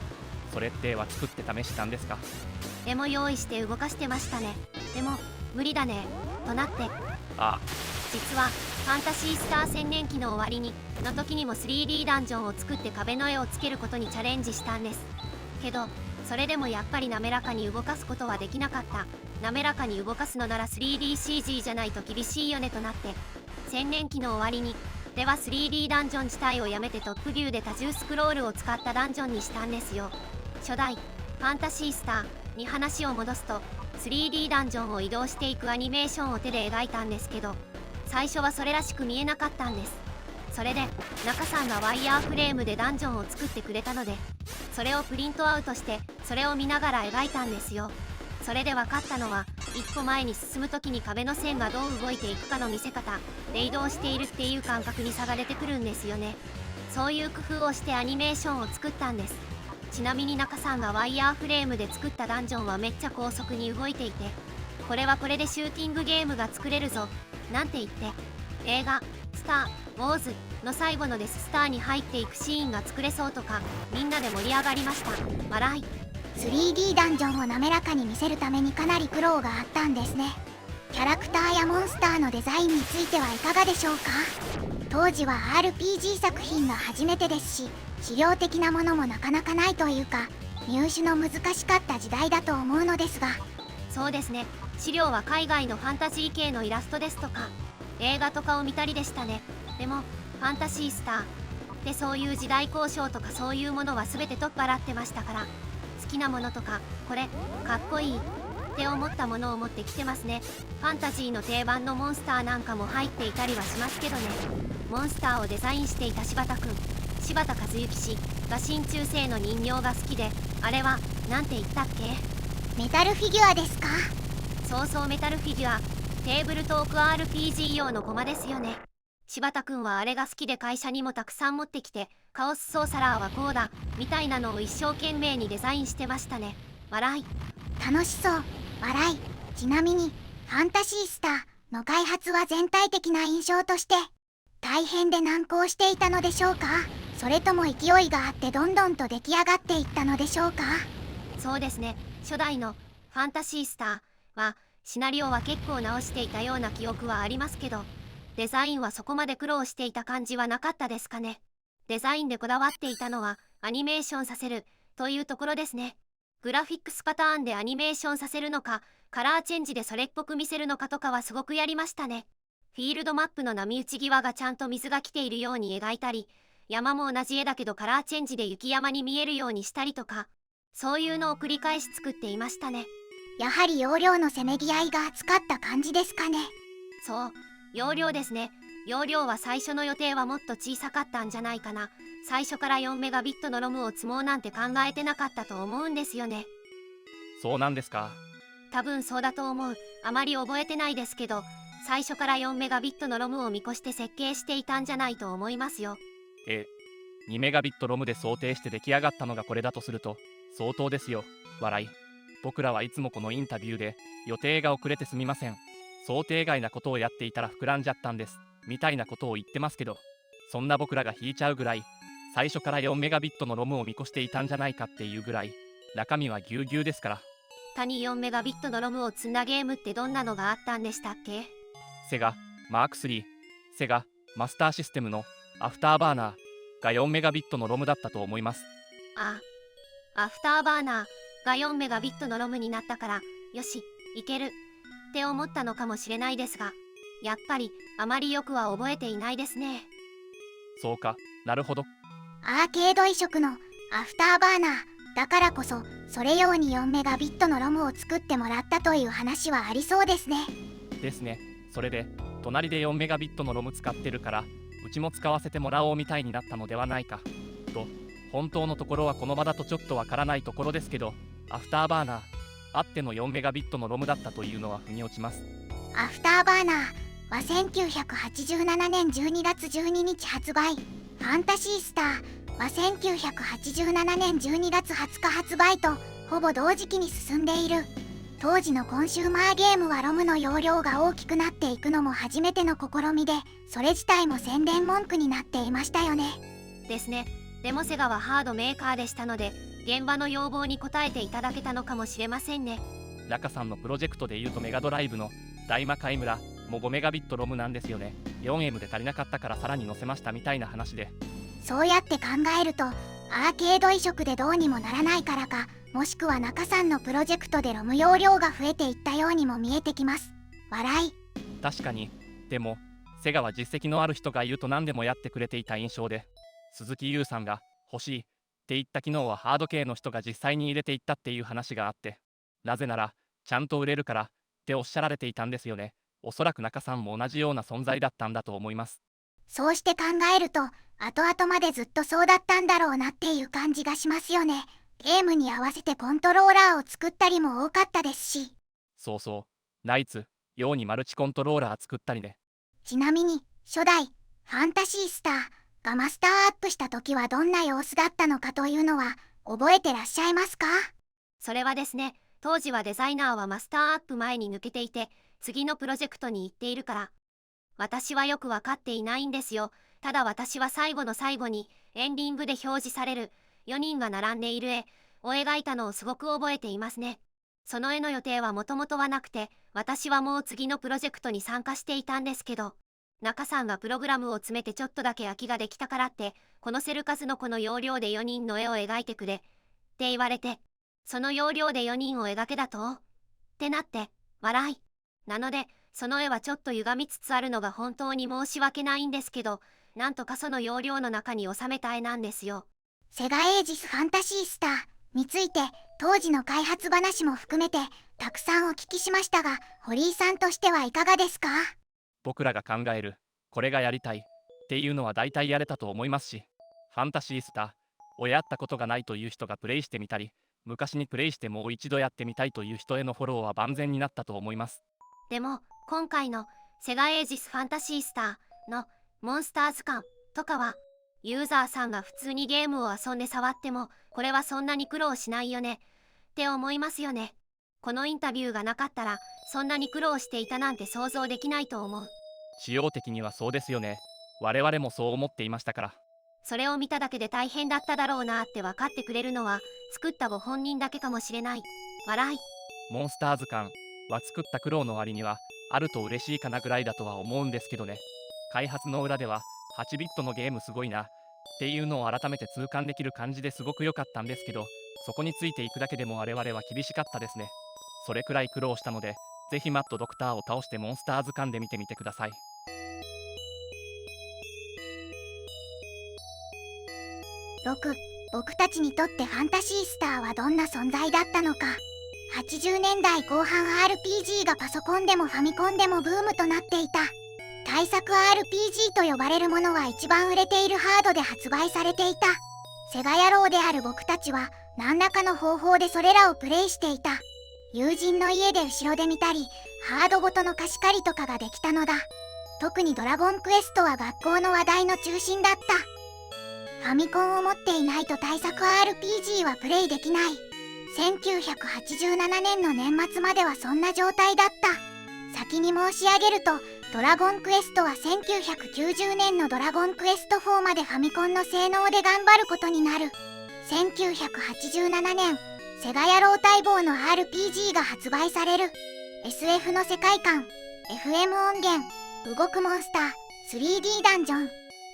それって絵は作って試したんですか？絵も用意して動かしてましたね。でも無理だねとなって、あ実はファンタシースター千年期の終わりにの時にも 3D ダンジョンを作って壁の絵をつけることにチャレンジしたんですけど、それでもやっぱり滑らかに動かすことはできなかった。滑らかに動かすのなら 3DCG じゃないと厳しいよねとなって、千年期の終わりにでは 3D ダンジョン自体をやめてトップビューで多重スクロールを使ったダンジョンにしたんですよ。初代ファンタシースターに話を戻すと、 3D ダンジョンを移動していくアニメーションを手で描いたんですけど、最初はそれらしく見えなかったんです。それで中さんがワイヤーフレームでダンジョンを作ってくれたので、それをプリントアウトしてそれを見ながら描いたんですよ。それで分かったのは、一歩前に進む時に壁の線がどう動いていくかの見せ方で移動しているっていう感覚に差が出てくるんですよね。そういう工夫をしてアニメーションを作ったんです。ちなみに中さんがワイヤーフレームで作ったダンジョンはめっちゃ高速に動いていて、これはこれでシューティングゲームが作れるぞなんて言って、映画「スター・ウォーズ」の最後のデススターに入っていくシーンが作れそうとか、みんなで盛り上がりました。笑い。 3D ダンジョンを滑らかに見せるためにかなり苦労があったんですね。キャラクターやモンスターのデザインについてはいかがでしょうか。当時は RPG 作品が初めてですし、資料的なものもなかなかないというか、入手の難しかった時代だと思うのですが。そうですね、資料は海外のファンタジー系のイラストですとか映画とかを見たりでしたね。でもファンタシースターってそういう時代交渉とかそういうものは全て取っ払ってましたから、好きなものとかこれかっこいいって思ったものを持ってきてますね。ファンタジーの定番のモンスターなんかも入っていたりはしますけどね。モンスターをデザインしていた柴田くん、柴田和幸氏が真鍮製の人形が好きで、あれはなんて言ったっけ？メタルフィギュアですか？そうそう、メタルフィギュア、テーブルトーク RPG 用のコマですよね。柴田くんはあれが好きで会社にもたくさん持ってきて、カオスソーサラーはこうだみたいなのを一生懸命にデザインしてましたね。笑い。楽しそう。笑い。ちなみにファンタシースターの開発は全体的な印象として大変で難航していたのでしょうか？それとも勢いがあってどんどんと出来上がっていったのでしょうか？そうですね、初代のファンタシースターはシナリオは結構直していたような記憶はありますけど、デザインはそこまで苦労していた感じはなかったですかね。デザインでこだわっていたのはアニメーションさせるというところですね。グラフィックスパターンでアニメーションさせるのか、カラーチェンジでそれっぽく見せるのかとかはすごくやりましたね。フィールドマップの波打ち際がちゃんと水が来ているように描いたり、山も同じ絵だけどカラーチェンジで雪山に見えるようにしたりとか、そういうのを繰り返し作っていましたね。やはり容量のせめぎ合いが厚かった感じですかね。そう、容量ですね。容量は最初の予定はもっと小さかったんじゃないかな。最初から4メガビットのロムを積もうなんて考えてなかったと思うんですよね。そうなんですか。多分そうだと思う。あまり覚えてないですけど、最初から4メガビットのロムを見越して設計していたんじゃないと思いますよ。2メガビットロムで想定して出来上がったのがこれだとすると相当ですよ。笑い。僕らはいつもこのインタビューで予定が遅れてすみません。想定外なことをやっていたら膨らんじゃったんです。みたいなことを言ってますけど、そんな僕らが引いちゃうぐらい、最初から4メガビットのロムを見越していたんじゃないかっていうぐらい、中身はぎゅうぎゅうですから。他に4メガビットのロムを積んだゲームってどんなのがあったんでしたっけ？セガマーク3、セガマスターシステムのアフターバーナーが4メガビットのロムだったと思います。アフターバーナーが4メガビットのロムになったから、よし、いけるって思ったのかもしれないですが、やっぱりあまりよくは覚えていないですね。そうか、なるほど。アーケード移植のアフターバーナーだからこそ、それ用に4メガビットのロムを作ってもらったという話はありそうですね。ですね。それで隣で4メガビットのロム使ってるからうちも使わせてもらおうみたいになったのではないかと。本当のところはこの場だとちょっとわからないところですけど、アフターバーナーあっての4メガビットのロムだったというのは腑に落ちます。アフターバーナーは1987年12月12日発売、ファンタシースターは1987年12月20日発売とほぼ同時期に進んでいる。当時のコンシューマーゲームはロムの容量が大きくなっていくのも初めての試みで、それ自体も宣伝文句になっていましたよね。ですね。でもセガはハードメーカーでしたので、現場の要望に応えていただけたのかもしれませんね。中さんのプロジェクトでいうとメガドライブの大魔界村も5メガビットロムなんですよね。4M で足りなかったからさらに載せましたみたいな話で。そうやって考えると、アーケード移植でどうにもならないからか、もしくは中さんのプロジェクトでロム容量が増えていったようにも見えてきます。笑い。確かに。でもセガは実績のある人が言うと何でもやってくれていた印象で、鈴木優さんが欲しいって言った機能はハード系の人が実際に入れていったっていう話があって、なぜならちゃんと売れるからっておっしゃられていたんですよね。おそらく中さんも同じような存在だったんだと思います。そうして考えると、後々までずっとそうだったんだろうなっていう感じがしますよね。ゲームに合わせてコントローラーを作ったりも多かったですし。そうそう、ナイツようにマルチコントローラー作ったりね。ちなみに初代ファンタシースターがマスターアップした時はどんな様子だったのかというのは覚えてらっしゃいますか？それはですね、当時はデザイナーはマスターアップ前に抜けていて、次のプロジェクトに行っているから、私はよく分かっていないんですよ。ただ私は最後の最後にエンディングで表示される4人が並んでいる絵を描いたのをすごく覚えていますね。その絵の予定はもともとはなくて、私はもう次のプロジェクトに参加していたんですけど、中さんがプログラムを詰めてちょっとだけ空きができたからって、このセルカスのこの要領で4人の絵を描いてくれって言われて、その要領で4人を描けだとってなって笑い。なのでその絵はちょっと歪みつつあるのが本当に申し訳ないんですけど、なんとかその要領の中に収めた絵なんですよ。セガエージスファンタシースターについて当時の開発話も含めてたくさんお聞きしましたが、堀井さんとしてはいかがですか？僕らが考えるこれがやりたいっていうのは大体やれたと思いますし、ファンタシースターをやったことがないという人がプレイしてみたり、昔にプレイしてもう一度やってみたいという人へのフォローは万全になったと思います。でも今回のセガエージスファンタシースターのモンスター図鑑とかは、ユーザーさんが普通にゲームを遊んで触ってもこれはそんなに苦労しないよねって思いますよね。このインタビューがなかったらそんなに苦労していたなんて想像できないと思う。仕様的にはそうですよね。我々もそう思っていましたから。それを見ただけで大変だっただろうなって分かってくれるのは作ったご本人だけかもしれない。笑い。モンスター図鑑は作った苦労の割にはあると嬉しいかなぐらいだとは思うんですけどね。開発の裏では8ビットのゲームすごいなっていうのを改めて痛感できる感じですごく良かったんですけど、そこについていくだけでも我々は厳しかったですね。それくらい苦労したので、ぜひマットドクターを倒してモンスター図鑑で見てみてください。6、僕たちにとってファンタシースターはどんな存在だったのか。80年代後半 RPG がパソコンでもファミコンでもブームとなっていた。大作 RPG と呼ばれるものは一番売れているハードで発売されていた。セガ野郎である僕たちは何らかの方法でそれらをプレイしていた。友人の家で後ろで見たり、ハードごとの貸し借りとかができたのだ。特にドラゴンクエストは学校の話題の中心だった。ファミコンを持っていないと大作 RPG はプレイできない。1987年の年末まではそんな状態だった。先に申し上げると、ドラゴンクエストは1990年のドラゴンクエスト4までファミコンの性能で頑張ることになる。1987年、セガ野郎待望の RPG が発売される。SF の世界観、FM 音源、動くモンスター、3D ダンジョン。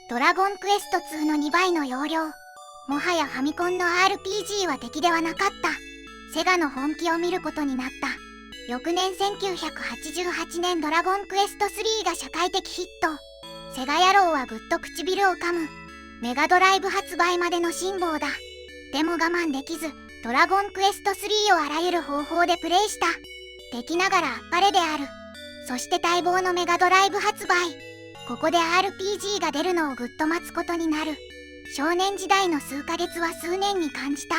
ドラゴンクエスト2の2倍の容量。もはやファミコンの RPG は敵ではなかった。セガの本気を見ることになった。翌年1988年ドラゴンクエスト3が社会的ヒット。セガ野郎はぐっと唇を噛む。メガドライブ発売までの辛抱だ。でも我慢できず、ドラゴンクエスト3をあらゆる方法でプレイした。敵ながらあっぱれである。そして待望のメガドライブ発売。ここで RPG が出るのをぐっと待つことになる。少年時代の数ヶ月は数年に感じた。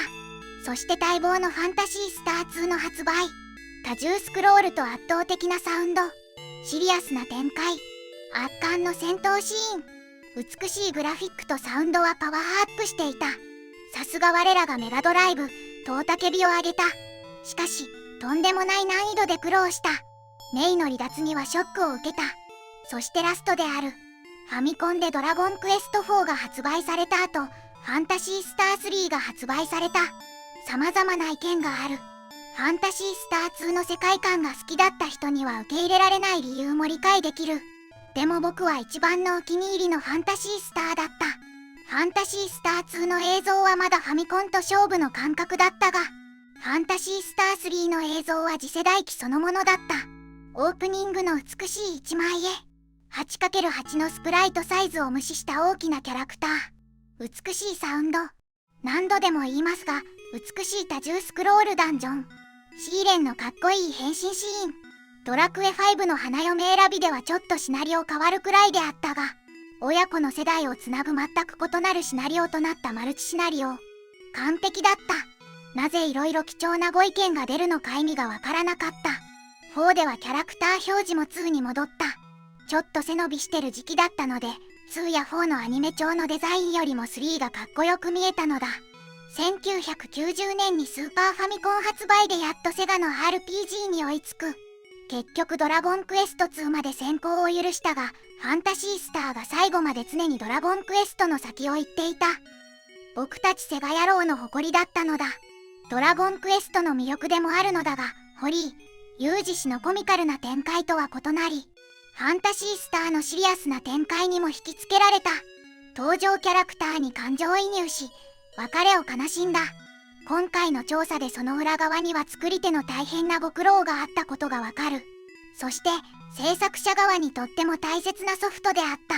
そして待望のファンタシースター2の発売。多重スクロールと圧倒的なサウンド。シリアスな展開。圧巻の戦闘シーン。美しいグラフィックとサウンドはパワーアップしていた。さすが我らがメガドライブ、遠竹火を上げた。しかし、とんでもない難易度で苦労した。メイの離脱にはショックを受けた。そしてラストである。ファミコンでドラゴンクエスト4が発売された後、ファンタシースター3が発売された。様々な意見がある。ファンタシースター2の世界観が好きだった人には受け入れられない理由も理解できる。でも僕は一番のお気に入りのファンタシースターだった。ファンタシースター2の映像はまだファミコンと勝負の感覚だったが、ファンタシースター3の映像は次世代機そのものだった。オープニングの美しい一枚絵。8×8 のスプライトサイズを無視した大きなキャラクター。美しいサウンド。何度でも言いますが、美しい多重スクロールダンジョン。シーレンのかっこいい変身シーン。ドラクエ5の花嫁選びではちょっとシナリオ変わるくらいであったが、親子の世代をつなぐ全く異なるシナリオとなったマルチシナリオ。完璧だった。なぜいろいろ貴重なご意見が出るのか意味がわからなかった。4ではキャラクター表示も2に戻った。ちょっと背伸びしてる時期だったので、2や4のアニメ調のデザインよりも3がかっこよく見えたのだ。1990年にスーパーファミコン発売でやっとセガの RPG に追いつく。結局ドラゴンクエスト2まで先行を許したが、ファンタシースターが最後まで常にドラゴンクエストの先を行っていた。僕たちセガ野郎の誇りだったのだ。ドラゴンクエストの魅力でもあるのだが、ホリー、ユージ氏のコミカルな展開とは異なり、ファンタシースターのシリアスな展開にも引きつけられた。登場キャラクターに感情移入し、別れを悲しんだ。今回の調査でその裏側には作り手の大変なご苦労があったことがわかる。そして制作者側にとっても大切なソフトであった。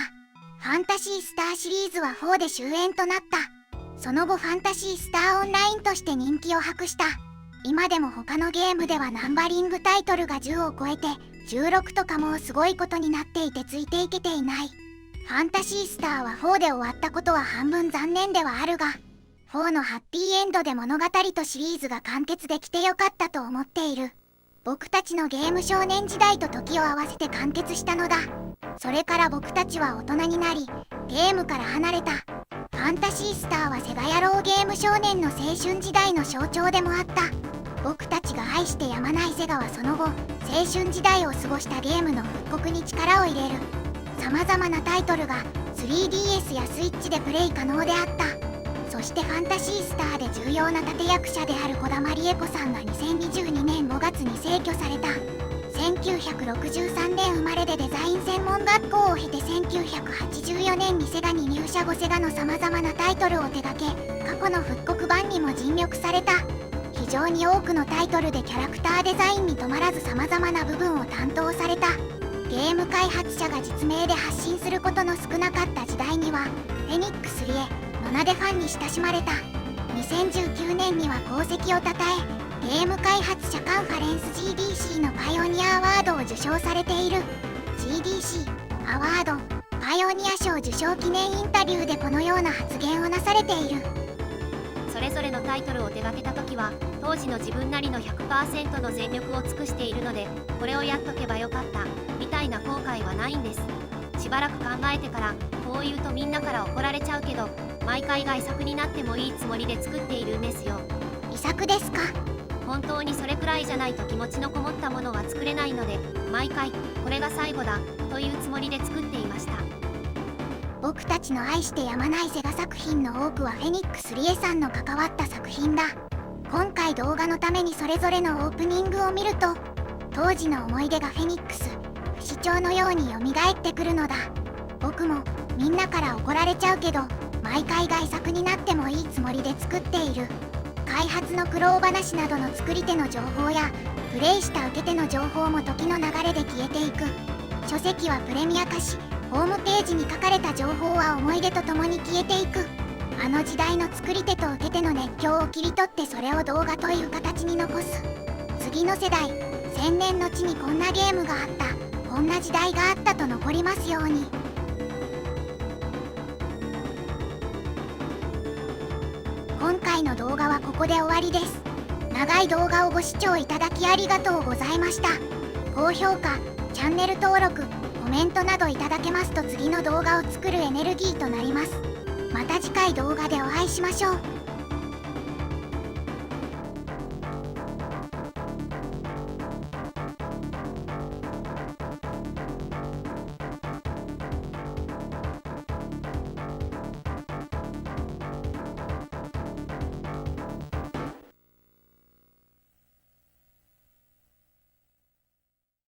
ファンタシースターシリーズは4で終焉となった。その後ファンタシースターオンラインとして人気を博した。今でも他のゲームではナンバリングタイトルが10を超えて16とかもうすごいことになっていてついていけていない。ファンタシースターは4で終わったことは半分残念ではあるが、4のハッピーエンドで物語とシリーズが完結できてよかったと思っている。僕たちのゲーム少年時代と時を合わせて完結したのだ。それから僕たちは大人になり、ゲームから離れた。ファンタシースターはセガ野郎ゲーム少年の青春時代の象徴でもあった。僕たちが愛してやまないセガはその後、青春時代を過ごしたゲームの復刻に力を入れる。様々なタイトルが 3DS やスイッチでプレイ可能であった。そしてファンタシースターで重要な立役者である児玉理恵子さんが2022年5月に逝去された。1963年生まれでデザイン専門学校を経て1984年にセガに入社後セガの様々なタイトルを手掛け、過去の復刻版にも尽力された。非常に多くのタイトルでキャラクターデザインに止まらず様々な部分を担当された。ゲーム開発者が実名で発信することの少なかった時代にはフェニックスリエの名でファンに親しまれた。2019年には功績をたたえゲーム開発者カンファレンス GDC のパイオニアアワードを受賞されている。 GDC アワードパイオニア賞受賞記念インタビューでこのような発言をなされている。それぞれのタイトルを手掛けた時は当時の自分なりの 100% の全力を尽くしているので、これをやっとけばよかったみたいな後悔はないんです。しばらく考えてからこう言うとみんなから怒られちゃうけど、毎回が遺作になってもいいつもりで作っているんですよ。遺作ですか？本当にそれくらいじゃないと気持ちのこもったものは作れないので、毎回これが最後だというつもりで作っていました。僕たちの愛してやまないセガ作品の多くはフェニックスリエさんの関わった作品だ。今回動画のためにそれぞれのオープニングを見ると、当時の思い出がフェニックス不死鳥のように蘇ってくるのだ。僕もみんなから怒られちゃうけど、毎回が遺作になってもいいつもりで作っている。開発の苦労話などの作り手の情報やプレイした受け手の情報も時の流れで消えていく。書籍はプレミア化し、ホームページに書かれた情報は思い出とともに消えていく。あの時代の作り手と受け手の熱狂を切り取ってそれを動画という形に残す。次の世代、1000年の地にこんなゲームがあった、こんな時代があったと残りますように。今回の動画はここで終わりです。長い動画をご視聴いただきありがとうございました。高評価、チャンネル登録、コメントなどいただけますと次の動画を作るエネルギーとなります。また次回動画でお会いしましょう。